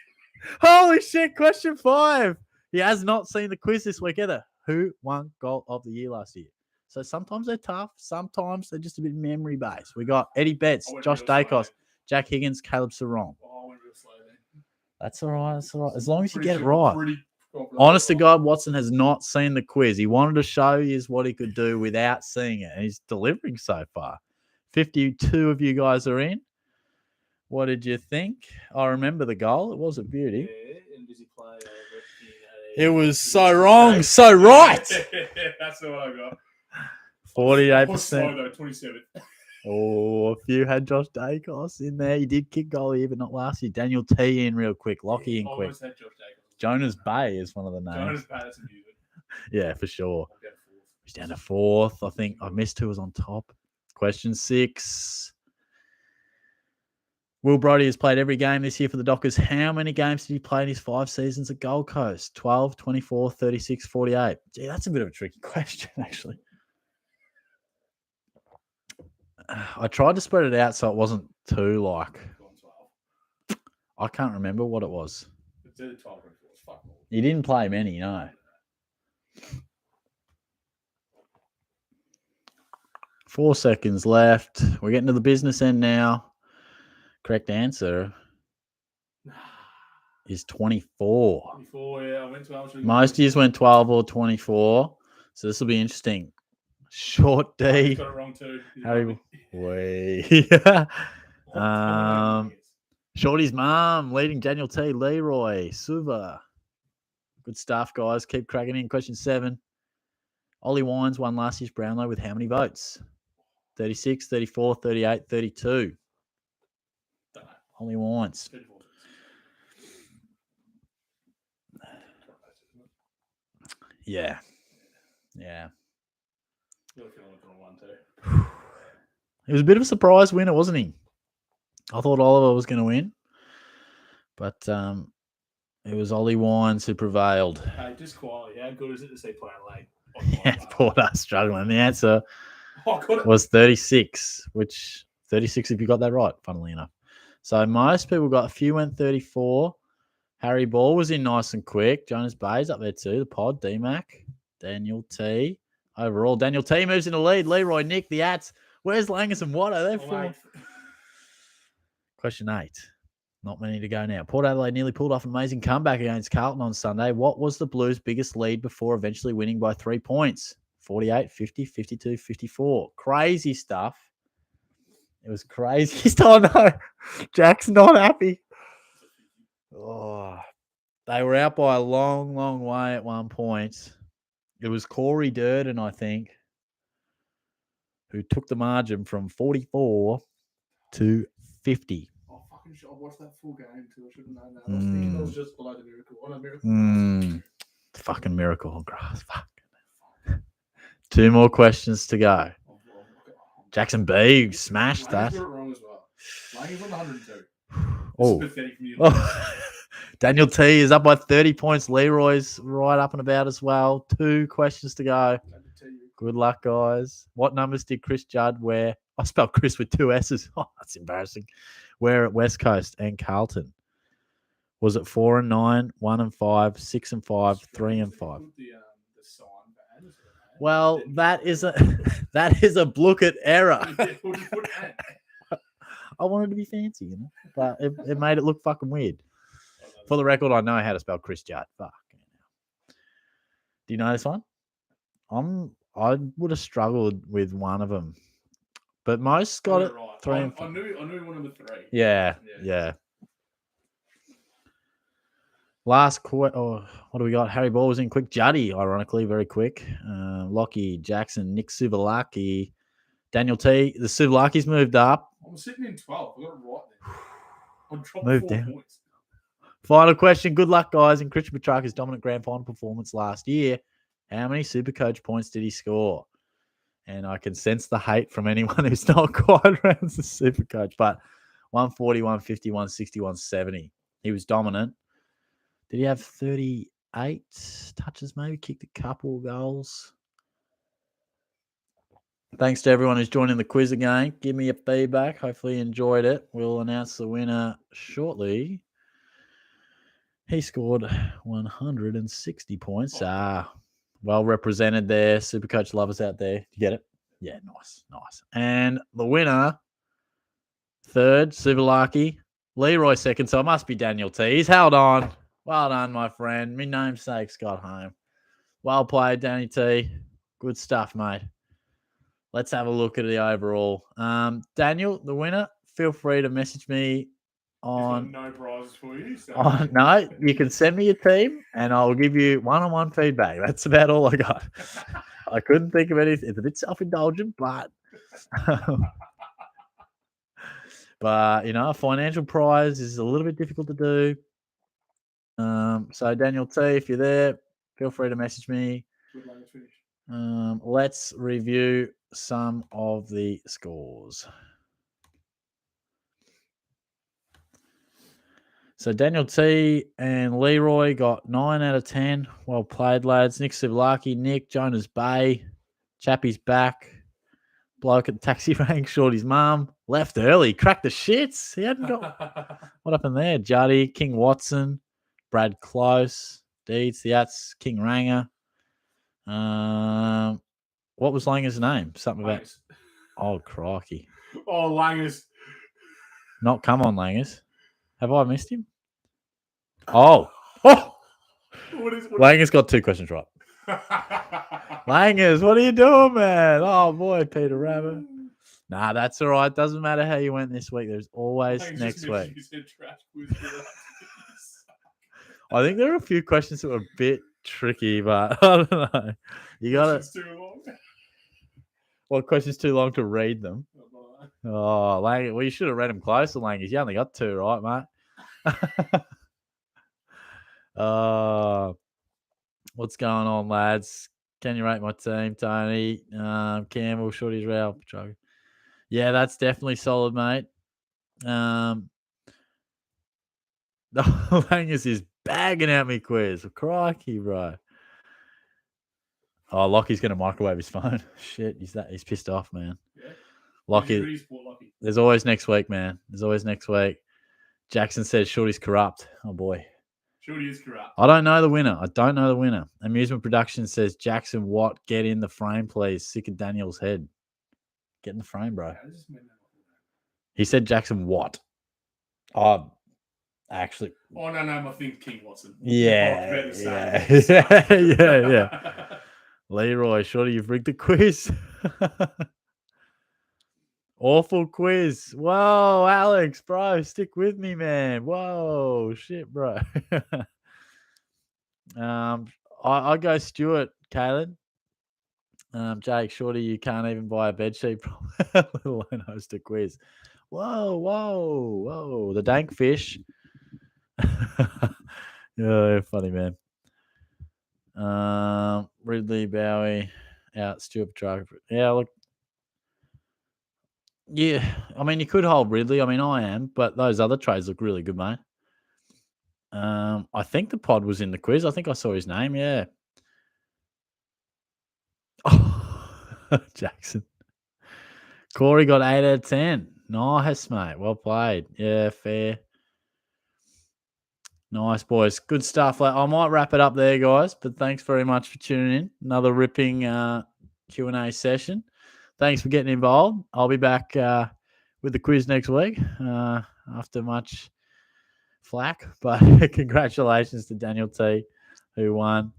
Holy shit. Question 5. He has not seen the quiz this week either. Who won goal of the year last year? So sometimes they're tough. Sometimes they're just a bit memory based. We got Eddie Betts, I went Josh real slow Dacos, then. Jack Higgins, Caleb Sarong. Oh, I went real slow then. That's all right. That's all right. As long as you Pretty get it sure- right. pretty confident Honest I to got it God, Watson has not seen the quiz. He wanted to show you what he could do without seeing it, and he's delivering so far. 52 of you guys are in. What did you think? I remember the goal. It was a beauty. Yeah, and does he play over It was so wrong, so right. That's the one I got. 48%. Slow though, 27. Oh, a few had Josh Dacos in there. He did kick goal here, but not last year. Daniel T in real quick. Lockie in quick. Almost had Josh Jacobs. Jonas Bay is one of the names. Jonas Patterson music. Yeah, for sure. I'll get a fourth. He's down to 4th. I think I missed who was on top. Question 6. Will Brodie has played every game this year for the Dockers. How many games did he play in his 5 seasons at Gold Coast? 12, 24, 36, 48. Gee, that's a bit of a tricky question, actually. I tried to spread it out so it wasn't too like. Go on, 12. I can't remember what it was. It's either 12 or 24. Fuck all. He didn't play many, no. 4 seconds left. We're getting to the business end now. Correct answer is 24. 24, yeah. I went 12. Most years went 12 or 24. So this will be interesting. Short D. Got it wrong too. Harry. Way. Shorty's mom leading Daniel T. Leroy. Suva. Good stuff, guys. Keep cracking in. Question 7. Ollie Wines won last year's Brownlow with how many votes? 36, 34, 38, 32. Don't know. Ollie Wines. 34. Yeah. Yeah. Really feeling like I'm on 1 too. It was a bit of a surprise winner, wasn't he? I thought Oliver was going to win. But it was Ollie Wines who prevailed. Hey, just quietly, how good is it to see playing late? Yeah, poor us struggling. The answer Oh, got it. was 36, which 36 if you got that right, funnily enough. So most people got, a few went 34. Harry Ball was in nice and quick. Jonas Bay's up there too. The pod, D-Mac, Daniel T. Overall, Daniel T moves in the lead. Leroy, Nick, the Ats. Where's Langus and Watto? They're Oh, four. mate. Question 8. Not many to go now. Port Adelaide nearly pulled off an amazing comeback against Carlton on Sunday. What was the Blues' biggest lead before eventually winning by 3 points? 48, 50, 52, 54. Crazy stuff. It was crazy. Oh, no. Jack's not happy. Oh, they were out by a long, long way at one point. It was Corey Durden, I think, who took the margin from 44 to 50. Oh, fucking shit. I watched that full game too. I should have known that. I was thinking that was just below the miracle. Oh, no, miracle. Fucking miracle on grass. Fuck. 2 more questions to go. Jackson B smashed that. Got it wrong as well. Lang's on the 102. This Oh. is pathetic from you. Oh. Daniel T is up by 30 points. Leroy's right up and about as well. 2 questions to go. Good luck, guys. What numbers did Chris Judd wear? I spelled Chris with 2 S's. Oh, that's embarrassing. Wear at West Coast and Carlton. Was it 4 and 9, 1 and 5, 6 and 5, 3 and 5? Well, that is a Blooket error. I wanted to be fancy, you know, but it made it look fucking weird. For the record, I know how to spell Chris Judd. Fuck. Do you know this one? I would have struggled with one of them, but most got it. Right. 3 and I knew one number 3. Yeah. Last what do we got? Harry Ball was in quick. Juddy, ironically, very quick. Lockie, Jackson, Nick Suvalaki, Daniel T. The Suvalakis moved up. I was sitting in 12. I got it right there. I'll drop Move 4 down. points. Final question. Good luck, guys. In Christian Petrarca's dominant grand final performance last year, how many Supercoach points did he score? And I can sense the hate from anyone who's not quite around the Supercoach, but 140, 150, 160, 170. He was dominant. Did he have 38 touches, maybe? Kicked a couple goals. Thanks to everyone who's joining the quiz again. Give me your feedback. Hopefully you enjoyed it. We'll announce the winner shortly. He scored 160 points. Well represented there. Supercoach lovers out there. Did you get it? Yeah, nice. And the winner, third, Superlarky. Leroy second, so it must be Daniel T. He's held on. Well done, my friend. My namesake's got home. Well played, Danny T. Good stuff, mate. Let's have a look at the overall. Daniel, the winner, feel free to message me on. No prizes for you. So. No, you can send me your team and I'll give you one-on-one feedback. That's about all I got. I couldn't think of anything. It's a bit self-indulgent, but a financial prize is a little bit difficult to do. So Daniel T, if you're there, feel free to message me. Let's review some of the scores. So Daniel T and Leroy got 9 out of 10. Well played, lads. Nick Sivalaki, Nick, Jonas Bay, Chappie's back. Bloke at the taxi rank, Shorty's mum. Left early, cracked the shits. He hadn't got... What happened there? Juddy, King Watson, Brad Close, Deeds, that's King Ranger. What was Langer's name? Something about... Oh, crikey. Oh, Langers. Not come on, Langers. Have I missed him? Oh! Langers got 2 questions right. Langers, what are you doing, man? Oh, boy, Peter Rabbit. Nah, that's all right. Doesn't matter how you went this week. There's always next week. I think there are a few questions that were a bit tricky, but I don't know. You got it. Too long. Well, questions too long to read them. Oh, Lang, well, you should have read them closer, Langers. You only got 2 right, mate. What's going on, lads? Can you rate my team, Tony? Campbell, Shorty's Rail. Yeah, that's definitely solid, mate. Langers is bagging out me quiz. Crikey, bro. Oh, Lockie's going to microwave his phone. Shit, he's pissed off, man. Yeah. Lockie. There's always next week, man. There's always next week. Jackson says Shorty's corrupt. Oh, boy. Shorty is corrupt. I don't know the winner. Amusement Production says, Jackson Watt, get in the frame, please. Sick of Daniel's head. Get in the frame, bro. He said Jackson Watt. Oh, actually. Oh, no, I think King Watson. Yeah. Yeah. Leroy, Shorty, you've rigged the quiz. Awful quiz. Whoa, Alex, bro, stick with me, man. Whoa, shit, bro. I go Stuart, Caleb. Jake, Shorty, you can't even buy a bedsheet, let alone host a quiz. Whoa. The dank fish. Yeah, funny, man. Ridley, Bowie, out, Stuart Petrarca. Yeah, look. Yeah, I mean, you could hold Ridley. I mean, I am, but those other trades look really good, mate. I think the pod was in the quiz. I think I saw his name, yeah. Oh, Jackson. Corey got 8 out of 10. Nice, mate. Well played. Yeah, fair. Nice, boys. Good stuff. I might wrap it up there, guys, but thanks very much for tuning in. Another ripping Q&A session. Thanks for getting involved. I'll be back with the quiz next week after much flack, but congratulations to Daniel T, who won.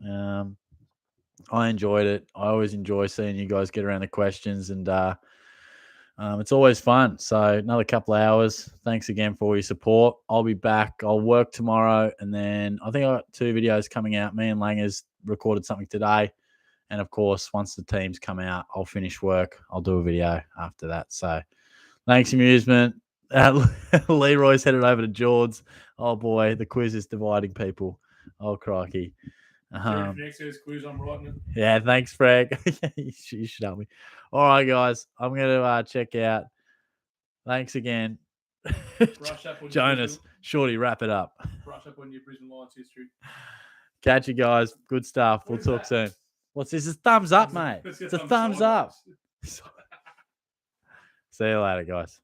I enjoyed it. I always enjoy seeing you guys get around the questions, and it's always fun. So another couple of hours. Thanks again for all your support. I'll be back. I'll work tomorrow, and then I think I got 2 videos coming out. Me and Langers recorded something today. And, of course, once the teams come out, I'll finish work. I'll do a video after that. So, thanks, Amusement. Leroy's headed over to George. Oh boy, the quiz is dividing people. Oh crikey. Next year's quiz, I'm writing it. Yeah, thanks, Frank. You should help me. All right, guys, I'm gonna check out. Thanks again. Brush up on Jonas, Shorty, wrap it up. Brush up on your Brisbane Lions history. Catch you guys. Good stuff. We'll talk soon. What's this? It's a thumbs up, mate. It's a thumbs up. See you later, guys.